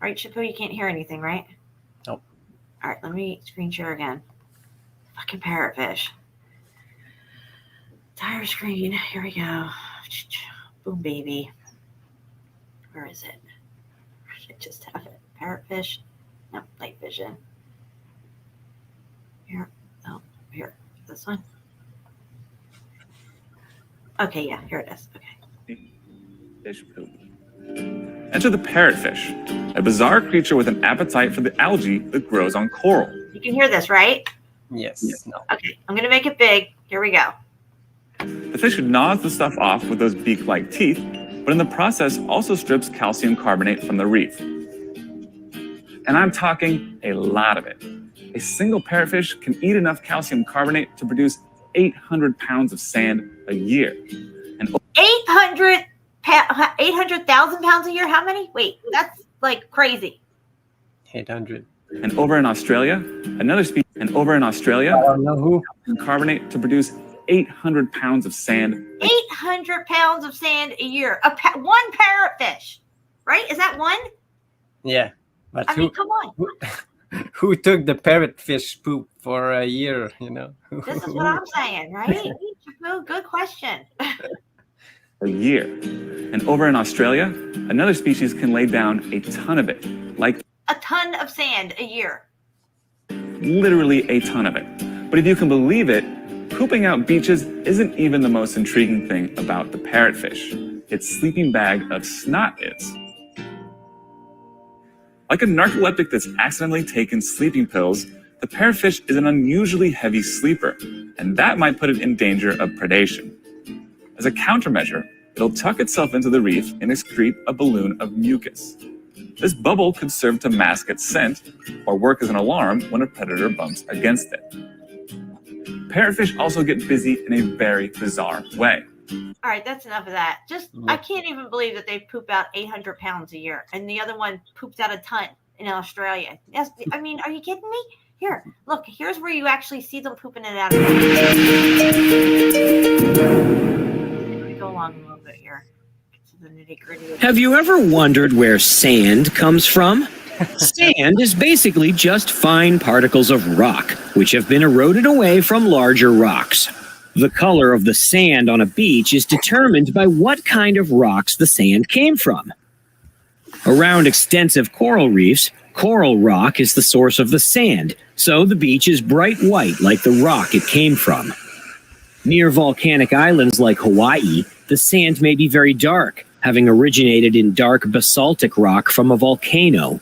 [SPEAKER 2] Right, Chapu? You can't hear anything, right?
[SPEAKER 3] Nope.
[SPEAKER 2] All right, let me screen share again. Fucking parrotfish. Entire screen. Here we go. Boom, baby. Where is it? I should just have it. Parrotfish. No, night vision. Here. Oh, here. This one. Okay, yeah, here it is. Okay.
[SPEAKER 13] Fish poop. Enter the parrotfish, a bizarre creature with an appetite for the algae that grows on coral.
[SPEAKER 2] You can hear this, right?
[SPEAKER 3] Yes. No.
[SPEAKER 2] Okay, I'm going to make it big. Here we go.
[SPEAKER 13] The fish gnaws the stuff off with those beak-like teeth, but in the process also strips calcium carbonate from the reef. And I'm talking a lot of it. A single parrotfish can eat enough calcium carbonate to produce 800 pounds of sand a year. And
[SPEAKER 2] 800,000 pounds a year? How many? Wait, that's like crazy.
[SPEAKER 3] 800.
[SPEAKER 13] And over in Australia, another species. And over in Australia, calcium carbonate to produce 800 pounds of sand.
[SPEAKER 2] 800 pounds of sand a year. One parrotfish, right? Is that one?
[SPEAKER 3] Yeah, but
[SPEAKER 2] I mean, come on.
[SPEAKER 3] Who took the parrotfish poop for a year? You know.
[SPEAKER 2] This is what I'm saying, right? Good question.
[SPEAKER 13] A year. And over in Australia, another species can lay down a ton of it, like
[SPEAKER 2] a ton of sand a year.
[SPEAKER 13] Literally a ton of it. But if you can believe it, pooping out beaches isn't even the most intriguing thing about the parrotfish. Its sleeping bag of snot is. Like a narcoleptic that's accidentally taken sleeping pills, the parrotfish is an unusually heavy sleeper, and that might put it in danger of predation. As a countermeasure, it'll tuck itself into the reef and excrete a balloon of mucus. This bubble could serve to mask its scent or work as an alarm when a predator bumps against it. Parrotfish also get busy in a very bizarre way.
[SPEAKER 2] All right, that's enough of that. I can't even believe that they poop out 800 pounds a year, and the other one poops out a ton in Australia. Yes, I mean, are you kidding me? Here, look, here's where you actually see them pooping it out. Let me go along a little bit here. To the nitty-gritty.
[SPEAKER 14] Have you ever wondered where sand comes from? Sand is basically just fine particles of rock, which have been eroded away from larger rocks. The color of the sand on a beach is determined by what kind of rocks the sand came from. Around extensive coral reefs, coral rock is the source of the sand, so the beach is bright white like the rock it came from. Near volcanic islands like Hawaii, the sand may be very dark, having originated in dark basaltic rock from a volcano.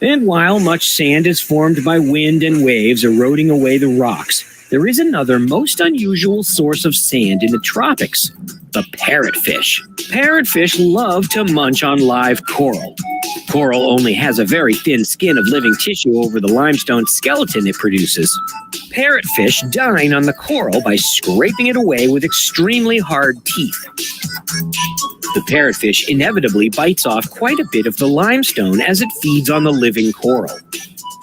[SPEAKER 14] And while much sand is formed by wind and waves eroding away the rocks, there is another most unusual source of sand in the tropics, the parrotfish. Parrotfish love to munch on live coral. Coral only has a very thin skin of living tissue over the limestone skeleton it produces. Parrotfish dine on the coral by scraping it away with extremely hard teeth. The parrotfish inevitably bites off quite a bit of the limestone as it feeds on the living coral.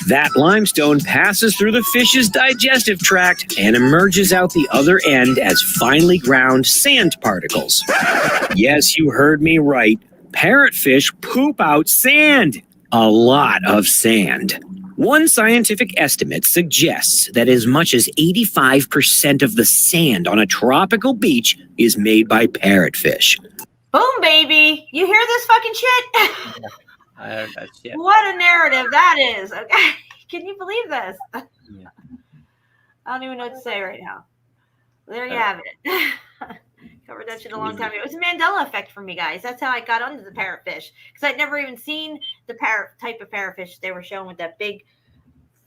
[SPEAKER 14] That limestone passes through the fish's digestive tract and emerges out the other end as finely ground sand particles. Yes, you heard me right. Parrotfish poop out sand. A lot of sand. One scientific estimate suggests that as much as 85% of the sand on a tropical beach is made by parrotfish.
[SPEAKER 2] Boom, baby. You hear this fucking shit?
[SPEAKER 3] I heard that shit.
[SPEAKER 2] What a narrative that is. Okay. Can you believe this?
[SPEAKER 3] Yeah.
[SPEAKER 2] I don't even know what to say right now. There you have it. Covered that shit a long time ago. It was a Mandela effect for me, guys. That's how I got onto the parrotfish. Because I'd never even seen the type of parrotfish they were showing with that big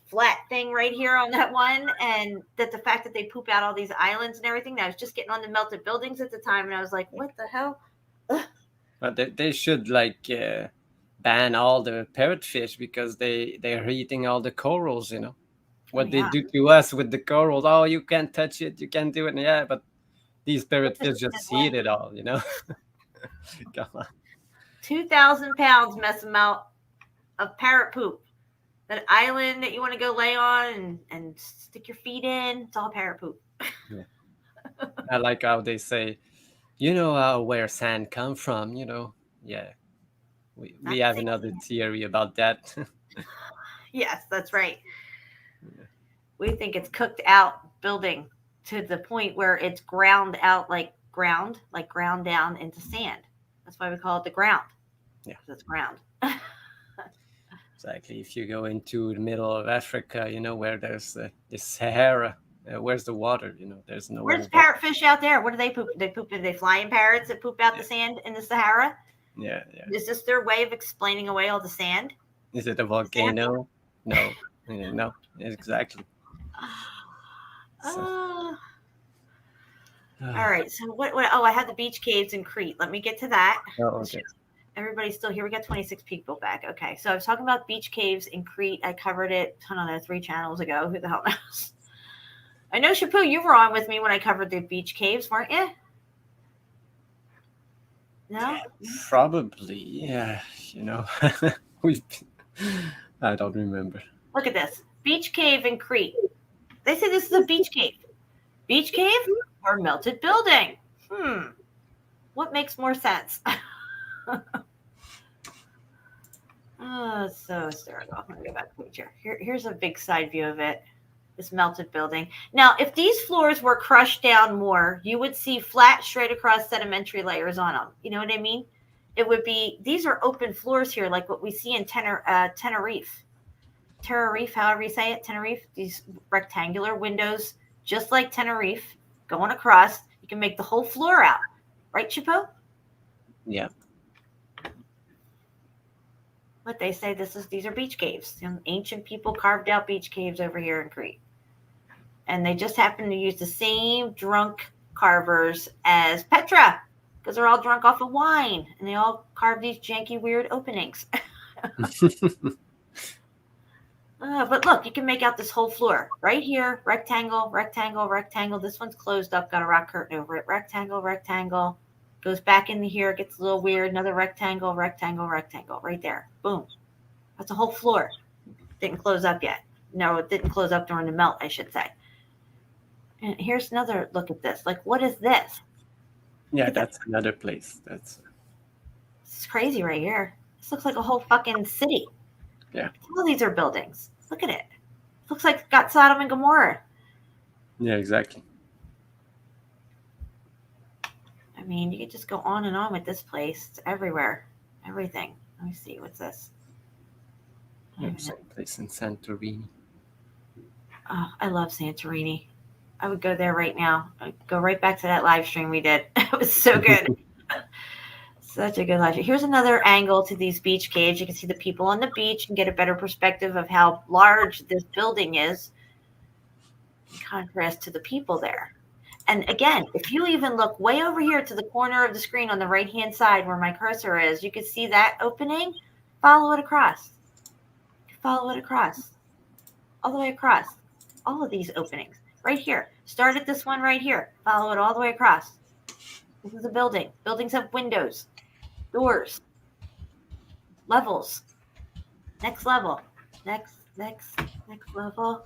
[SPEAKER 2] flat thing right here on that one. And that the fact that they poop out all these islands and everything. And I was just getting on the melted buildings at the time. And I was like, what the hell?
[SPEAKER 3] But they should like ban all the parrotfish because they're eating all the corals. You know what they
[SPEAKER 2] yeah.
[SPEAKER 3] do to us with the corals. Oh, you can't touch it, you can't do it. Yeah, but these parrotfish just eat it all. You know. Come on.
[SPEAKER 2] 2,000 pounds mess them out of parrot poop. That island that you want to go lay on and stick your feet in, it's all parrot poop.
[SPEAKER 3] Yeah. I like how they say, you know, where sand come from. You know, yeah. We have another theory about that.
[SPEAKER 2] Yes, that's right. We think it's cooked out building to the point where it's ground out like ground down into sand. That's why we call it the ground.
[SPEAKER 3] Yeah,
[SPEAKER 2] it's ground.
[SPEAKER 3] Exactly. If you go into the middle of Africa, you know, where there's the Sahara, where's the water? You know, there's no.
[SPEAKER 2] Where's parrotfish out there? What do they poop? They poop. Are they flying parrots that poop out the sand in the Sahara?
[SPEAKER 3] Yeah.
[SPEAKER 2] Is this their way of explaining away all the sand?
[SPEAKER 3] Is it a volcano? No. No. Exactly.
[SPEAKER 2] All right. So what? Oh, I had the beach caves in Crete. Let me get to that.
[SPEAKER 3] Oh, okay.
[SPEAKER 2] Everybody's still here. We got 26 people back. Okay. So I was talking about beach caves in Crete. I covered it, I don't know, 3 channels ago. Who the hell knows? I know, Shapu, you were on with me when I covered the beach caves, weren't you? No?
[SPEAKER 3] Probably. Yeah. You know, I don't remember.
[SPEAKER 2] Look at this. Beach cave in Crete. They say this is a beach cave. Beach cave or melted building? What makes more sense? Oh, it's so hysterical. I'm going to go back to the picture. Here's a big side view of it. This melted building. Now, if these floors were crushed down more, you would see flat, straight across sedimentary layers on them. You know what I mean? It would be, these are open floors here, like what we see in Tenerife. Tenerife, however you say it, Tenerife, these rectangular windows, just like Tenerife, going across. You can make the whole floor out. Right, Chapo?
[SPEAKER 3] Yeah.
[SPEAKER 2] What they say, these are beach caves. Ancient people carved out beach caves over here in Crete. And they just happen to use the same drunk carvers as Petra, because they're all drunk off of wine, and they all carve these janky, weird openings. But look, you can make out this whole floor right here. Rectangle, rectangle, rectangle. This one's closed up, got a rock curtain over it. Rectangle, rectangle. Goes back into here, gets a little weird. Another rectangle, rectangle, rectangle. Right there. Boom. That's a whole floor. Didn't close up yet. No, it didn't close up during the melt, I should say. And here's another look at this. Like, what is this?
[SPEAKER 3] Yeah, that's another place.
[SPEAKER 2] This is crazy right here. This looks like a whole fucking city.
[SPEAKER 3] Yeah.
[SPEAKER 2] All these are buildings. Look at it. Looks like it's got Sodom and Gomorrah.
[SPEAKER 3] Yeah, exactly.
[SPEAKER 2] I mean, you could just go on and on with this place. It's everywhere. Everything. Let me see. What's this?
[SPEAKER 3] Some place in Santorini.
[SPEAKER 2] Oh, I love Santorini. I would go there right now. I'd go right back to that live stream we did. It was so good. Such a good live stream. Here's another angle to these beach caves. You can see the people on the beach and get a better perspective of how large this building is in contrast to the people there. And again, if you even look way over here to the corner of the screen on the right-hand side where my cursor is, you can see that opening. Follow it across. Follow it across. All the way across. All of these openings. Right here. Start at this one right here. Follow it all the way across. This is a building. Buildings have windows, doors, levels. Next level. Next level.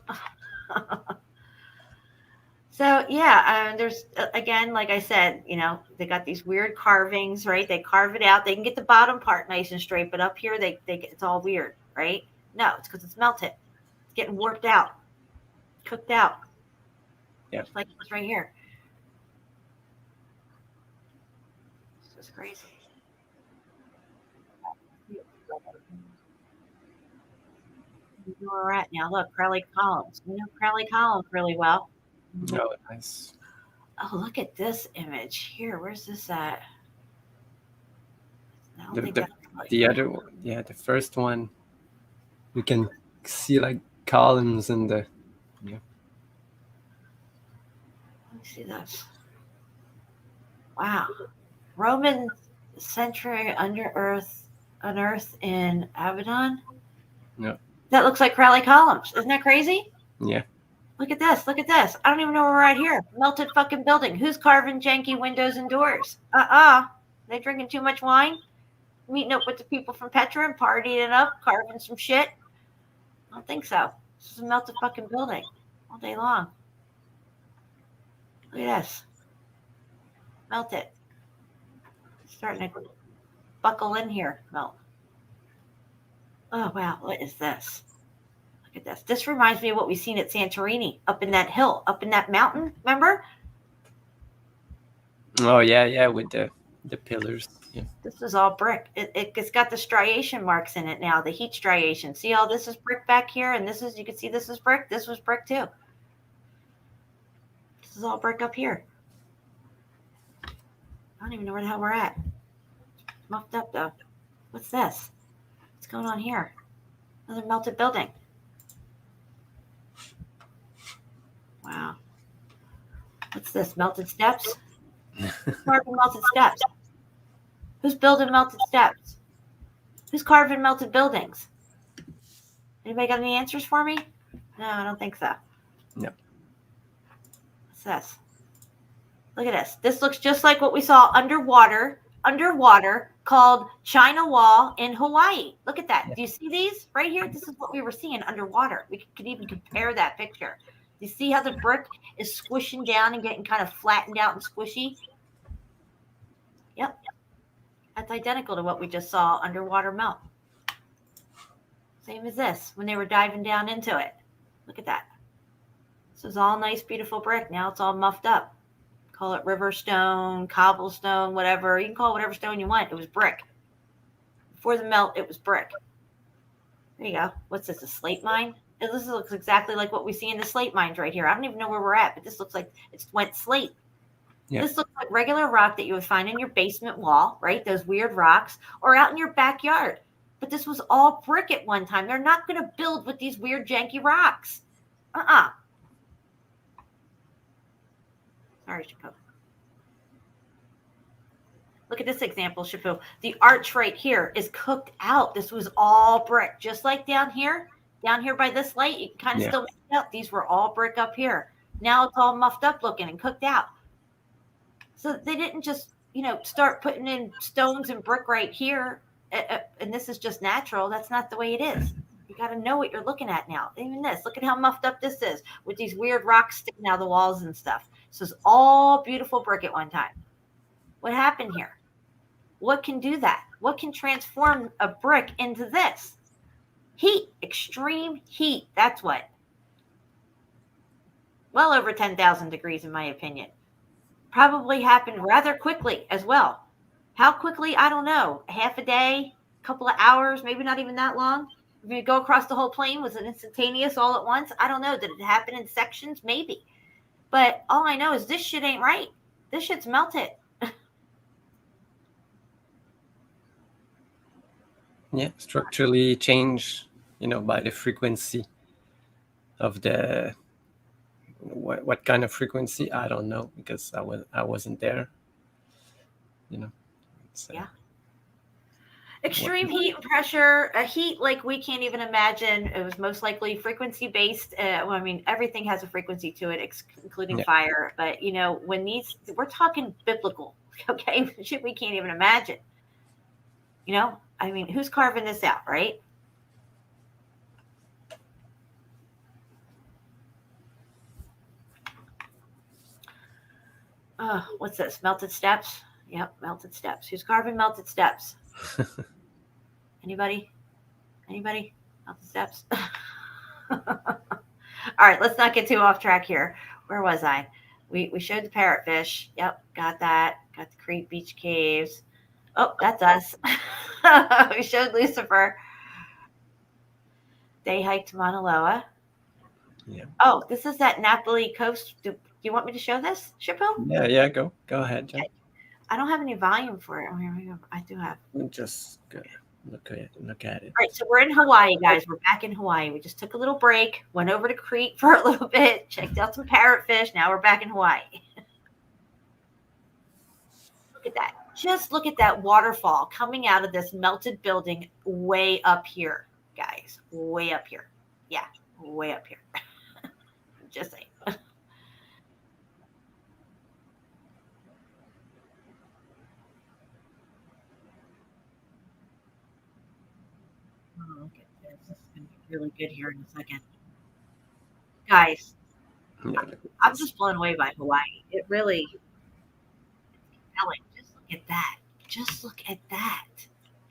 [SPEAKER 2] So yeah, there's again, like I said, you know, they got these weird carvings, right? They carve it out. They can get the bottom part nice and straight, but up here it's all weird, right? No, it's because it's melted. It's getting warped out, cooked out.
[SPEAKER 3] Yeah,
[SPEAKER 2] just like this right here. It's just crazy. Where we're at now. Look, Crowley Columns. You know Crowley Columns really well.
[SPEAKER 3] Oh, nice.
[SPEAKER 2] Oh, look at this image here. Where's this at?
[SPEAKER 3] The other one, yeah, the first one, you can see like columns in the, yeah.
[SPEAKER 2] Let me see this. Wow. Roman century under earth unearthed in Abaddon.
[SPEAKER 3] No.
[SPEAKER 2] That looks like Crowley columns. Isn't that crazy?
[SPEAKER 3] Yeah.
[SPEAKER 2] Look at this. Look at this. I don't even know where we're at here. Melted fucking building. Who's carving janky windows and doors? They drinking too much wine? Meeting up with the people from Petra and partying it up, carving some shit? I don't think so. This is a melted fucking building all day long. Look at this. Melt it. It's starting to buckle in here. Melt. Oh, wow. What is this? Look at this. This reminds me of what we've seen at Santorini, up in that hill, up in that mountain. Remember?
[SPEAKER 3] Oh, yeah, with the pillars. Yeah.
[SPEAKER 2] This is all brick. It's got the striation marks in it now, the heat striation. See all this is brick back here? And this is, you can see this is brick. This was brick too. This is all brick up here. I don't even know where the hell we're at. It's muffed up though. What's this? What's going on here? Another melted building. Wow. What's this? Melted steps? Carving melted steps. Who's building melted steps? Who's carving melted buildings? Anybody got any answers for me? No, I don't think so.
[SPEAKER 3] No.
[SPEAKER 2] What's this? Look at this. This looks just like what we saw underwater, called China Wall in Hawaii. Look at that. Do you see these right here? This is what we were seeing underwater. We could even compare that picture. You see how the brick is squishing down and getting kind of flattened out and squishy? Yep. That's identical to what we just saw underwater melt. Same as this when they were diving down into it. Look at that. This is all nice, beautiful brick. Now it's all muffed up. Call it river stone, cobblestone, whatever. You can call it whatever stone you want. It was brick. Before the melt, it was brick. There you go. What's this, a slate mine? This looks exactly like what we see in the slate mines right here. I don't even know where we're at, but this looks like it went slate. Yeah. This looks like regular rock that you would find in your basement wall, right? Those weird rocks, or out in your backyard. But this was all brick at one time. They're not going to build with these weird, janky rocks. Sorry, Chapeau. Look at this example, Chapeau. The arch right here is cooked out. This was all brick, just like down here by this light. You can kind of still make it out. These were all brick up here. Now it's all muffed up looking and cooked out. So they didn't just, start putting in stones and brick right here, and this is just natural. That's not the way it is. You got to know what you're looking at now. Even this, look at how muffed up this is with these weird rocks sticking out of the walls and stuff. This is all beautiful brick at one time. What happened here? What can do that? What can transform a brick into this? Heat, extreme heat. That's what. Well over 10,000 degrees, in my opinion. Probably happened rather quickly as well. How quickly? I don't know. Half a day, a couple of hours, maybe not even that long. If you go across the whole plane, was it instantaneous all at once? I don't know. Did it happen in sections? Maybe. But all I know is this shit ain't right. This shit's melted.
[SPEAKER 3] Yeah, structurally changed, by the frequency of the what kind of frequency, I don't know, because I wasn't there.
[SPEAKER 2] Yeah. Extreme heat and pressure, a heat like we can't even imagine. It was most likely frequency based. Everything has a frequency to it, including fire. But when we're talking biblical, okay, shit we can't even imagine. Who's carving this out, right? What's this? Melted steps? Yep, melted steps. Who's carving melted steps? Anybody? Melted steps? All right, let's not get too off track here. Where was I? We showed the parrotfish. Yep, got that. Got the Crete Beach Caves. Oh, that's us. We showed Lucifer. They hiked to Mauna Loa.
[SPEAKER 3] Yeah.
[SPEAKER 2] Oh, this is that Napoli coast. Do you want me to show this, Chapeau?
[SPEAKER 3] Yeah. Go ahead, John.
[SPEAKER 2] I don't have any volume for it. I do have.
[SPEAKER 3] Just look at it.
[SPEAKER 2] All right, so we're in Hawaii, guys. We're back in Hawaii. We just took a little break, went over to Crete for a little bit, checked out some parrotfish. Now we're back in Hawaii. Look at that. Just look at that waterfall coming out of this melted building way up here, guys. Way up here. Yeah, way up here. Just saying. Oh, look at this. This is going to be really good here in a second. Guys, I'm just blown away by Hawaii. It really, just look at that. Just look at that.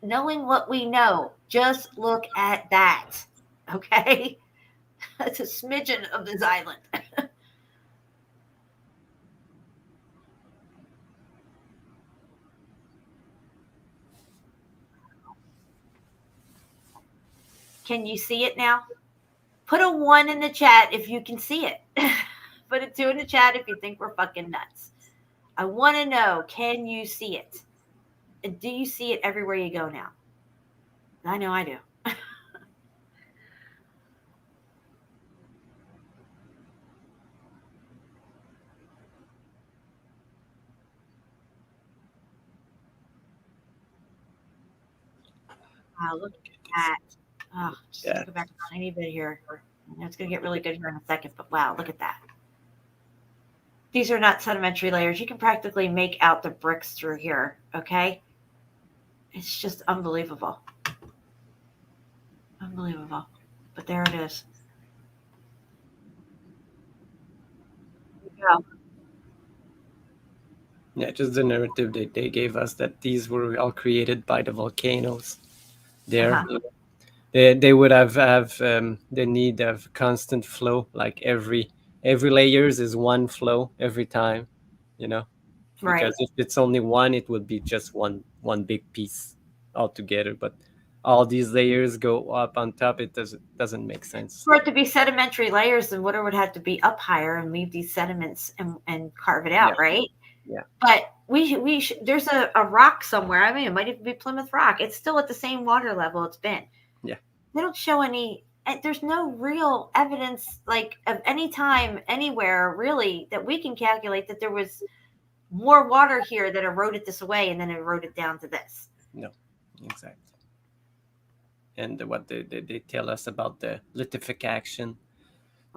[SPEAKER 2] Knowing what we know, just look at that. Okay? That's a smidgen of this island. Can you see it now? Put a 1 in the chat if you can see it. Put a 2 in the chat if you think we're fucking nuts. I want to know, can you see it? And do you see it everywhere you go now? I know I do. Wow, look at that. Oh, just go back on any bit here. It's going to get really good here in a second, but wow, look at that. These are not sedimentary layers. You can practically make out the bricks through here, okay? It's just unbelievable. Unbelievable. But there it is. There you go.
[SPEAKER 3] Yeah, just the narrative that they gave us that these were all created by the volcanoes there. They would have the need of constant flow, like every layers is one flow every time, you know. Because if it's only one, it would be just one big piece altogether. But all these layers go up on top. It doesn't make sense.
[SPEAKER 2] For it to be sedimentary layers, then water would have to be up higher and leave these sediments and carve it out, right?
[SPEAKER 3] Yeah.
[SPEAKER 2] But there's a rock somewhere. I mean, it might even be Plymouth Rock. It's still at the same water level it's been.
[SPEAKER 3] Yeah.
[SPEAKER 2] They don't show any. There's no real evidence, like of any time, anywhere, really, that we can calculate that there was more water here that eroded this away and then eroded down to this.
[SPEAKER 3] No, exactly. And what they tell us about the lithification,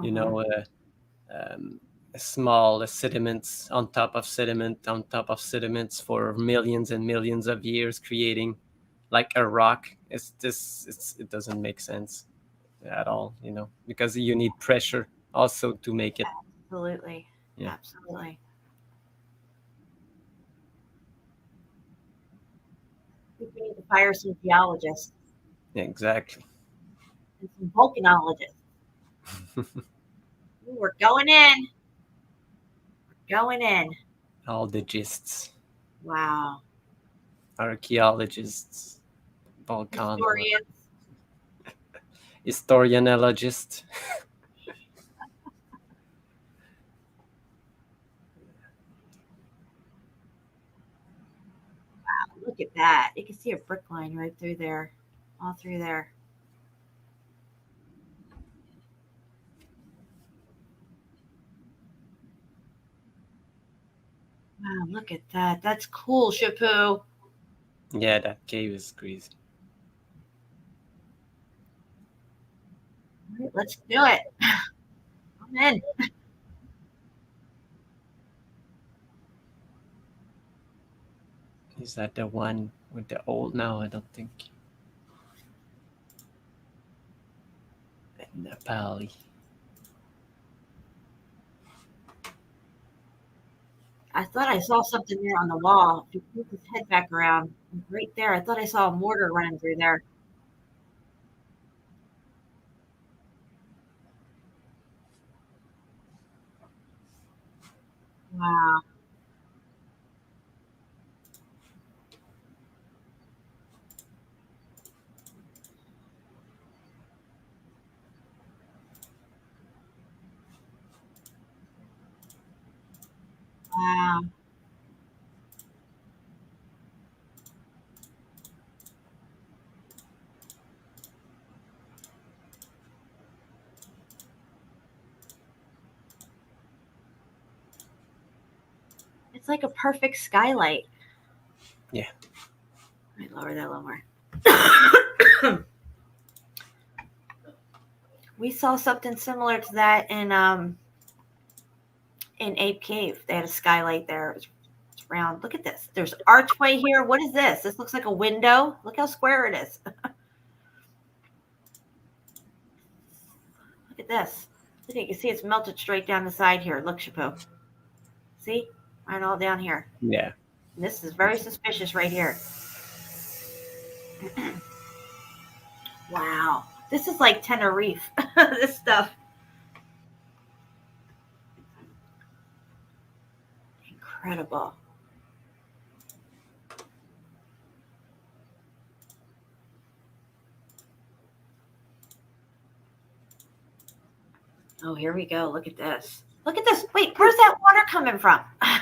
[SPEAKER 3] you know, small sediments on top of sediment on top of sediments for millions and millions of years, creating like a rock. It doesn't make sense at all, you know, because you need pressure also to make it.
[SPEAKER 2] Absolutely.
[SPEAKER 3] Yeah.
[SPEAKER 2] Absolutely. We need to fire some geologists.
[SPEAKER 3] Yeah, exactly.
[SPEAKER 2] And some volcanologists. We're going in. We're going in.
[SPEAKER 3] All the gists.
[SPEAKER 2] Wow.
[SPEAKER 3] Archaeologists. Volcanologists.
[SPEAKER 2] Historians.
[SPEAKER 3] Historianologist.
[SPEAKER 2] Wow, look at that. You can see a brick line right through there. All through there. Wow, look at that. That's cool, Shapu.
[SPEAKER 3] Yeah, that cave is crazy.
[SPEAKER 2] All right, let's do it. I'm in.
[SPEAKER 3] Is that the one with the old? No, I don't think. Nepali.
[SPEAKER 2] I thought I saw something there on the wall. If you move his head back around, right there, I thought I saw a mortar running through there. Wow. Wow. It's like a perfect skylight.
[SPEAKER 3] Yeah.
[SPEAKER 2] Let me lower that a little more. We saw something similar to that in Ape Cave. They had a skylight there. It's round. Look at this. There's archway here. What is this? This looks like a window. Look how square it is. Look at this. Look, you can see it's melted straight down the side here. Look, Chapeau. See? Right all down here.
[SPEAKER 3] Yeah.
[SPEAKER 2] And this is very suspicious right here. Wow. This is like Tenerife. This stuff. Incredible. Oh, here we go. Look at this. Look at this. Wait, where's that water coming from? I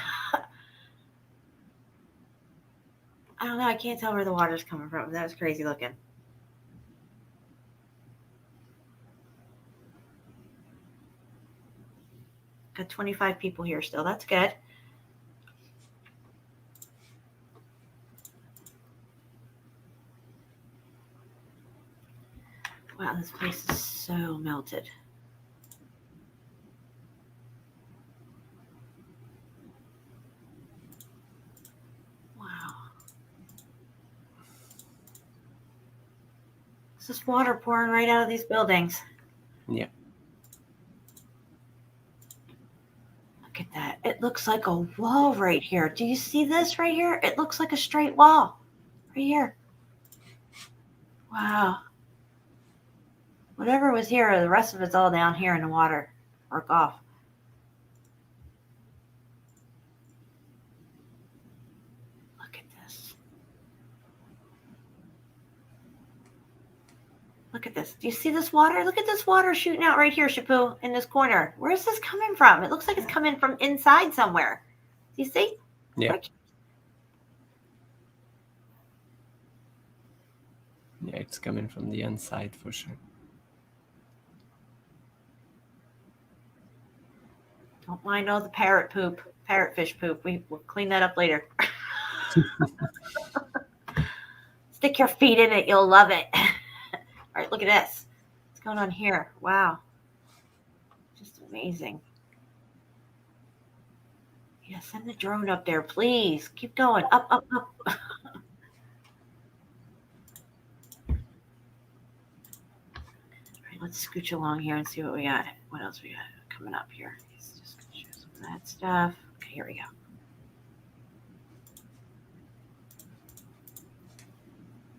[SPEAKER 2] don't know. I can't tell where the water's coming from. That was crazy looking. Got 25 people here still. That's good. Wow, this place is so melted. Wow. This is water pouring right out of these buildings.
[SPEAKER 3] Yeah.
[SPEAKER 2] Look at that. It looks like a wall right here. Do you see this right here? It looks like a straight wall right here. Wow. Whatever was here, the rest of it's all down here in the water. Work off. Look at this. Look at this. Do you see this water? Look at this water shooting out right here, Chapeau, in this corner. Where is this coming from? It looks like it's coming from inside somewhere. Do you see?
[SPEAKER 3] Yeah. Yeah, it's coming from the inside for sure.
[SPEAKER 2] Don't mind all the parrotfish poop. We'll clean that up later. Stick your feet in it. You'll love it. All right, look at this. What's going on here? Wow. Just amazing. Yeah, send the drone up there, please. Keep going. Up, up, up. All right, let's scooch along here and see what we got. What else we got coming up here? Let's just show some of that stuff. Okay, here we go.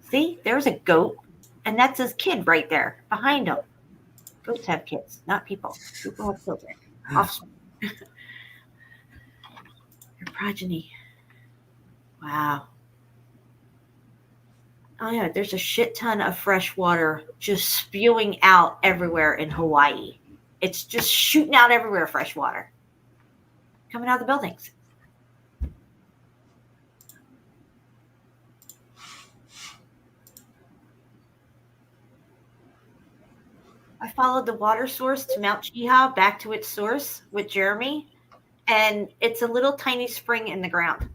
[SPEAKER 2] See, there's a goat, and that's his kid right there behind him. Goats have kids, not people. People have children. Offspring. Your progeny. Wow. Oh yeah, there's a shit ton of fresh water just spewing out everywhere in Hawaii. It's just shooting out everywhere, fresh water. Coming out of the buildings. I followed the water source to Mount Chiha back to its source with Jeremy, and it's a little tiny spring in the ground.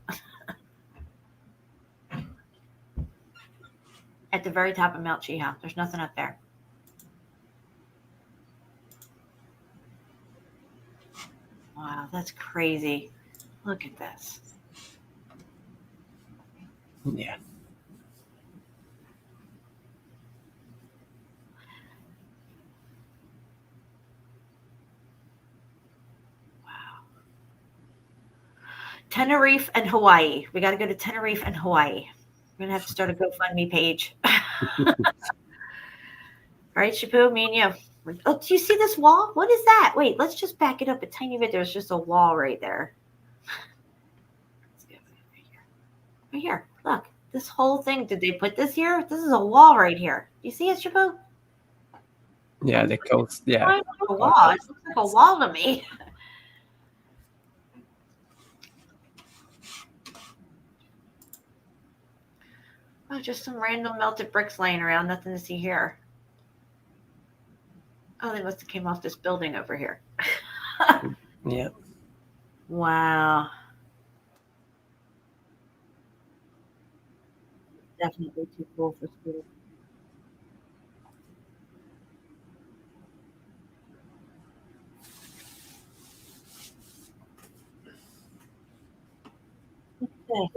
[SPEAKER 2] At the very top of Mount Chiha. There's nothing up there. Wow, that's crazy. Look at this.
[SPEAKER 3] Yeah.
[SPEAKER 2] Tenerife and Hawaii. We got to go to Tenerife and Hawaii. We're going to have to start a GoFundMe page. All right, Chapeau, me and you. Oh, do you see this wall? What is that? Wait, let's just back it up a tiny bit. There's just a wall right there. Let's go right here. Right here. Look, this whole thing. Did they put this here? This is a wall right here. You see it, Chapeau?
[SPEAKER 3] Yeah, the coast. Yeah.
[SPEAKER 2] A wall. It looks like a wall to me. Oh, just some random melted bricks laying around. Nothing to see here. Oh, they must have came off this building over here.
[SPEAKER 3] Yeah.
[SPEAKER 2] Wow. definitely too cool for school. Okay.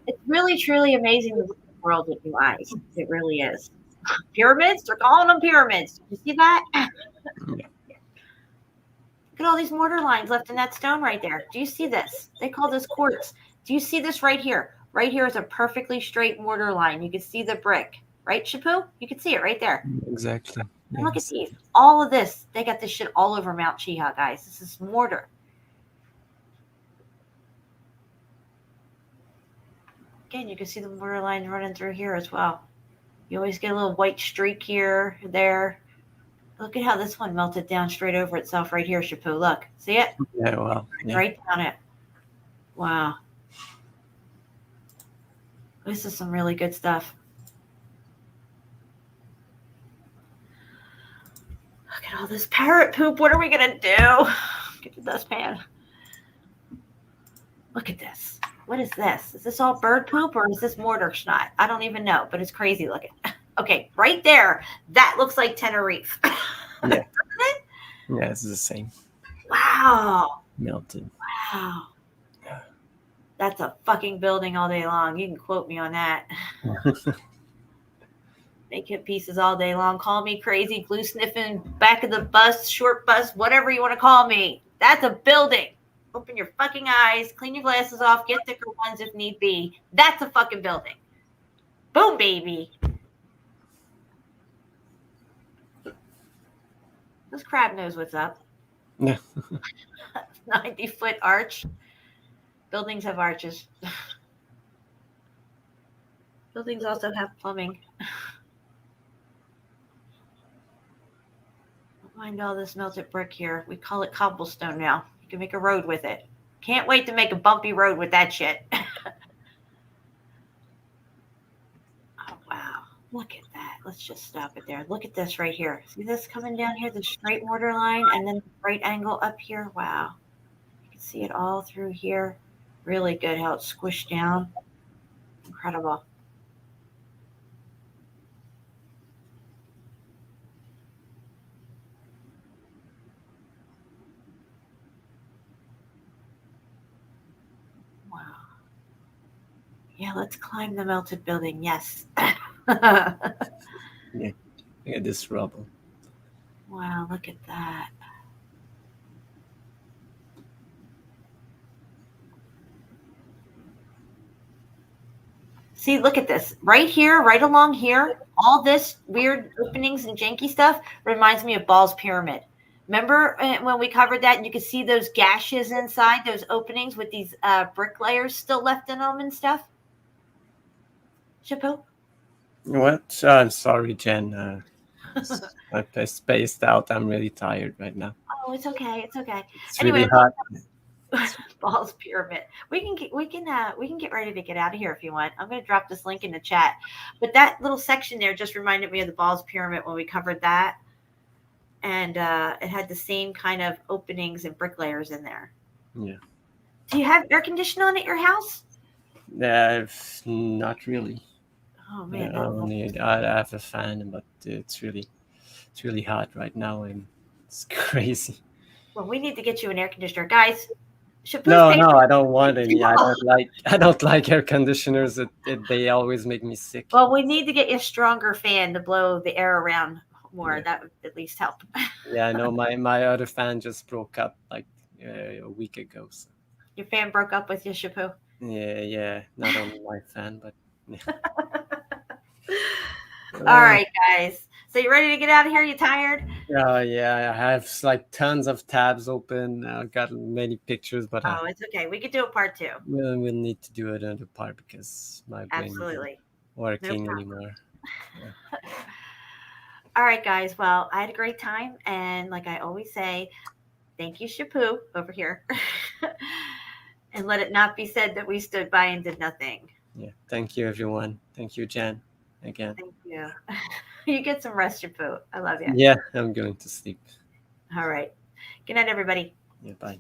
[SPEAKER 2] It's really, truly amazing to look at the world with new eyes. It really is. Pyramids? They're calling them pyramids. Did you see that? Look at all these mortar lines left in that stone right there. Do you see this? They call this quartz. Do you see this right here? Right here is a perfectly straight mortar line. You can see the brick. Right, Shapu? You can see it right there.
[SPEAKER 3] Exactly.
[SPEAKER 2] And look at
[SPEAKER 3] Yes.
[SPEAKER 2] these. All of this. They got this shit all over Mount Chiha, guys. This is mortar. Again, you can see the mortar lines running through here as well. You always get a little white streak here, there. Look at how this one melted down straight over itself right here, Shapu. Look. See it?
[SPEAKER 3] Yeah, wow. Yeah.
[SPEAKER 2] Right down it. Wow. This is some really good stuff. Look at all this parrot poop. What are we going to do? Get the dustpan. Look at this. What is this? Is this all bird poop or is this mortar snot? I don't even know, but it's crazy looking. Okay, right there. That looks like Tenerife.
[SPEAKER 3] Yeah. Yeah, it's the same.
[SPEAKER 2] Wow.
[SPEAKER 3] Melted.
[SPEAKER 2] Wow. That's a fucking building all day long. You can quote me on that. Make hit pieces all day long. Call me crazy, glue sniffing, back of the bus, short bus, whatever you want to call me. That's a building. Open your fucking eyes, clean your glasses off, get thicker ones if need be. That's a fucking building. Boom, baby. This crab knows what's up.
[SPEAKER 3] Yeah.
[SPEAKER 2] 90-foot arch. Buildings have arches. Buildings also have plumbing. Don't mind all this melted brick here. We call it cobblestone now. You can make a road with it. Can't wait to make a bumpy road with that shit. Oh, wow. Look at that. Let's just stop it there. Look at this right here. See this coming down here, the straight mortar line, and then the right angle up here? Wow. You can see it all through here. Really good how it's squished down. Incredible. Wow. Yeah, let's climb the melted building. Yes.
[SPEAKER 3] Yeah. Look at this rubble.
[SPEAKER 2] Wow, look at that. See, look at this. Right here, right along here, all this weird openings and janky stuff reminds me of Ball's Pyramid. Remember when we covered that and you could see those gashes inside, those openings with these brick layers still left in them and stuff? Shapu?
[SPEAKER 3] What? I'm sorry, Jen. I spaced out. I'm really tired right now.
[SPEAKER 2] Oh, it's okay. It's okay.
[SPEAKER 3] It's really hot.
[SPEAKER 2] Ball's Pyramid. We can get ready to get out of here if you want. I'm going to drop this link in the chat. But that little section there just reminded me of the Ball's Pyramid when we covered that, and it had the same kind of openings and brick layers in there.
[SPEAKER 3] Yeah.
[SPEAKER 2] Do you have air conditioning on at your house?
[SPEAKER 3] Not really.
[SPEAKER 2] Oh man,
[SPEAKER 3] I have a fan, but it's really hot right now, and it's crazy.
[SPEAKER 2] Well, we need to get you an air conditioner, guys.
[SPEAKER 3] No, I don't want any. I don't like air conditioners. They always make me sick.
[SPEAKER 2] Well, we need to get you a stronger fan to blow the air around more. Yeah. That would at least help.
[SPEAKER 3] Yeah, I know my other fan just broke up like a week ago. So.
[SPEAKER 2] Your fan broke up with you, Shapu?
[SPEAKER 3] Yeah. Not only my fan, but yeah.
[SPEAKER 2] All right, guys. So you ready to get out of here? You tired?
[SPEAKER 3] Yeah. I have like tons of tabs open. I've got many pictures, but
[SPEAKER 2] it's okay. We could do a part 2.
[SPEAKER 3] We'll need to do another part because my brain isn't working anymore. Yeah.
[SPEAKER 2] All right, guys. Well, I had a great time, and like I always say, thank you, Shapu, over here. And let it not be said that we stood by and did nothing.
[SPEAKER 3] Yeah. Thank you, everyone. Thank you, Jen. Again.
[SPEAKER 2] Thank you. You get some rest, Shapu. I love you.
[SPEAKER 3] Yeah, I'm going to sleep.
[SPEAKER 2] All right. Good night, everybody.
[SPEAKER 3] Yeah, bye.